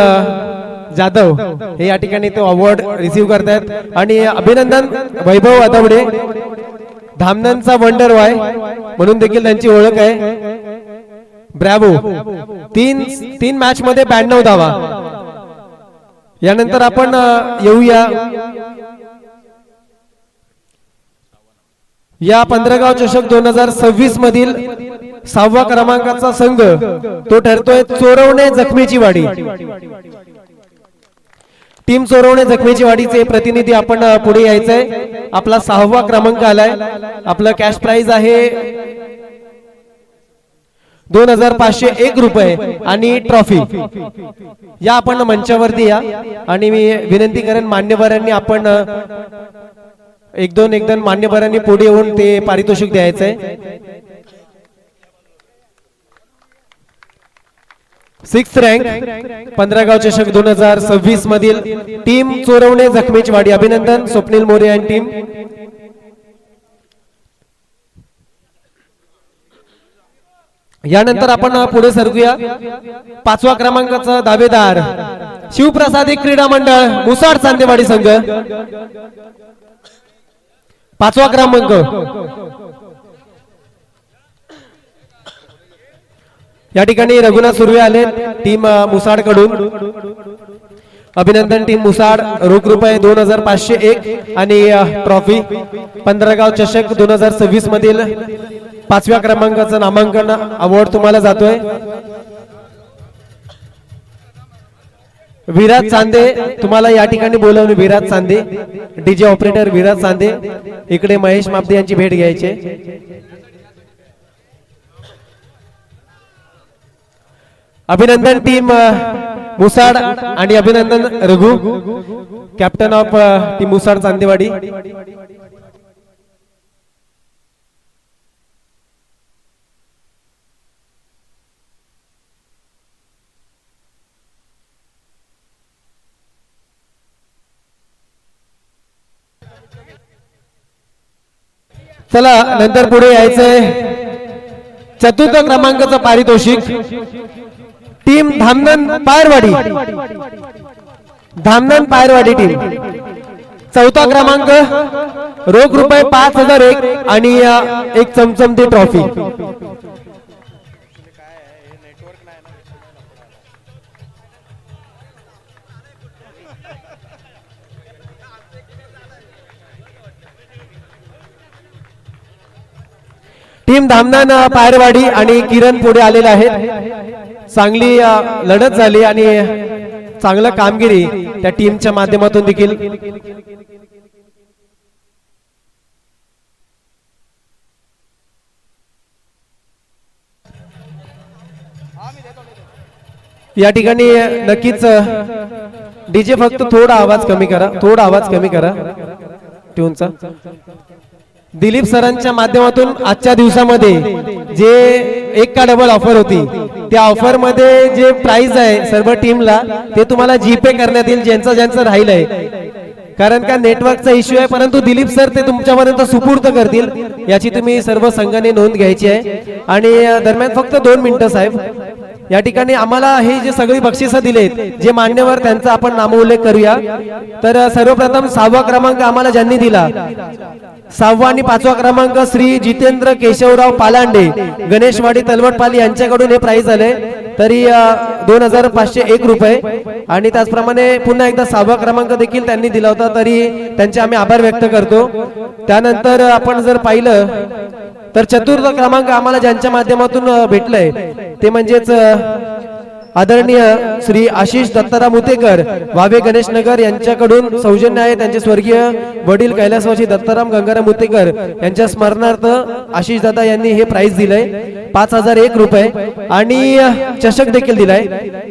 जाधव हे या ठिकाणी तो अवॉर्ड रिसीव्ह करतायत आणि अभिनंदन वैभव आदवडे. धामणनचा वंडर बॉय म्हणून देखील त्यांची ओळख आहे. ब्रॅवो 3 मॅच मध्ये 92 धावा. यानंतर आपण येऊया या 15 गाव चषक 2026 मधील 6व्या क्रमांकाचा संघ. तो ठरतोय चोरवणे जखमीची वाडी. टीम चोरवणे जखमीची वाडीचे प्रतिनिधी आपण पुढे यायचंय. आपला 6वा क्रमांक आलाय. आपलं कॅश प्राइज आहे 2,501 रुपये आणि ट्रॉफी. या आपण मंचावरती या आणि मी विनंती करेन मान्यवरांनी आपण एक दोन मान्यवरांनी पुढे येऊन ते पारितोषिक द्यायचंय. 6th रँक 15 गाव चषक 2026 मधील टीम चोरवणे जखमीची वाडी. अभिनंदन स्वप्नील मोरे आणि टीम. यानंतर आपण पुढे सरकूया. 5व्या क्रमांकाचा दावेदार शिवप्रसादी क्रीडा मंडळ मुसाड चांदेवाडी संघ. 5वा क्रमांक. या ठिकाणी रघुनाथ सुर्वे आले टीम मुसाड कडून. अभिनंदन टीम मुसाड. रोख रुपये 2,501 आणि ट्रॉफी. 15 गाव चषक 2026 मधील 5व्या क्रमांकाचं नामांकन अवॉर्ड तुम्हाला जातोय. विराज चांदे तुम्हाला या ठिकाणी बोलवले. विराज चांदे डीजे ऑपरेटर विराज चांदे इकडे महेश मापदे यांची भेट घ्यायची. अभिनंदन टीम मुसाड आणि अभिनंदन रघु कॅप्टन ऑफ टीम मुसाड चांदेवाडी. चला नंतर पुढे यायचंय. 4था क्रमांकाचं पारितोषिक टीम धामनन पायरवाडी. धामनन पायरवाडी टीम 4था क्रमांक. रोख रुपये 5,001 आणि एक चमचमती ट्रॉफी. टीम धामनन पायरवाडी आणि किरण पुढे आलेले आहेत. चांगली लढत झाली आणि चांगलं कामगिरी त्या टीमच्या माध्यमातून देखील. या ठिकाणी नक्कीच डीजे फक्त थोडा आवाज कमी करा. थोडा आवाज कमी करा ट्यूनचा. दिलीप सरांच्या माध्यमातून आजच्या दिवसामध्ये जे एक का डबल ऑफर होती त्या ऑफर मध्ये जे प्राइस आहे सर्व टीमला ते तुम्हाला जीपे करण्यात येईल ज्यांचं राहिलंय. कारण का नेटवर्कचा इश्यू आहे परंतु दिलीप सर ते तुमच्यापर्यंत सुपूर्द करतील याची तुम्ही सर्व संघाने नोंद घ्यायची आहे. आणि दरम्यान फक्त 2 मिनिटं साहेब. या ठिकाणी आम्हाला हे जे सगळी बक्षिसं दिलेत जे मान्यवर त्यांचा आपण नामोल्लेख करूया. तर सर्वप्रथम 6वा क्रमांक आम्हाला ज्यांनी दिला 6वा आणि 5वा क्रमांक श्री जितेंद्र केशवराव पालांडे गणेशवाडी तलवटपाली यांच्याकडून हे प्राइस आले. तरी 2,501 रुपये. आणि त्याचप्रमाणे पुन्हा एकदा 6वा क्रमांक देखील त्यांनी दिला होता तरी त्यांचे आम्ही आभार व्यक्त करतो. त्यानंतर आपण जर पाहिलं तर 4था क्रमांक आम्हाला ज्यांच्या माध्यमातून भेटलंय ते म्हणजेच आदरणीय श्री आशिष दत्ताराम मुतेकर वावे गणेशनगर यांच्याकडून सौजन्य आहे. त्यांचे स्वर्गीय वडील कैलासवासी दत्ताराम गंगाराम मुतेकर यांच्या स्मरणार्थ आशिष दादा यांनी हे प्राइस दिलंय 5,001 रुपये आणि चषक देखील दिलाय.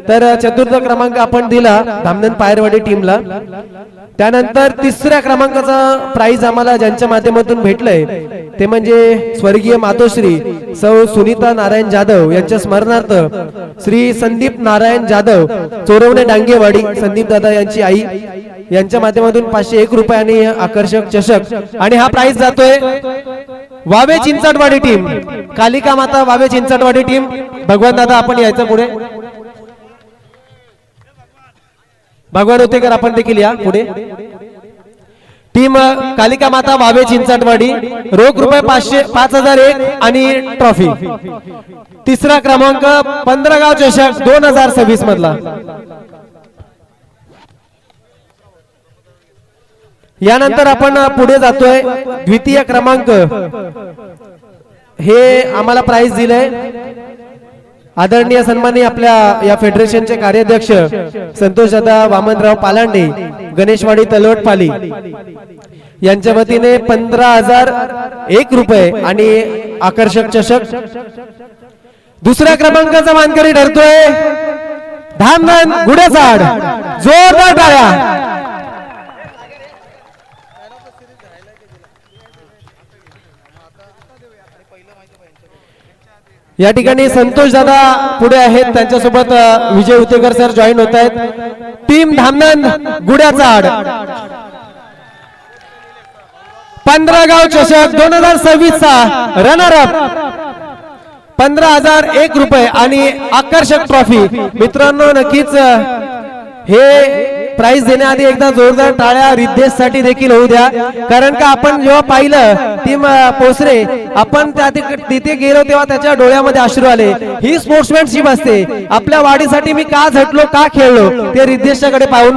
तर 4था क्रमांक आपण दिला धामनन पायरवाडी टीमला. त्यानंतर 3ऱ्या क्रमांकाचा प्राइस आम्हाला ज्यांच्या माध्यमातून भेटलंय ते म्हणजे स्वर्गीय मातोश्री सौ सुनीता नारायण जाधव यांच्या स्मरणार्थ श्री संदीप नारायण जाधव चोरवणे डांगेवाडी संदीप दादा यांची आई यांच्या माध्यमातून 501 रुपये आणि आकर्षक चषक. आणि हा प्राइस जातोय वावे चिंचाटवाडी टीम कालिका माता वावे चिंचाटवाडी टीम. भगवान दादा आपण यायचं पुढे. भगवान उतेकर आपण देखील या पुढे. टीम कालिका माता वावे चिंचाटवाडी. रोख रुपये 5,001 आणि ट्रॉफी. 3रा क्रमांक 15 गाव चषक 2026 मधला. यानंतर आपण पुढे जातोय. 2य क्रमांक हे आम्हाला प्राइस दिलंय आदरणीय सन्माननीय आपल्या या फेडरेशनचे कार्याध्यक्ष संतोष दादा वामनराव पालांडे गणेशवाडी तलवटपाली यांच्या वतीने 15,001 रुपये आणि आकर्षक चषक. दुसऱ्या क्रमांकाचा मानकरी ठरतोय धामधन गुढेचाड. जोरदार टाळ्या. या ठिकाणी संतोष दादा पुढे आहेत, त्यांच्यासोबत विजय उतेकर सर जॉईन होत आहेत. टीम धामधन गुढ्याचाड 15 गाव चषक 2026 चा रनर अप 15,001 रुपये आणि आकर्षक ट्रॉफी. मित्रांनो नक्कीच हे प्राइज देण्याआधी एकदा जोरदार टाळ्या रिद्धेश साठी देखील होऊ द्या, कारण का आपण जेव्हा पाहिलं टीम पोसरे आपण तिथे गेलो तेव्हा त्याच्या डोळ्यामध्ये अश्रू आले. ही स्पोर्ट्समॅनशिप असते. आपल्या वाढीसाठी मी का झटलो का खेळलो ते रिद्धेशच्याकडे पाहून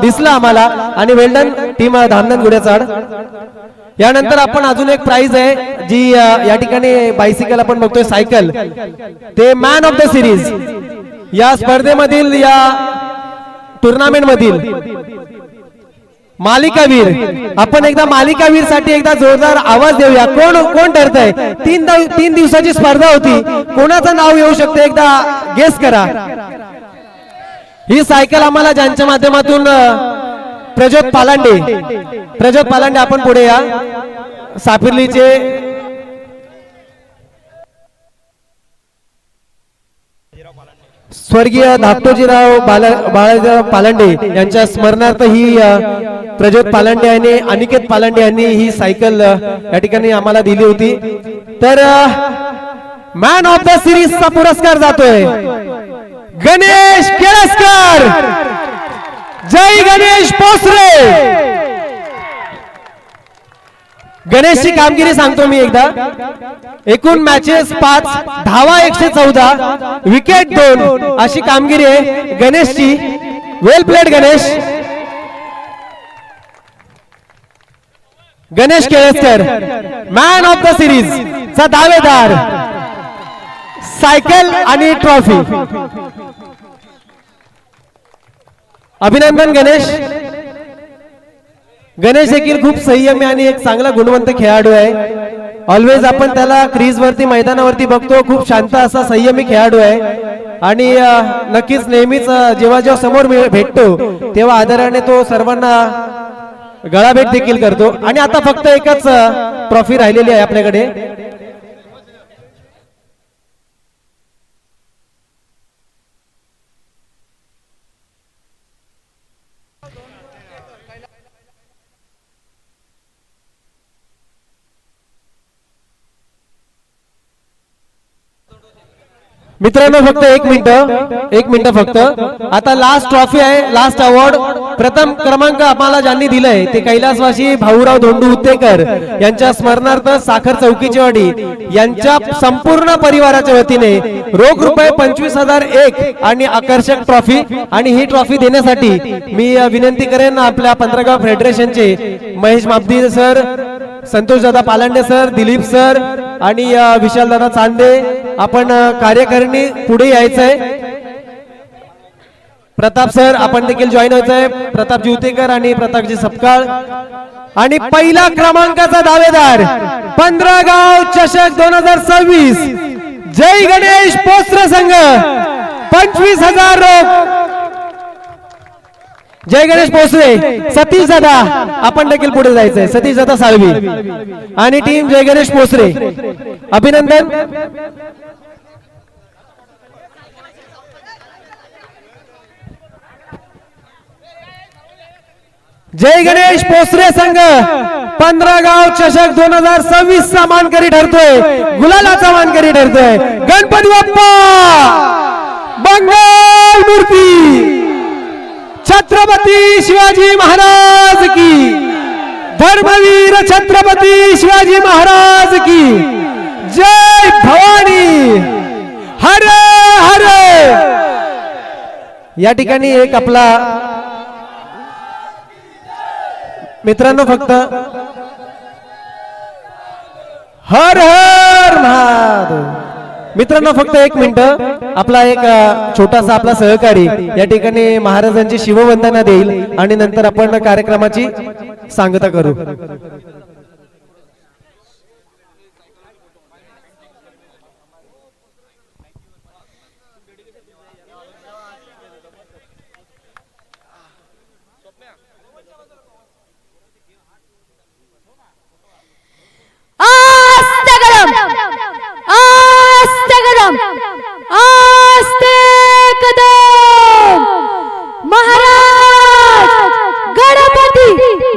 दिसलं आम्हाला. आणि वेल्डन टीम धामधन गुढेचाड. यानंतर आपण अजून एक प्राइज आहे जी या ठिकाणी बायसिकल आपण बघतोय सायकल, ते मॅन ऑफ द सिरीज या स्पर्धेमधील या टुर्नामेंट मधील मालिकावीर. आपण एकदा मालिकावीर साठी एकदा जोरदार आवाज देऊया. कोण कोण ठरतंय? 3 दिवसाची स्पर्धा होती. कोणाचं नाव येऊ शकते एकदा गेस करा. ही सायकल आम्हाला ज्यांच्या माध्यमातून प्रज्योत पालांडे आपण पुढे या. सापिर्लीचे स्वर्गीय धाकटोजीराव बाळाजीराव पालांडे यांच्या स्मरणार्थ ही प्रज्योत पालांडे आणि अनिकेत पालांडे यांनी ही सायकल या ठिकाणी आम्हाला दिली होती. तर मॅन ऑफ द सिरीजचा पुरस्कार जातोय गणेश केळसकर. जय गणेश पोसरे. गणेशची कामगिरी सांगतो मी एकदा. एकूण मॅचेस 5, धावा 114, विकेट 2 अशी कामगिरी आहे गणेशची. Well played Ganesh. Ganesh Kelaskar man of the series चा दावेदार. सायकल आणि ट्रॉफी. अभिनंदन गणेश. गणेश देखील खूप संयमी आणि एक चांगला गुणवंत खेळाडू आहे. ऑलवेज आपण त्याला क्रीज वरती मैदानावरती बघतो, खूप शांत असा संयमी खेळाडू आहे. आणि नक्कीच नेहमीच जेव्हा जेव्हा समोर भेटतो तेव्हा आदराने तो सर्वांना गळाभेट देखील करतो. आणि आता फक्त एकच ट्रॉफी राहिलेली आहे आपल्याकडे. मित्रांनो फक्त एक मिनिट फक्त. आता लास्ट ट्रॉफी आहे, लास्ट अवॉर्ड. प्रथम क्रमांक आम्हाला ज्यांनी दिलाय ते कैलासवासी भाऊराव धोंडू उत्तेकर यांच्या स्मरणार्थ साखर चौकीचेवाडी यांच्या संपूर्ण परिवाराच्या वतीने रोख रुपये 25,001 आणि आकर्षक ट्रॉफी. आणि ही ट्रॉफी देण्यासाठी मी विनंती करेन आपल्या 15 गाव फेडरेशनचे महेश मापदी सर, संतोष दादा पालांडे सर, दिलीप सर आणि विशाल दादा चांदे आपण कार्यकारिणी पुढे यायचंय. प्रताप सर आपण देखील जॉईन व्हायचंय. प्रताप जिवतेकर आणि प्रतापजी सपकाळ. आणि पहिला क्रमांकाचा दावेदार 15 गाव चषक 2026 जय गणेश पोसरे संघ 25,000 रोख. जय गणेश पोसरे. सतीश दादा आपण देखील पुढे जायचंय. सतीश दादा साळवी आणि टीम जय गणेश पोसरे अभिनंदन. जय गणेश पोसरे संघ 15 गाव चषक 2026 चा मानकरी ठरतोय, गुलालाचा मानकरी ठरतोय. गणपती बाप्पा मंगल मूर्ती. छत्रपती शिवाजी महाराज की. धर्मवीर छत्रपती शिवाजी महाराज की जय. भवानी हर हर. या ठिकाणी एक आपला मित्रांनो फक्त हर हर महादेव. मित्रांनो फक्त एक मिनिट. आपला एक छोटासा आपला सहकारी या ठिकाणी महाराजांची शिववंदना देईल आणि नंतर आपण कार्यक्रमाची सांगता करू.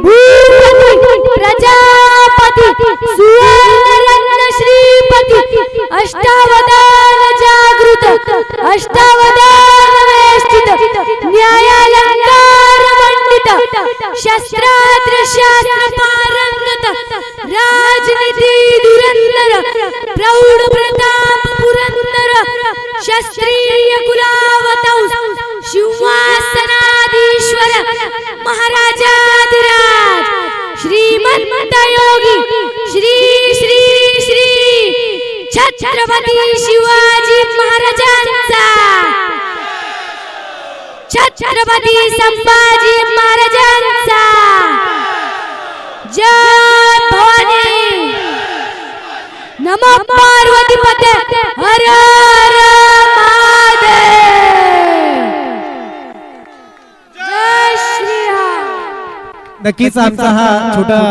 भूपती प्रजापती सुवर्णरत्न श्रीपती अष्टावधान जागृत अष्टावधान वेष्टित न्यायालंकार मंडित शस्त्रास्त्र शास्त्र पारंगत राजनीती धुरंधर प्रौढ प्रताप पुरंदर क्षत्रिय कुलावतंस सिंहासनाधीश्वर महाराजाधिराज श्रीमंत योगी श्री श्री श्री छत्रपती शिवाजी महाराजांचा छत्रपती संभाजी महाराजांचा जय भवानी नमो पार्वतीपते हर हर महादेव जय श्रीराम. नक्कीच आमचा हा छोटा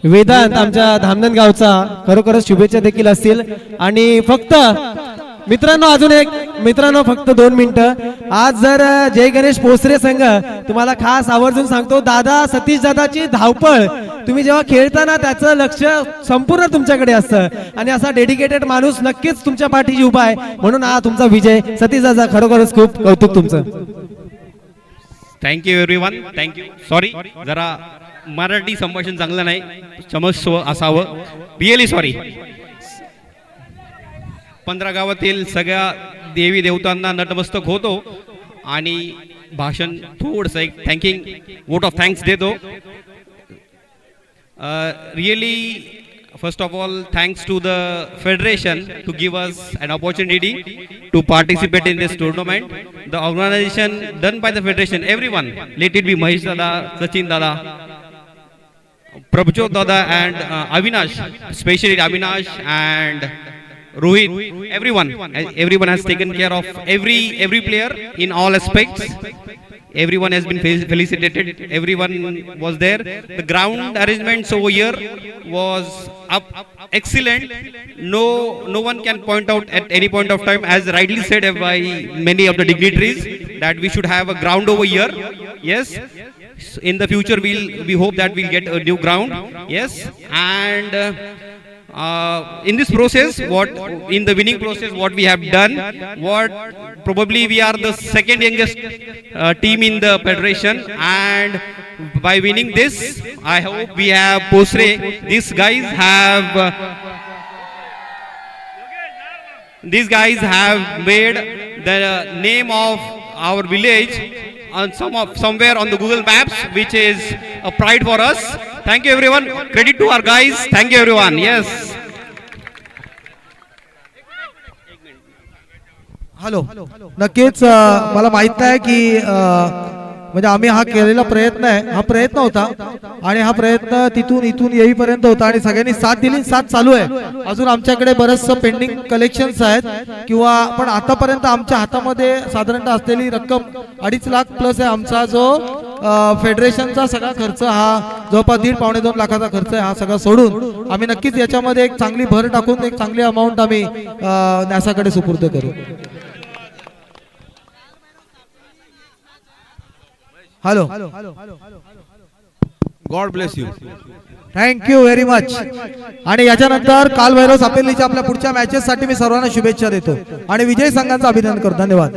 वेदांत आमच्या धामणन गावचा खरोखरच शुभेच्छा देखील असतील. आणि फक्त मित्रांनो फक्त 2 मिनिटं. आज जर जय गणेश पोसरे संघ तुम्हाला खास आवर्जून सांगतो, दादा सतीश दादाची धावपळ तुम्ही जेव्हा खेळताना त्याचं लक्ष संपूर्ण तुमच्याकडे असतं आणि असा डेडिकेटेड माणूस नक्कीच तुमच्या पाठीशी उभा आहे. म्हणून हा तुमचा विजय. सतीश दादा खरोखरच खूप कौतुक तुमचं. Thank you everyone. थँक्यू. सॉरी जरा मराठी संभाषण चांगलं नाही, क्षमस्व असावं. Really sorry. 15 गावातील सगळ्या देवी देवतांना नतमस्तक होतो आणि भाषण थोडंसं एक थँकिंग वोट ऑफ थँक्स देतो. Really first of all thanks to the federation to give us an opportunity to participate in this tournament. The organization done by the federation, everyone, let it be Mahesh Dada, Sachin Dada, Prabhjot Dada and Avinash, especially Avinash and Rohit, everyone has taken care of every player in all aspects. Everyone has been felicitated. Everyone was there. The ground arrangements over here was excellent. No one can point out at any point of time, as rightly said by many of the dignitaries, that we should have a ground over here. Yes. In the future, we hope that we'll get a new ground. Yes. And in this process, in the winning process, what we have done, probably we are the second youngest team in the federation, and by winning this, I hope we have Posre. These guys have made the name of our village on somewhere on the Google Maps, which is a pride for us. Thank you everyone. Credit to our guys. Thank you everyone. Yes. Hello. नक्कीच मला माहित आहे की म्हणजे आम्ही हा केलेला प्रयत्न आहे, हा प्रयत्न होता आणि हा प्रयत्न तिथून इथून येईपर्यंत होता आणि सगळ्यांनी साथ दिली. साथ चालू आहे. अजून आमच्याकडे बरंचसं पेंडिंग कलेक्शन्स आहेत किंवा पण आतापर्यंत आमच्या हातामध्ये साधारणतः असलेली रक्कम 2.5 लाख प्लस आहे. आमचा जो फेडरेशनचा सगळा खर्च हा जवळपास 1.5-2 लाखाचा खर्च आहे. हा सगळा सोडून आम्ही नक्कीच याच्यामध्ये एक चांगली भर टाकून एक चांगली अमाऊंट आम्ही न्यासाकडे सुपूर्द करू. Hello. God bless you. Thank you very much. आणि याच्यानंतर कालभैरव सापेल्लीच्या आपल्या पुढच्या मॅचेस साठी मी सर्वांना शुभेच्छा देतो आणि विजयी संघाचं अभिनंदन करतो. धन्यवाद.